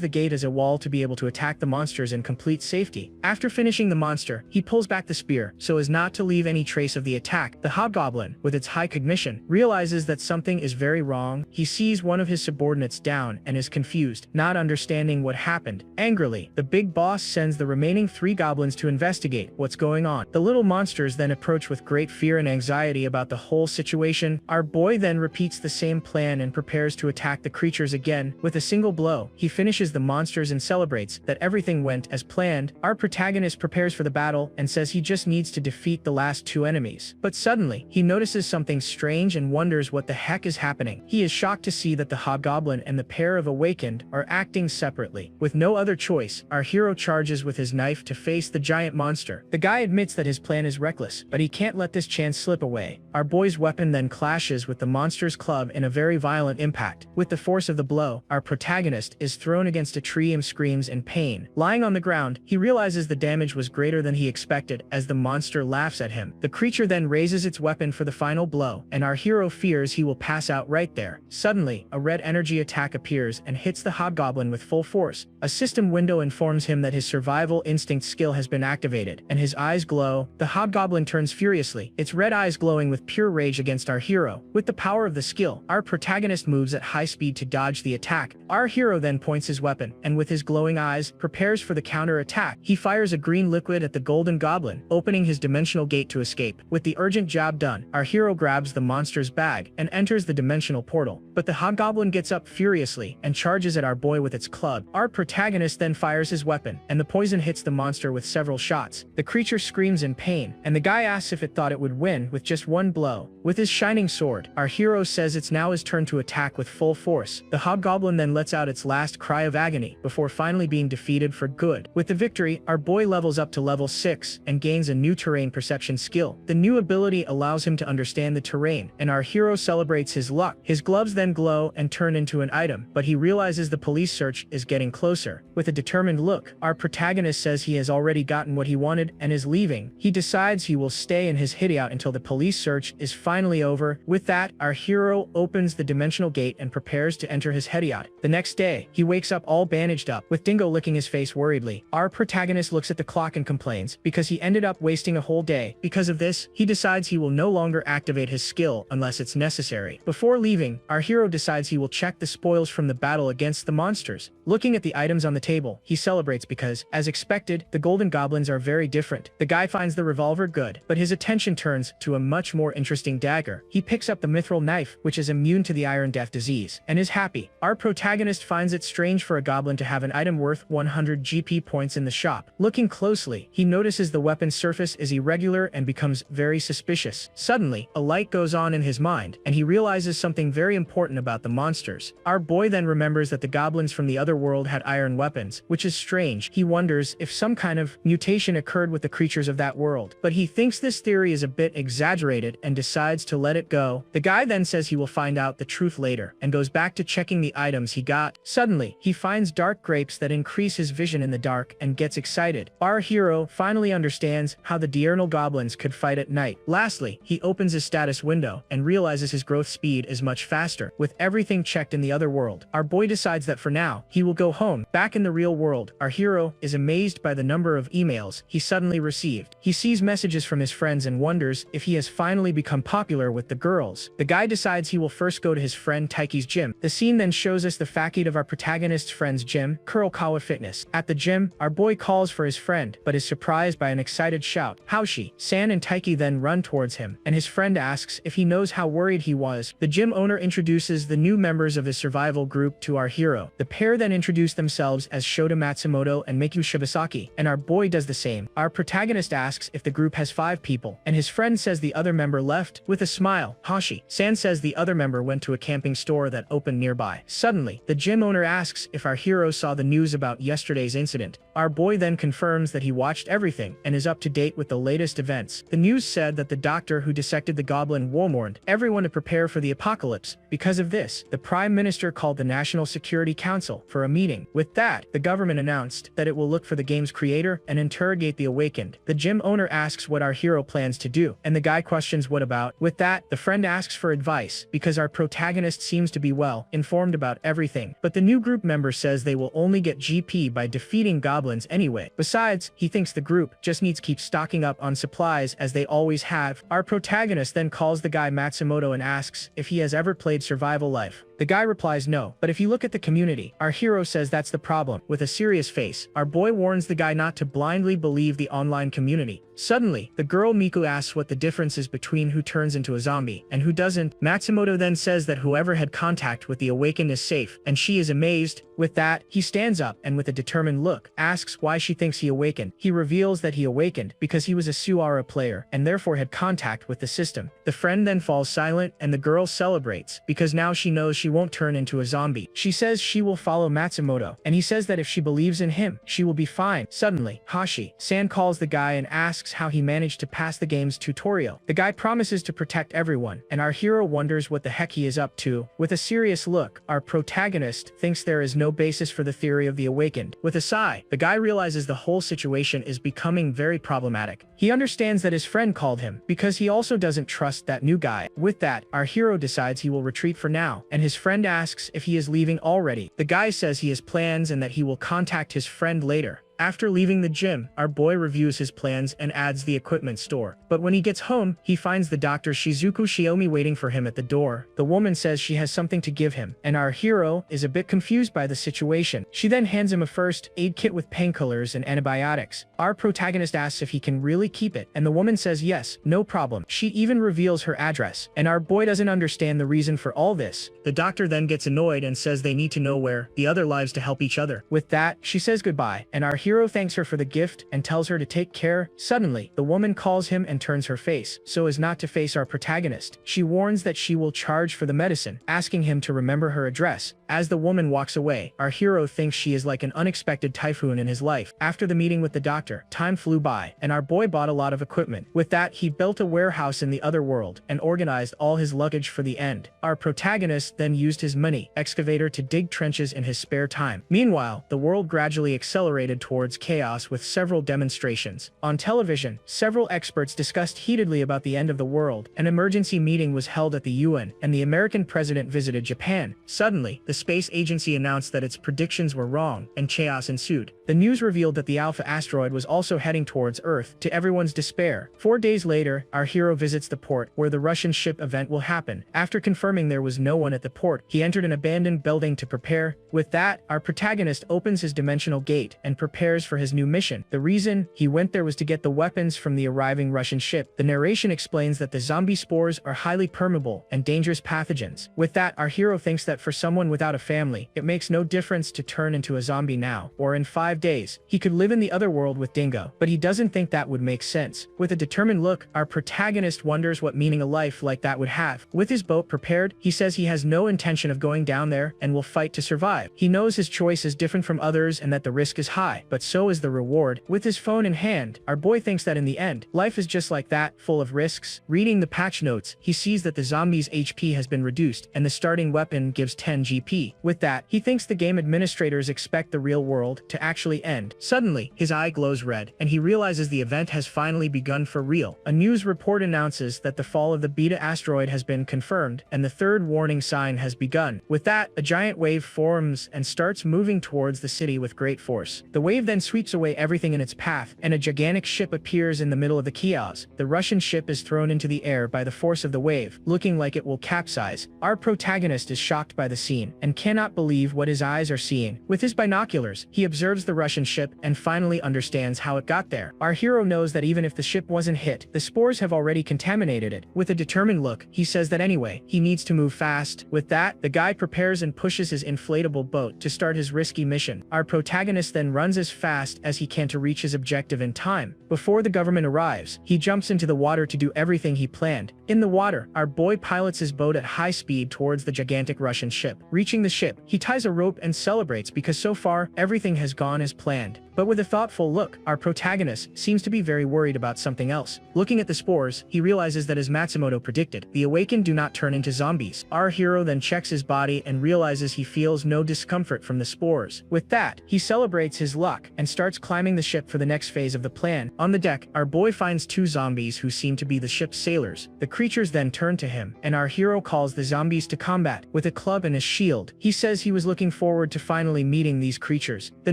the gate as a wall to be able to attack the monsters in complete safety. After finishing the monster, he pulls back the spear, so as not to leave any trace of the attack. The hobgoblin, with its high cognition, realizes that something is very wrong. He sees one of his subordinates down and is confused, not understanding what happened. Angrily, the big boss sends the remaining 3 goblins to investigate what's going on. The little monsters then approach with great fear and anxiety about the whole situation. Our boy then repeats the same plan and prepares to attack the creatures again. With a single blow, he finishes the monsters and celebrates that everything went as planned. Our protagonist prepares for the battle and says he just needs to defeat the last 2 enemies. But suddenly, he notices something strange and wonders what the heck is happening. He is shocked to see that the hobgoblin and the pair of awakened are acting separately. With no other choice, our hero charges with his knife to face the giant monster. The guy admits that his plan is reckless, but he can't let this chance slip away. Our boy's weapon then clashes with the monster's club in a very violent impact. With the force of the blow, our protagonist is thrown against a tree and screams in pain. Lying on the ground, he realizes the damage was greater than he expected as the monster laughs at him. The creature then raises its weapon for the final blow, and our hero fears he will pass out right there. Suddenly, a red energy attack appears and hits the hobgoblin with full force. A system window informs him that his survival instinct skill has been activated, and his eyes glow. The hobgoblin turns furiously, its red eyes glowing with pure rage against our hero. With the power of the skill, our protagonist moves at high speed to dodge the attack. Our hero then points his weapon, and with his glowing eyes, prepares for the counter-attack. He fires a green liquid at the golden goblin, opening his dimensional gate to escape. With the urgent job done, our hero grabs the monster's bag and enters the dimensional portal. But the hobgoblin gets up furiously and charges at our boy with its club. Our protagonist then fires his weapon, and the poison hits the monster with several shots. The creature screams in pain, and the guy asks if it thought it would win with just one blow. With his shining sword, our hero says it's now his turn to attack with full force. The hobgoblin then lets out its last cry of agony before finally being defeated for good. With the victory, our boy levels up to level 6 and gains a new terrain perception skill. The new ability allows him to understand the terrain, and our hero celebrates his luck. His gloves then glow and turn into an item, but he realizes the police search is getting closer. With a determined look, our protagonist says he has already gotten what he wanted and is leaving. He decides he will stay in his hideout until the police search is finally over. With that, our hero opens the dimensional gate and prepares to enter his hideout. The next day, he wakes up all bandaged up, with Dingo licking his face worriedly. Our protagonist looks at the clock and complains, because he ended up wasting a whole day. Because of this, he decides he will no longer activate his skill unless it's necessary. Before leaving, our hero decides he will check the spoils from the battle against the monsters. Looking at the items on the table, he celebrates because, as expected, the golden goblins are very different. The guy finds the revolver good, but his attention turns to a much more interesting dagger. He picks up the mithril knife, which is immune to the iron death disease, and is happy. Our protagonist finds it strange for a goblin to have an item worth 100 GP points in the shop. Looking closely, he notices the weapon's surface is irregular and becomes very suspicious. Suddenly, a light goes on in his mind, and he realizes something very important about the monsters. Our boy then remembers that the goblins from the other world had iron weapons, which is strange. He wonders if some kind of mutation occurred with the creatures of that world, but he thinks this theory is a bit exaggerated and decides to let it go. The The guy then says he will find out the truth later and goes back to checking the items he got. Suddenly, he finds dark grapes that increase his vision in the dark and gets excited. Our hero finally understands how the diurnal goblins could fight at night. Lastly, he opens his status window and realizes his growth speed is much faster. With everything checked in the other world, our boy decides that for now, he will go home. Back in the real world, our hero is amazed by the number of emails he suddenly received. He sees messages from his friends and wonders if he has finally become popular with the girls. The guy decides he will first go to his friend Taiki's gym. The scene then shows us the facade of our protagonist's friend's gym, Kurokawa Fitness. At the gym, our boy calls for his friend, but is surprised by an excited shout. Haoshi, San and Taiki then run towards him, and his friend asks if he knows how worried he was. The gym owner introduces the new members of his survival group to our hero. The pair then introduce themselves as Shota Matsumoto and Meiku Shibasaki, and our boy does the same. Our protagonist asks if the group has 5 people, and his friend says the other member left. With a smile, Hashi, San says the other member went to a camping store that opened nearby. Suddenly, the gym owner asks if our hero saw the news about yesterday's incident. Our boy then confirms that he watched everything and is up to date with the latest events. The news said that the doctor who dissected the goblin warned everyone to prepare for the apocalypse. Because of this, the Prime Minister called the National Security Council for a meeting. With that, the government announced that it will look for the game's creator and interrogate the awakened. The gym owner asks what our hero plans to do, and the guy questions what about. With that, the friend asks for advice, because our protagonist seems to be well informed about everything. But the new group member says they will only get GP by defeating goblins anyway. Besides, he thinks the group just needs to keep stocking up on supplies as they always have. Our protagonist then calls the guy Matsumoto and asks if he has ever played Survival Life. The guy replies no, but if you look at the community, our hero says that's the problem. With a serious face, our boy warns the guy not to blindly believe the online community. Suddenly, the girl Miku asks what the difference is between who turns into a zombie and who doesn't. Matsumoto then says that whoever had contact with the awakened is safe, and she is amazed. With that, he stands up and with a determined look, asks why she thinks he awakened. He reveals that he awakened because he was a Suara player and therefore had contact with the system. The friend then falls silent and the girl celebrates because now she knows she won't turn into a zombie. She says she will follow Matsumoto, and he says that if she believes in him, she will be fine. Suddenly, Hashi, San calls the guy and asks how he managed to pass the game's tutorial. The guy promises to protect everyone, and our hero wonders what the heck he is up to. With a serious look, our protagonist thinks there is no basis for the theory of the awakened. With a sigh, the guy realizes the whole situation is becoming very problematic. He understands that his friend called him because he also doesn't trust that new guy. With that, our hero decides he will retreat for now, and his friend asks if he is leaving already. The guy says he has plans and that he will contact his friend later. After leaving the gym, our boy reviews his plans and adds the equipment store. But when he gets home, he finds the doctor Shizuku Shiomi waiting for him at the door. The woman says she has something to give him, and our hero is a bit confused by the situation. She then hands him a first aid kit with painkillers and antibiotics. Our protagonist asks if he can really keep it, and the woman says yes, no problem. She even reveals her address, and our boy doesn't understand the reason for all this. The doctor then gets annoyed and says they need to know where the other lives to help each other. With that, she says goodbye, and our hero thanks her for the gift and tells her to take care. Suddenly, the woman calls him and turns her face, so as not to face our protagonist. She warns that she will charge for the medicine, asking him to remember her address. As the woman walks away, our hero thinks she is like an unexpected typhoon in his life. After the meeting with the doctor, time flew by, and our boy bought a lot of equipment. With that, he built a warehouse in the other world and organized all his luggage for the end. Our protagonist then used his money excavator to dig trenches in his spare time. Meanwhile, the world gradually accelerated towards chaos with several demonstrations. On television, several experts discussed heatedly about the end of the world. An emergency meeting was held at the UN, and the American president visited Japan. Suddenly, the space agency announced that its predictions were wrong, and chaos ensued. The news revealed that the Alpha asteroid was also heading towards Earth, to everyone's despair. 4 days later, our hero visits the port where the Russian ship event will happen. After confirming there was no one at the port, he entered an abandoned building to prepare. With that, our protagonist opens his dimensional gate and prepares for his new mission. The reason he went there was to get the weapons from the arriving Russian ship. The narration explains that the zombie spores are highly permeable and dangerous pathogens. With that, our hero thinks that for someone without without a family, it makes no difference to turn into a zombie now, or in 5 days. He could live in the other world with Dingo, but he doesn't think that would make sense. With a determined look, our protagonist wonders what meaning a life like that would have. With his boat prepared, he says he has no intention of going down there and will fight to survive. He knows his choice is different from others and that the risk is high, but so is the reward. With his phone in hand, our boy thinks that in the end, life is just like that, full of risks. Reading the patch notes, he sees that the zombie's HP has been reduced and the starting weapon gives 10 GP. With that, he thinks the game administrators expect the real world to actually end. Suddenly, his eye glows red, and he realizes the event has finally begun for real. A news report announces that the fall of the Beta asteroid has been confirmed, and the third warning sign has begun. With that, a giant wave forms and starts moving towards the city with great force. The wave then sweeps away everything in its path, and a gigantic ship appears in the middle of the chaos. The Russian ship is thrown into the air by the force of the wave, looking like it will capsize. Our protagonist is shocked by the scene, and cannot believe what his eyes are seeing. With his binoculars, he observes the Russian ship and finally understands how it got there. Our hero knows that even if the ship wasn't hit, the spores have already contaminated it. With a determined look, he says that anyway, he needs to move fast. With that, the guy prepares and pushes his inflatable boat to start his risky mission. Our protagonist then runs as fast as he can to reach his objective in time. Before the government arrives, he jumps into the water to do everything he planned. In the water, our boy pilots his boat at high speed towards the gigantic Russian ship. Reaching the ship, he ties a rope and celebrates because so far, everything has gone as planned. But with a thoughtful look, our protagonist seems to be very worried about something else. Looking at the spores, he realizes that as Matsumoto predicted, the awakened do not turn into zombies. Our hero then checks his body and realizes he feels no discomfort from the spores. With that, he celebrates his luck and starts climbing the ship for the next phase of the plan. On the deck, our boy finds 2 zombies who seem to be the ship's sailors. The creatures then turn to him, and our hero calls the zombies to combat. With a club and a shield, he says he was looking forward to finally meeting these creatures. The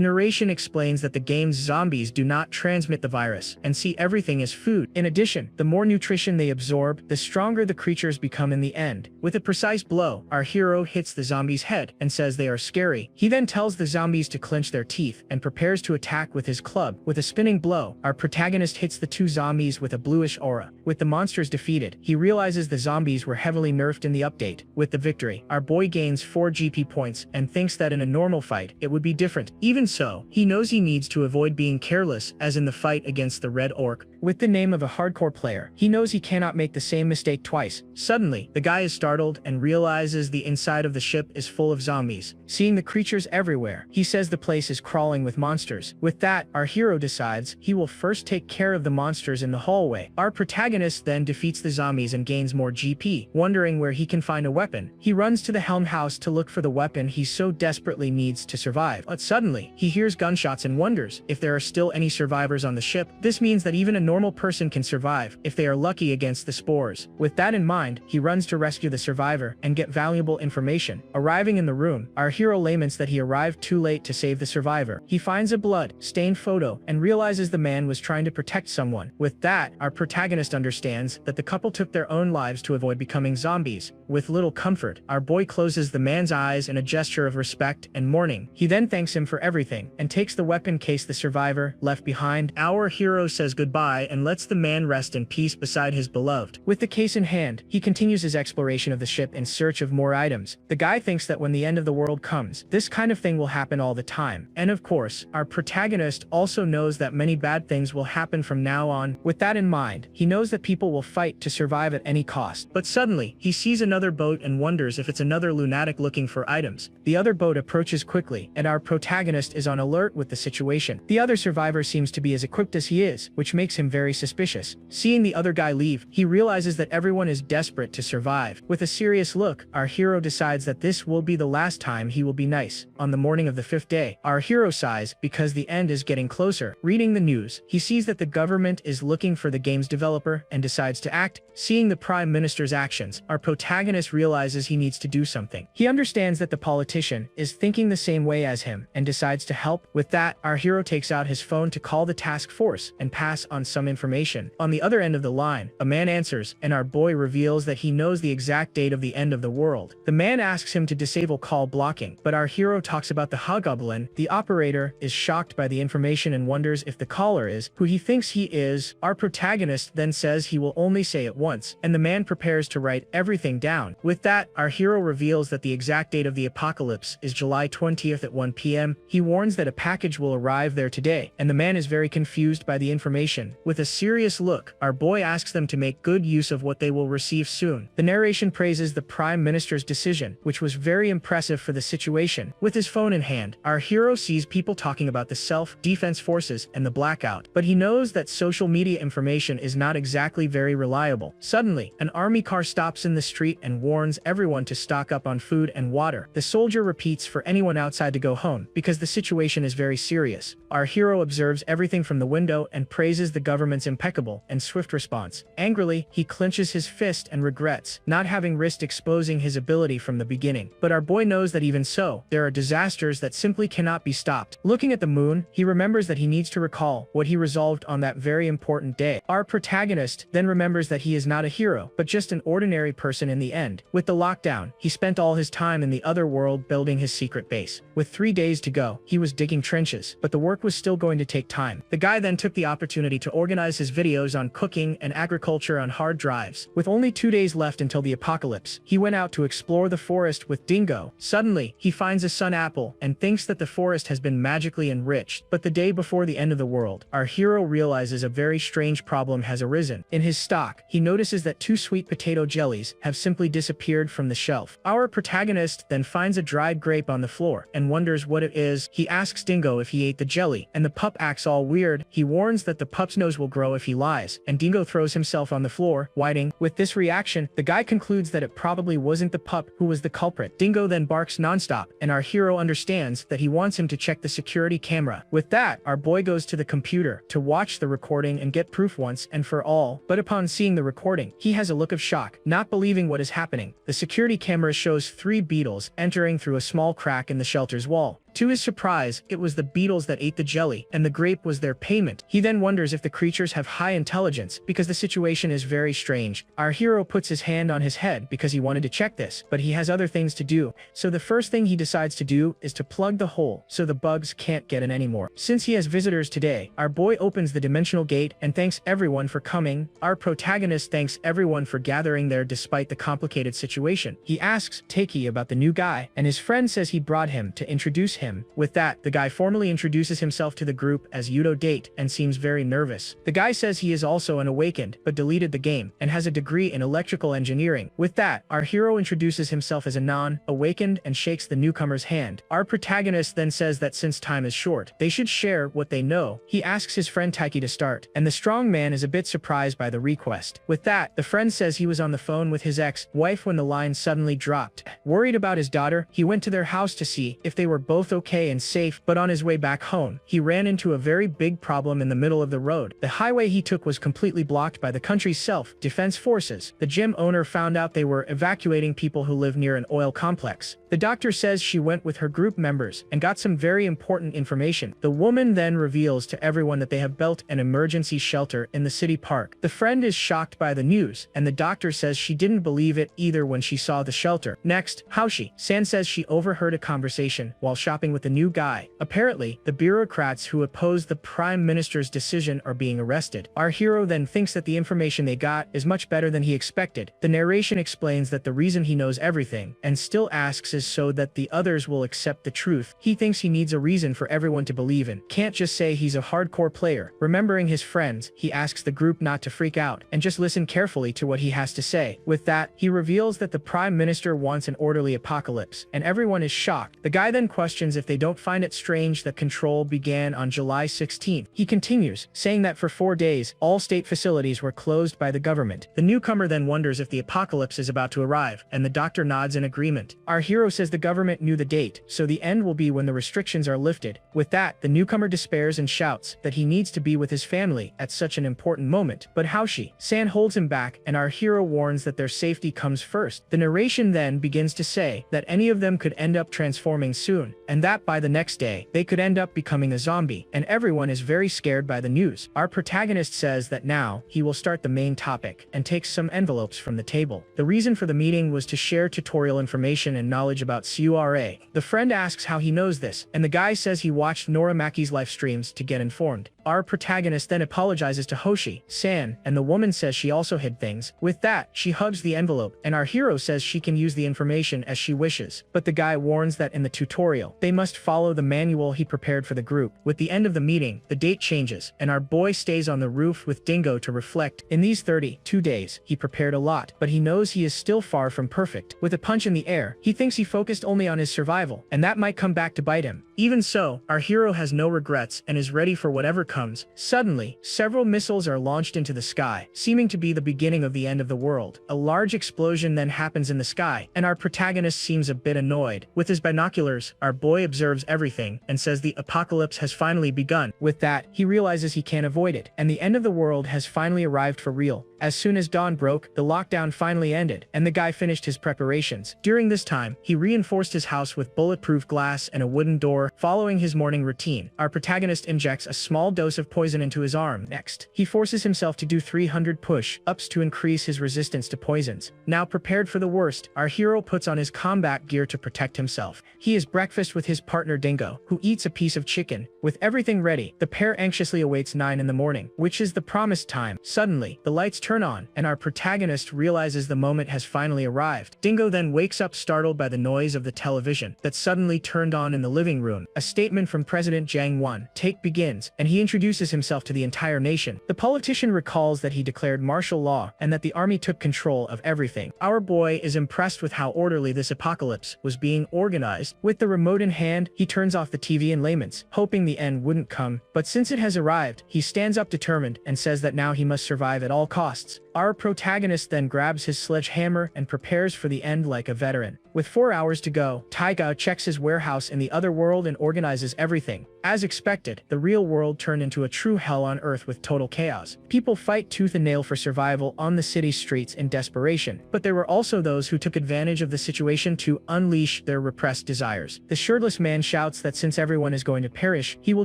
narration explains that the game's zombies do not transmit the virus and see everything as food. In addition, the more nutrition they absorb, the stronger the creatures become in the end. With a precise blow, our hero hits the zombie's head and says they are scary. He then tells the zombies to clench their teeth and prepares to attack with his club. With a spinning blow, our protagonist hits the 2 zombies with a bluish aura. With the monsters defeated, he realizes the zombies were heavily nerfed in the update. With the victory, our boy gains 4 GP points and thinks that in a normal fight, it would be different. Even so, he knows he needs to avoid being careless as in the fight against the Red Orc. With the name of a hardcore player, he knows he cannot make the same mistake twice. Suddenly, the guy is startled and realizes the inside of the ship is full of zombies. Seeing the creatures everywhere, he says the place is crawling with monsters. With that, our hero decides he will first take care of the monsters in the hallway. Our protagonist then defeats the zombies and gains more GP. Wondering where he can find a weapon, he runs to the helm house to look for the weapon he so desperately needs to survive. But suddenly, he hears gunshots and wonders if there are still any survivors on the ship. This means that even a normal person can survive if they are lucky against the spores. With that in mind, he runs to rescue the survivor and get valuable information. Arriving in the room, our hero laments that he arrived too late to save the survivor. He finds a blood-stained photo and realizes the man was trying to protect someone. With that, our protagonist understands that the couple took their own lives to avoid becoming zombies. With little comfort, our boy closes the man's eyes in a gesture of respect and mourning. He then thanks him for everything and takes the weapon case the survivor left behind. Our hero says goodbye and lets the man rest in peace beside his beloved. With the case in hand, he continues his exploration of the ship in search of more items. The guy thinks that when the end of the world comes, this kind of thing will happen all the time. And of course, our protagonist also knows that many bad things will happen from now on. With that in mind, he knows that people will fight to survive at any cost. But suddenly, he sees another boat and wonders if it's another lunatic looking for items. The other boat approaches quickly, and our protagonist is on alert with the situation. The other survivor seems to be as equipped as he is, which makes him very suspicious. Seeing the other guy leave, he realizes that everyone is desperate to survive. With a serious look, our hero decides that this will be the last time he will be nice. On the morning of the 5th day, our hero sighs because the end is getting closer. Reading the news, he sees that the government is looking for the game's developer and decides to act. Seeing the Prime Minister's actions, our protagonist realizes he needs to do something. He understands that the politician is thinking the same way as him and decides to help. With that, our hero takes out his phone to call the task force and pass on some information. On the other end of the line, a man answers, and our boy reveals that he knows the exact date of the end of the world. The man asks him to disable call blocking, but our hero talks about the hobgoblin. The operator is shocked by the information and wonders if the caller is who he thinks he is. Our protagonist then says he will only say it once, and the man prepares to write everything down. With that, our hero reveals that the exact date of the apocalypse is July 20th at 1 p.m. He warns that a package will arrive there today, and the man is very confused by the information. With a serious look, our boy asks them to make good use of what they will receive soon. The narration praises the Prime Minister's decision, which was very impressive for the situation. With his phone in hand, our hero sees people talking about the self-defense forces and the blackout, but he knows that social media information is not exactly very reliable. Suddenly, an army car stops in the street and warns everyone to stock up on food and water. The soldier repeats for anyone outside to go home, because the situation is very serious. Our hero observes everything from the window and praises the government's impeccable and swift response. Angrily, he clenches his fist and regrets not having risked exposing his ability from the beginning. But our boy knows that even so, there are disasters that simply cannot be stopped. Looking at the moon, he remembers that he needs to recall what he resolved on that very important day. Our protagonist then remembers that he is not a hero, but just an ordinary person in the end. With the lockdown, he spent all his time in the other world building his secret base. With 3 days to go, he was digging trenches, but the work was still going to take time. The guy then took the opportunity to organize his videos on cooking and agriculture on hard drives. With only 2 days left until the apocalypse, he went out to explore the forest with Dingo. Suddenly, he finds a sun apple and thinks that the forest has been magically enriched. But the day before the end of the world, our hero realizes a very strange problem has arisen. In his stock, he notices that 2 sweet potato jellies have simply disappeared from the shelf. Our protagonist then finds a dried grape on the floor and wonders what it is. He asks Dingo if he ate the jelly, and the pup acts all weird. He warns that the pup's nose will grow if he lies, and Dingo throws himself on the floor, whining. With this reaction, the guy concludes that it probably wasn't the pup who was the culprit. Dingo then barks nonstop, and our hero understands that he wants him to check the security camera. With that, our boy goes to the computer to watch the recording and get proof once and for all. But upon seeing the recording, he has a look of shock, not believing what is happening. The security camera shows 3 beetles entering through a small crack in the shelter's wall. To his surprise, it was the beetles that ate the jelly, and the grape was their payment. He then wonders if the creatures have high intelligence, because the situation is very strange. Our hero puts his hand on his head because he wanted to check this, but he has other things to do. So the first thing he decides to do is to plug the hole so the bugs can't get in anymore. Since he has visitors today, our boy opens the dimensional gate and thanks everyone for coming. Our protagonist thanks everyone for gathering there despite the complicated situation. He asks Takey about the new guy, and his friend says he brought him to introduce him. With that, the guy formally introduces himself to the group as Yudo Date and seems very nervous. The guy says he is also an awakened, but deleted the game, and has a degree in electrical engineering. With that, our hero introduces himself as a non-awakened and shakes the newcomer's hand. Our protagonist then says that since time is short, they should share what they know. He asks his friend Taiki to start, and the strong man is a bit surprised by the request. With that, the friend says he was on the phone with his ex-wife when the line suddenly dropped. Worried about his daughter, he went to their house to see if they were both okay and safe, but on his way back home, he ran into a very big problem in the middle of the road. The highway he took was completely blocked by the country's self-defense forces. The gym owner found out they were evacuating people who live near an oil complex. The doctor says she went with her group members and got some very important information. The woman then reveals to everyone that they have built an emergency shelter in the city park. The friend is shocked by the news, and the doctor says she didn't believe it either when she saw the shelter. Next, Haoshi-san says she overheard a conversation while shopping with the new guy. Apparently, the bureaucrats who oppose the Prime Minister's decision are being arrested. Our hero then thinks that the information they got is much better than he expected. The narration explains that the reason he knows everything and still asks is so that the others will accept the truth. He thinks he needs a reason for everyone to believe in. Can't just say he's a hardcore player. Remembering his friends, he asks the group not to freak out and just listen carefully to what he has to say. With that, he reveals that the Prime Minister wants an orderly apocalypse, and everyone is shocked. The guy then questions if they don't find it strange that control began on July 16th. He continues, saying that for 4 days, all state facilities were closed by the government. The newcomer then wonders if the apocalypse is about to arrive, and the doctor nods in agreement. Our hero hero says the government knew the date, so the end will be when the restrictions are lifted. With that, the newcomer despairs and shouts that he needs to be with his family at such an important moment. But Haoshi San holds him back, and our hero warns that their safety comes first. The narration then begins to say that any of them could end up transforming soon, and that by the next day, they could end up becoming a zombie, and everyone is very scared by the news. Our protagonist says that now he will start the main topic and takes some envelopes from the table. The reason for the meeting was to share tutorial information and knowledge about CURA. The friend asks how he knows this, and the guy says he watched Noramaki's live streams to get informed. Our protagonist then apologizes to Hoshi San, and the woman says she also hid things. With that, she hugs the envelope, and our hero says she can use the information as she wishes. But the guy warns that in the tutorial, they must follow the manual he prepared for the group. With the end of the meeting, the date changes, and our boy stays on the roof with Dingo to reflect. In these 32 days, he prepared a lot, but he knows he is still far from perfect. With a punch in the air, he thinks he focused only on his survival, and that might come back to bite him. Even so, our hero has no regrets and is ready for whatever comes. Suddenly, several missiles are launched into the sky, seeming to be the beginning of the end of the world. A large explosion then happens in the sky, and our protagonist seems a bit annoyed. With his binoculars, our boy observes everything and says the apocalypse has finally begun. With that, he realizes he can't avoid it, and the end of the world has finally arrived for real. As soon as dawn broke, the lockdown finally ended, and the guy finished his preparations. During this time, he reinforced his house with bulletproof glass and a wooden door. Following his morning routine, our protagonist injects a small dose of poison into his arm. Next, he forces himself to do 300 push-ups to increase his resistance to poisons. Now prepared for the worst, our hero puts on his combat gear to protect himself. He has breakfast with his partner Dingo, who eats a piece of chicken. With everything ready, the pair anxiously awaits 9 in the morning, which is the promised time. Suddenly, the lights turn on, and our protagonist realizes the moment has finally arrived. Dingo then wakes up startled by the noise of the television that suddenly turned on in the living room. A statement from President Jang Won take begins, and he introduces himself to the entire nation. The politician recalls that he declared martial law and that the army took control of everything. Our boy is impressed with how orderly this apocalypse was being organized. With the remote in hand, he turns off the TV and laments, hoping the end wouldn't come. But since it has arrived, he stands up determined and says that now he must survive at all costs. Our protagonist then grabs his sledgehammer and prepares for the end like a veteran. With 4 hours to go, Taiga checks his warehouse in the other world and organizes everything. As expected, the real world turned into a true hell on earth with total chaos. People fight tooth and nail for survival on the city streets in desperation, but there were also those who took advantage of the situation to unleash their repressed desires. The shirtless man shouts that since everyone is going to perish, he will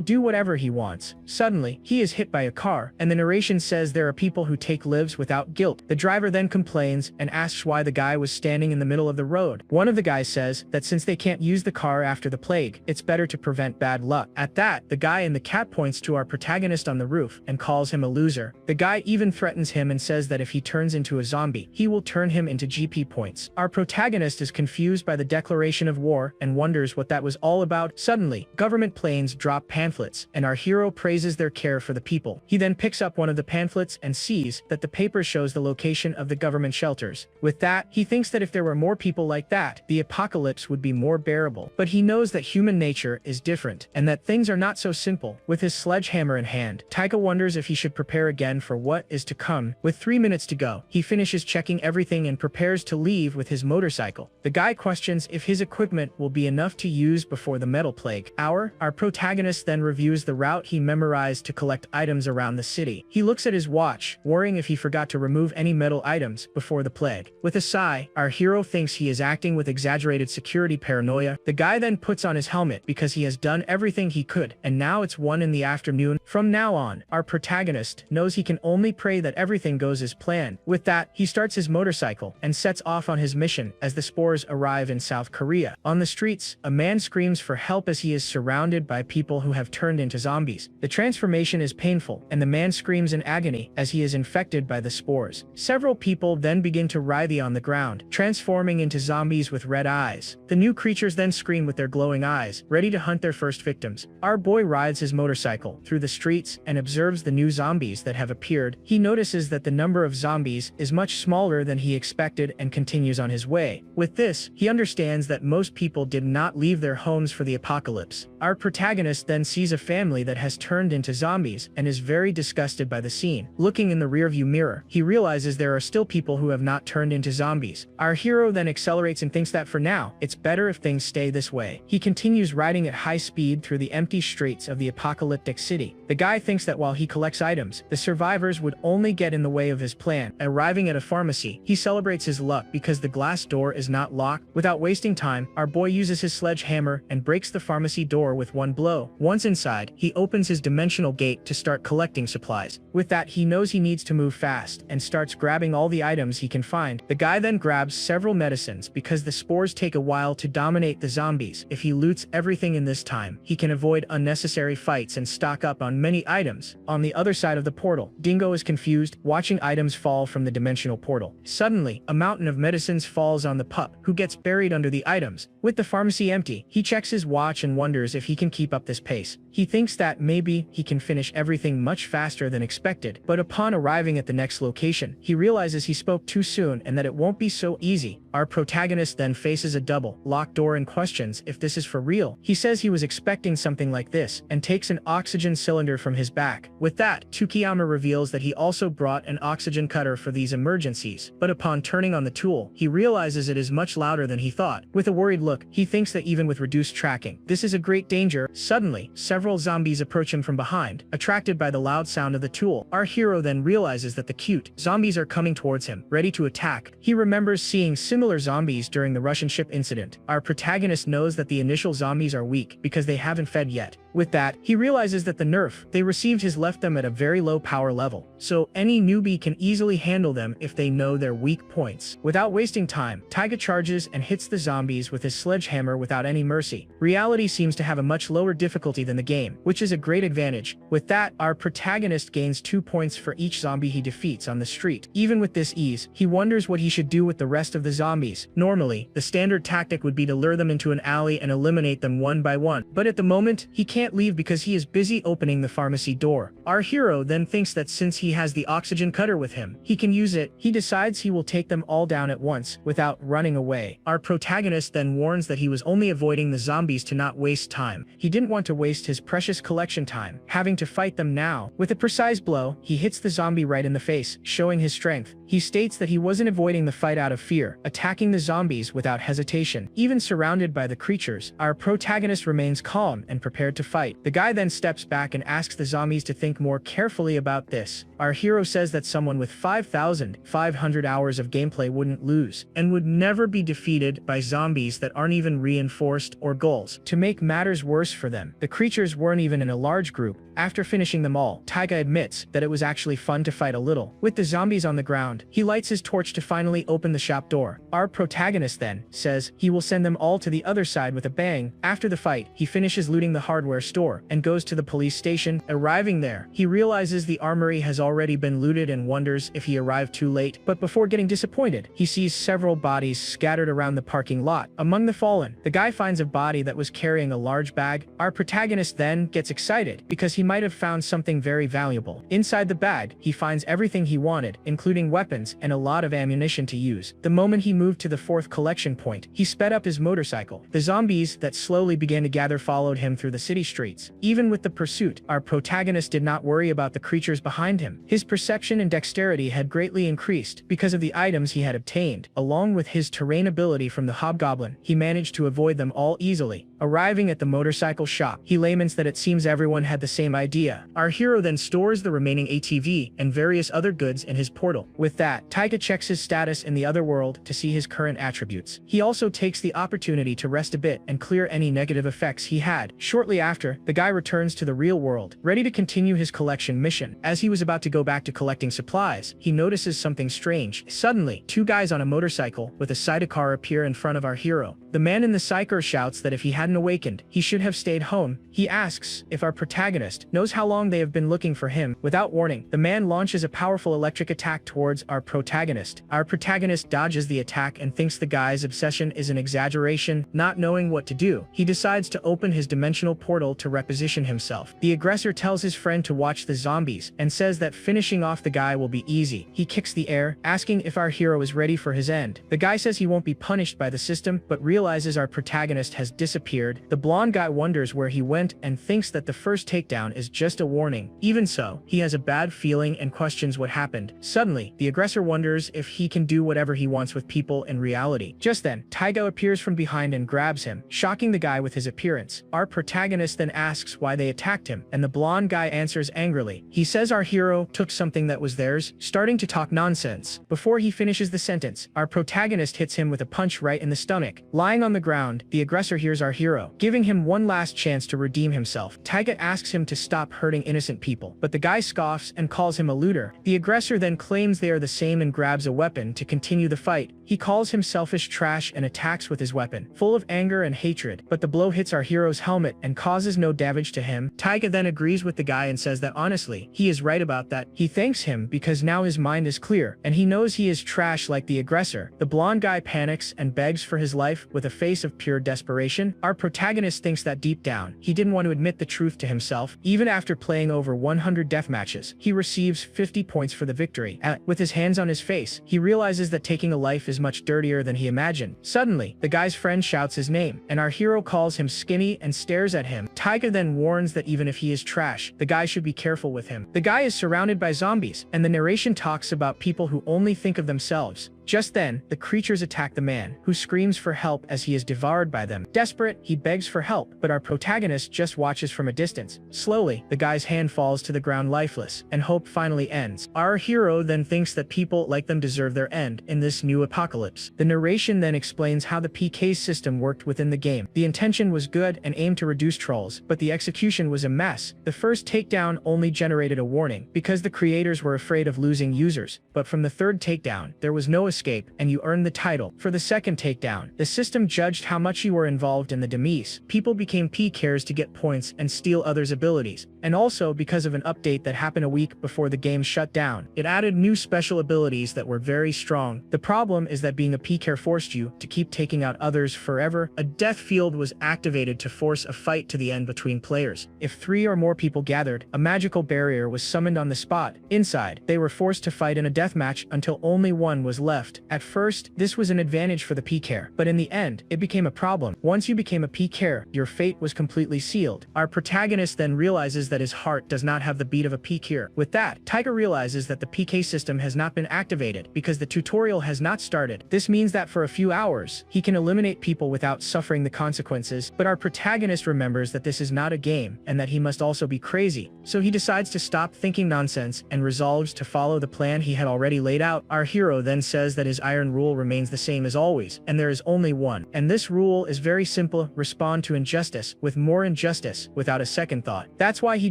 do whatever he wants. Suddenly, he is hit by a car, and the narration says there are people who take lives without guilt. The driver then complains and asks why the guy was standing in the middle of the road. One of the guys says that since they can't use the car after the plague, it's better to prevent bad luck. At that, the guy in the cat points to our protagonist on the roof and calls him a loser. The guy even threatens him and says that if he turns into a zombie, he will turn him into GP points. Our protagonist is confused by the declaration of war and wonders what that was all about. Suddenly, government planes drop pamphlets, and our hero praises their care for the people. He then picks up one of the pamphlets and sees that the paper shows the location of the government shelters. With that, he thinks that if there were more people like that, the apocalypse would be more bearable. But he knows that human nature is different, and that things are not so simple. With his sledgehammer in hand, Taika wonders if he should prepare again for what is to come. With 3 minutes to go, he finishes checking everything and prepares to leave with his motorcycle. The guy questions if his equipment will be enough to use before the metal plague. Our protagonist then reviews the route he memorized to collect items around the city. He looks at his watch, worrying if he forgot to remove any metal items before the plague. With a sigh, our hero thinks he is acting with exaggerated security paranoia. The guy then puts on his helmet because he has done everything he could, and now it's 1 in the afternoon. From now on, our protagonist knows he can only pray that everything goes as planned. With that, he starts his motorcycle and sets off on his mission as the spores arrive in South Korea. On the streets, a man screams for help as he is surrounded by people who have turned into zombies. The transformation is painful, and the man screams in agony as he is infected by the spores. Several people then begin to writhe on the ground, transforming into zombies with red eyes. The new creatures then scream with their glowing eyes, ready to hunt their first victims. Our boy rides his motorcycle through the streets and observes the new zombies that have appeared. He notices that the number of zombies is much smaller than he expected and continues on his way. With this, he understands that most people did not leave their homes for the apocalypse. Our protagonist then sees a family that has turned into zombies and is very disgusted by the scene. Looking in the rearview mirror, he realizes there are still people who have not turned into zombies. Our hero then accelerates into and thinks that for now, it's better if things stay this way. He continues riding at high speed through the empty streets of the apocalyptic city. The guy thinks that while he collects items, the survivors would only get in the way of his plan. Arriving at a pharmacy, he celebrates his luck because the glass door is not locked. Without wasting time, our boy uses his sledgehammer and breaks the pharmacy door with one blow. Once inside, he opens his dimensional gate to start collecting supplies. With that, he knows he needs to move fast and starts grabbing all the items he can find. The guy then grabs several medicines because the spores take a while to dominate the zombies. If he loots everything in this time, he can avoid unnecessary fights and stock up on many items. On the other side of the portal, Dingo is confused, watching items fall from the dimensional portal. Suddenly, a mountain of medicines falls on the pup, who gets buried under the items. With the pharmacy empty, he checks his watch and wonders if he can keep up this pace. He thinks that maybe he can finish everything much faster than expected, but upon arriving at the next location, he realizes he spoke too soon and that it won't be so easy. Our protagonist then faces a double locked door and questions if this is for real. He says he was expecting something like this and takes an oxygen cylinder from his back. With that, Tsukiyama reveals that he also brought an oxygen cutter for these emergencies, but upon turning on the tool, he realizes it is much louder than he thought. With a worried look, he thinks that even with reduced tracking, this is a great danger. Suddenly, several zombies approach him from behind. Attracted by the loud sound of the tool, our hero then realizes that the cute zombies are coming towards him, ready to attack. He remembers seeing similar zombies during the Russian ship incident. Our protagonist knows that the initial zombies are weak because they haven't fed yet. With that, he realizes that the nerf they received has left them at a very low power level, so any newbie can easily handle them if they know their weak points. Without wasting time, Taiga charges and hits the zombies with his sledgehammer without any mercy. Reality seems to have a much lower difficulty than the game, which is a great advantage. With that, our protagonist gains 2 points for each zombie he defeats on the street. Even with this ease, he wonders what he should do with the rest of the zombies. Normally, the standard tactic would be to lure them into an alley and eliminate them one by one, but at the moment, he can't leave because he is busy opening the pharmacy door. Our hero then thinks that since he has the oxygen cutter with him, he can use it. He decides he will take them all down at once without running away. Our protagonist then warns that he was only avoiding the zombies to not waste time. He didn't want to waste his precious collection time, having to fight them now. With a precise blow, he hits the zombie right in the face, showing his strength. He states that he wasn't avoiding the fight out of fear, attacking the zombies without hesitation. Even surrounded by the creatures, our protagonist remains calm and prepared to fight. The guy then steps back and asks the zombies to think more carefully about this. Our hero says that someone with 5,500 hours of gameplay wouldn't lose, and would never be defeated by zombies that aren't even reinforced or goals. To make matters worse for them, the creatures weren't even in a large group. After finishing them all, Taiga admits that it was actually fun to fight a little. With the zombies on the ground, he lights his torch to finally open the shop door. Our protagonist then says he will send them all to the other side with a bang. After the fight, he finishes looting the hardware store and goes to the police station. Arriving there, he realizes the armory has already been looted and wonders if he arrived too late. But before getting disappointed, he sees several bodies scattered around the parking lot. Among the fallen, the guy finds a body that was carrying a large bag. Our protagonist then gets excited because he might have found something very valuable. Inside the bag, he finds everything he wanted, including weapons and a lot of ammunition to use. The moment he moved to the 4th collection point, he sped up his motorcycle. The zombies that slowly began to gather followed him through the city streets. Even with the pursuit, our protagonist did not worry about the creatures behind him. His perception and dexterity had greatly increased because of the items he had obtained. Along with his terrain ability from the hobgoblin, he managed to avoid them all easily. Arriving at the motorcycle shop, he laments that it seems everyone had the same idea. Our hero then stores the remaining ATV and various other goods in his portal. With that, Taiga checks his status in the other world to see his current attributes. He also takes the opportunity to rest a bit and clear any negative effects he had. Shortly after, the guy returns to the real world, ready to continue his collection mission. As he was about to go back to collecting supplies, he notices something strange. Suddenly, 2 guys on a motorcycle with a sidecar appear in front of our hero. The man in the sidecar shouts that if he hadn't awakened, he should have stayed home. He asks if our protagonist knows how long they have been looking for him. Without warning, the man launches a powerful electric attack towards our protagonist. Our protagonist dodges the attack and thinks the guy's obsession is an exaggeration. Not knowing what to do, he decides to open his dimensional portal to reposition himself. The aggressor tells his friend to watch the zombies and says that finishing off the guy will be easy. He kicks the air, asking if our hero is ready for his end. The guy says he won't be punished by the system, but realizes realizes our protagonist has disappeared. The blonde guy wonders where he went and thinks that the first takedown is just a warning. Even so, he has a bad feeling and questions what happened. Suddenly, the aggressor wonders if he can do whatever he wants with people in reality. Just then, Taiga appears from behind and grabs him, shocking the guy with his appearance. Our protagonist then asks why they attacked him, and the blonde guy answers angrily. He says our hero took something that was theirs, starting to talk nonsense. Before he finishes the sentence, our protagonist hits him with a punch right in the stomach. Lying on the ground, the aggressor hears our hero, giving him one last chance to redeem himself. Taiga asks him to stop hurting innocent people, but the guy scoffs and calls him a looter. The aggressor then claims they are the same and grabs a weapon to continue the fight. He calls him selfish trash and attacks with his weapon, full of anger and hatred, but the blow hits our hero's helmet and causes no damage to him. Taiga then agrees with the guy and says that honestly, he is right about that. He thanks him because now his mind is clear, and he knows he is trash like the aggressor. The blonde guy panics and begs for his life with a face of pure desperation. Our protagonist thinks that deep down, he didn't want to admit the truth to himself. Even after playing over 100 death matches, he receives 50 points for the victory. With his hands on his face, he realizes that taking a life is much dirtier than he imagined. Suddenly, the guy's friend shouts his name, and our hero calls him skinny and stares at him. Taiga then warns that even if he is trash, the guy should be careful with him. The guy is surrounded by zombies, and the narration talks about people who only think of themselves. Just then, the creatures attack the man, who screams for help as he is devoured by them. Desperate, he begs for help, but our protagonist just watches from a distance. Slowly, the guy's hand falls to the ground lifeless, and hope finally ends. Our hero then thinks that people like them deserve their end in this new apocalypse. The narration then explains how the PK system worked within the game. The intention was good and aimed to reduce trolls, but the execution was a mess. The first takedown only generated a warning, because the creators were afraid of losing users, but from the third takedown, there was no escape, and you earned the title. For the second takedown, the system judged how much you were involved in the demise. People became PKers to get points and steal others' abilities, and also because of an update that happened a week before the game shut down. It added new special abilities that were very strong. The problem is that being a PKer forced you to keep taking out others forever. A death field was activated to force a fight to the end between players. If 3 or more people gathered, a magical barrier was summoned on the spot. Inside, they were forced to fight in a deathmatch until only one was left. At first, this was an advantage for the PKer, but in the end, it became a problem. Once you became a PKer, your fate was completely sealed. Our protagonist then realizes that his heart does not have the beat of a PKer. With that, Taiga realizes that the PK system has not been activated because the tutorial has not started. This means that for a few hours, he can eliminate people without suffering the consequences, but our protagonist remembers that this is not a game and that he must also be crazy. So he decides to stop thinking nonsense and resolves to follow the plan he had already laid out. Our hero then says that his iron rule remains the same as always, and there is only one. And this rule is very simple: respond to injustice with more injustice without a second thought. That's why he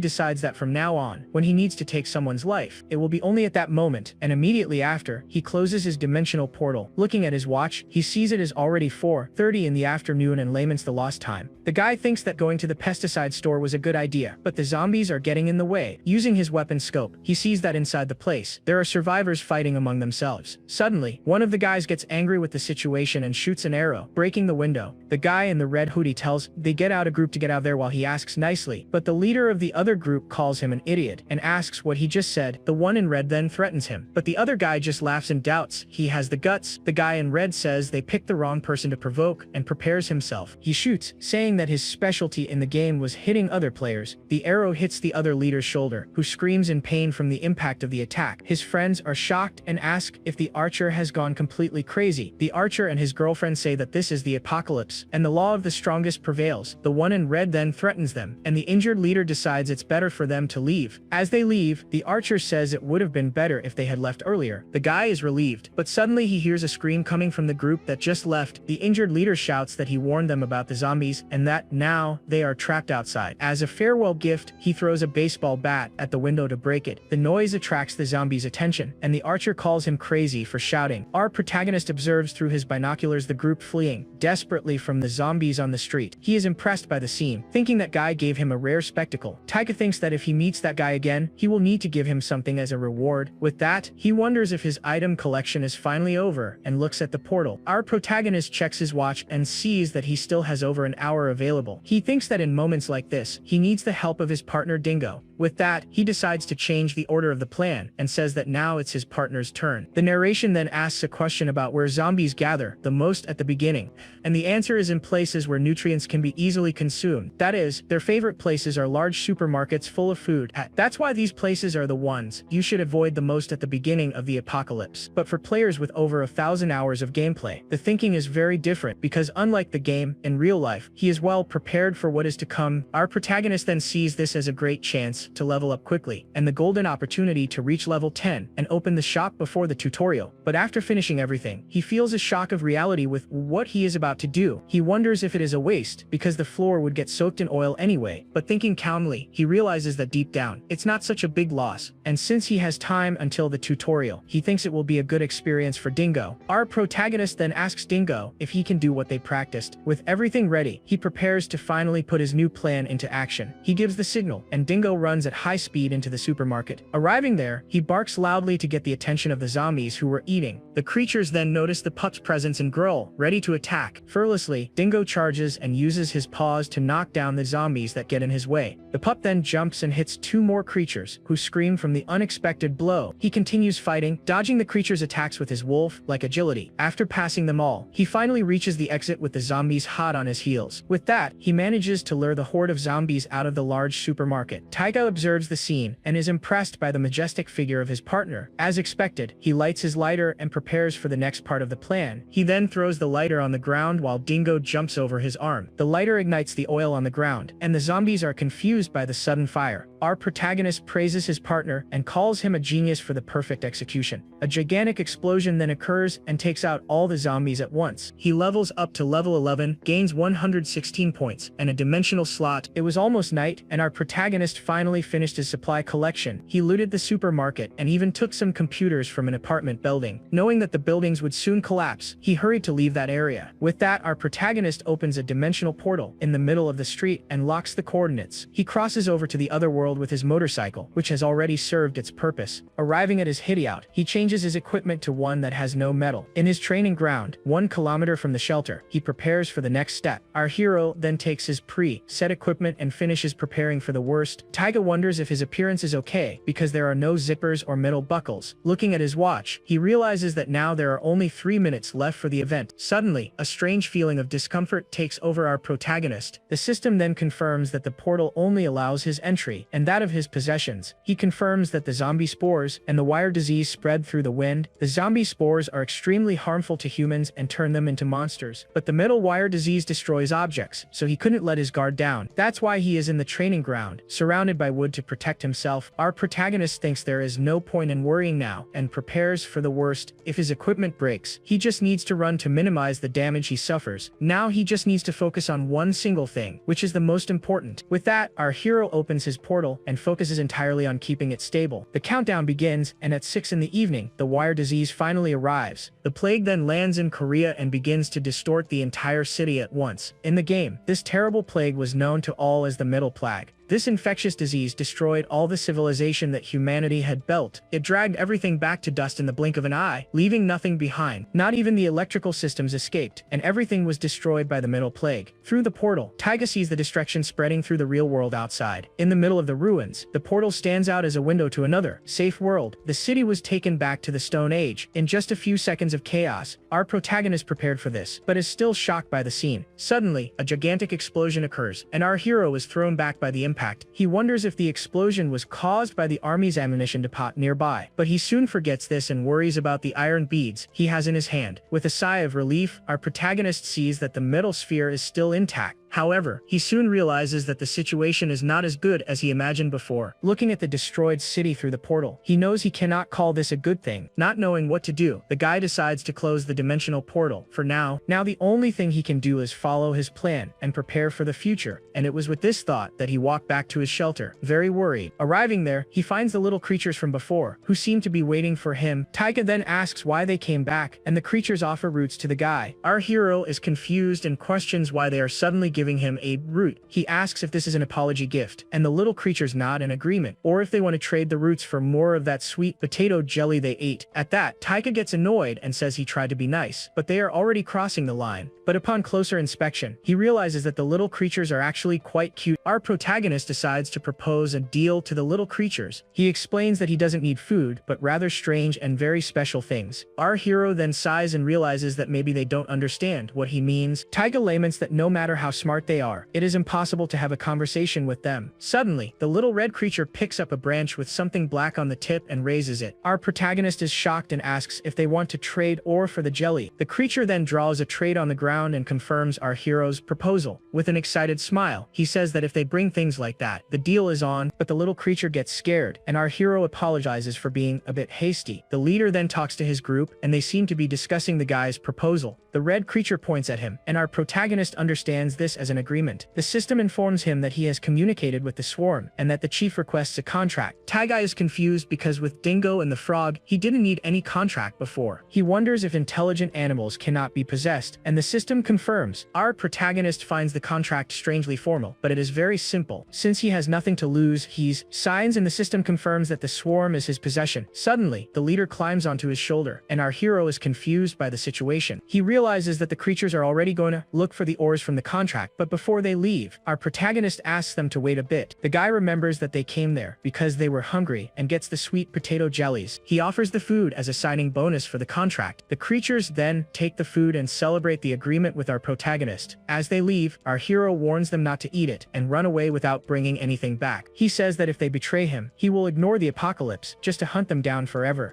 decides that from now on, when he needs to take someone's life, it will be only at that moment, and immediately after, he closes his dimensional portal. Looking at his watch, he sees it is already 4:30 in the afternoon and laments the lost time. The guy thinks that going to the pesticide store was a good idea, but the zombies are getting in the way. Using his weapon scope, he sees that inside the place, there are survivors fighting among themselves. Suddenly, one of the guys gets angry with the situation and shoots an arrow, breaking the window. The guy in the red hoodie tells they get out a group to get out there while he asks nicely, but the leader of the other group calls him an idiot and asks what he just said. The one in red then threatens him, but the other guy just laughs and doubts he has the guts. The guy in red says they picked the wrong person to provoke and prepares himself. He shoots, saying that his specialty in the game was hitting other players. The arrow hits the other leader's shoulder, who screams in pain from the impact of the attack. His friends are shocked and ask if the archer has gone completely crazy. The archer and his girlfriend say that this is the apocalypse, and the law of the strongest prevails. The one in red then threatens them, and the injured leader decides it's better for them to leave. As they leave, the archer says it would have been better if they had left earlier. The guy is relieved, but suddenly he hears a scream coming from the group that just left. The injured leader shouts that he warned them about the zombies, and that now they are trapped outside. As a farewell gift, he throws a baseball bat at the window to break it. The noise attracts the zombies' attention, and the archer calls him crazy for shouting. Our protagonist observes through his binoculars the group fleeing desperately from the zombies on the street. He is impressed by the scene, thinking that guy gave him a rare spectacle. Taiga thinks that if he meets that guy again, he will need to give him something as a reward. With that, he wonders if his item collection is finally over and looks at the portal. Our protagonist checks his watch and sees that he still has over an hour available. He thinks that in moments like this, he needs the help of his partner Dingo. With that, he decides to change the order of the plan and says that now it's his partner's turn. The narration then asks a question about where zombies gather the most at the beginning, and the answer is in places where nutrients can be easily consumed. That is, their favorite places are large supermarkets full of food. That's why these places are the ones you should avoid the most at the beginning of the apocalypse. But for players with over 1,000 hours of gameplay, the thinking is very different because unlike the game, in real life, he is well prepared for what is to come. Our protagonist then sees this as a great chance to level up quickly, and the golden opportunity to reach level 10 and open the shop before the tutorial. But after finishing everything, he feels a shock of reality with what he is about to do. He wonders if it is a waste, because the floor would get soaked in oil anyway, but thinking calmly, he realizes that deep down, it's not such a big loss, and since he has time until the tutorial, he thinks it will be a good experience for Dingo. Our protagonist then asks Dingo if he can do what they practiced. With everything ready, he prepares to finally put his new plan into action. He gives the signal, and Dingo runs at high speed into the supermarket. Arriving there, he barks loudly to get the attention of the zombies who were eating. The creatures then notice the pup's presence and growl, ready to attack. Fearlessly, Dingo charges and uses his paws to knock down the zombies that get in his way. The pup then jumps and hits two more creatures, who scream from the unexpected blow. He continues fighting, dodging the creatures' attacks with his wolf-like agility. After passing them all, he finally reaches the exit with the zombies hot on his heels. With that, he manages to lure the horde of zombies out of the large supermarket. Taiga observes the scene and is impressed by the majestic figure of his partner. As expected, he lights his lighter and prepares for the next part of the plan. He then throws the lighter on the ground while Dingo jumps over his arm. The lighter ignites the oil on the ground, and the zombies are confused by the sudden fire. Our protagonist praises his partner and calls him a genius for the perfect execution. A gigantic explosion then occurs and takes out all the zombies at once. He levels up to level 11, gains 116 points, and a dimensional slot. It was almost night, and our protagonist finally finished his supply collection. He looted the supermarket and even took some computers from an apartment building. Knowing that the buildings would soon collapse, he hurried to leave that area. With that, our protagonist opens a dimensional portal in the middle of the street and locks the coordinates. He crosses over to the other world with his motorcycle, which has already served its purpose. Arriving at his hideout, he changes his equipment to one that has no metal. In his training ground, 1 kilometer from the shelter, he prepares for the next step. Our hero then takes his pre-set equipment and finishes preparing for the worst. Taiga wonders if his appearance is okay because there are no zippers or metal buckles. Looking at his watch, he realizes that now there are only 3 minutes left for the event. Suddenly, a strange feeling of discomfort takes over our protagonist. The system then confirms that the portal only allows his entry and that of his possessions. He confirms that the zombie spores and the wire disease spread through the wind. The zombie spores are extremely harmful to humans and turn them into monsters, but the metal wire disease destroys objects, so he couldn't let his guard down. That's why he is in the training ground, surrounded by wood to protect himself. Our protagonist thinks there is no point in worrying now and prepares for the worst. If his equipment breaks, he just needs to run to minimize the damage he suffers. Now he just needs to focus on one single thing, which is the most important. With that, our hero opens his portal and focuses entirely on keeping it stable. The countdown begins, and at 6 in the evening, the wire disease finally arrives. The plague then lands in Korea and begins to distort the entire city at once. In the game, this terrible plague was known to all as the Metal Plague. This infectious disease destroyed all the civilization that humanity had built. It dragged everything back to dust in the blink of an eye, leaving nothing behind. Not even the electrical systems escaped, and everything was destroyed by the Metal Plague. Through the portal, Taiga sees the destruction spreading through the real world outside. In the middle of the ruins, the portal stands out as a window to another, safe world. The city was taken back to the Stone Age. In just a few seconds of chaos, our protagonist prepared for this, but is still shocked by the scene. Suddenly, a gigantic explosion occurs, and our hero is thrown back by the impact. He wonders if the explosion was caused by the army's ammunition depot nearby, but he soon forgets this and worries about the iron beads he has in his hand. With a sigh of relief, our protagonist sees that the metal sphere is still intact. However, he soon realizes that the situation is not as good as he imagined before. Looking at the destroyed city through the portal, he knows he cannot call this a good thing. Not knowing what to do, the guy decides to close the dimensional portal for now. Now the only thing he can do is follow his plan and prepare for the future, and it was with this thought that he walked back to his shelter, very worried. Arriving there, he finds the little creatures from before, who seem to be waiting for him. Taiga then asks why they came back, and the creatures offer roots to the guy. Our hero is confused and questions why they are suddenly giving giving him a root. He asks if this is an apology gift, and the little creatures nod in agreement, or if they want to trade the roots for more of that sweet potato jelly they ate. At that, Taika gets annoyed and says he tried to be nice, but they are already crossing the line. But upon closer inspection, he realizes that the little creatures are actually quite cute. Our protagonist decides to propose a deal to the little creatures. He explains that he doesn't need food, but rather strange and very special things. Our hero then sighs and realizes that maybe they don't understand what he means. Taika laments that no matter how smart they are, it is impossible to have a conversation with them. Suddenly, the little red creature picks up a branch with something black on the tip and raises it. Our protagonist is shocked and asks if they want to trade ore for the jelly. The creature then draws a trade on the ground and confirms our hero's proposal. With an excited smile, he says that if they bring things like that, the deal is on, but the little creature gets scared, and our hero apologizes for being a bit hasty. The leader then talks to his group, and they seem to be discussing the guy's proposal. The red creature points at him, and our protagonist understands this as an agreement. The system informs him that he has communicated with the swarm, and that the chief requests a contract. Taiga is confused because with Dingo and the frog, he didn't need any contract before. He wonders if intelligent animals cannot be possessed, and the system confirms. Our protagonist finds the contract strangely formal, but it is very simple. Since he has nothing to lose, he signs, and the system confirms that the swarm is his possession. Suddenly, the leader climbs onto his shoulder, and our hero is confused by the situation. He realizes that the creatures are already going to look for the ores from the contract, but before they leave, our protagonist asks them to wait a bit. The guy remembers that they came there because they were hungry and gets the sweet potato jellies. He offers the food as a signing bonus for the contract. The creatures then take the food and celebrate the agreement with our protagonist. As they leave, our hero warns them not to eat it and run away without bringing anything back. He says that if they betray him, he will ignore the apocalypse just to hunt them down forever.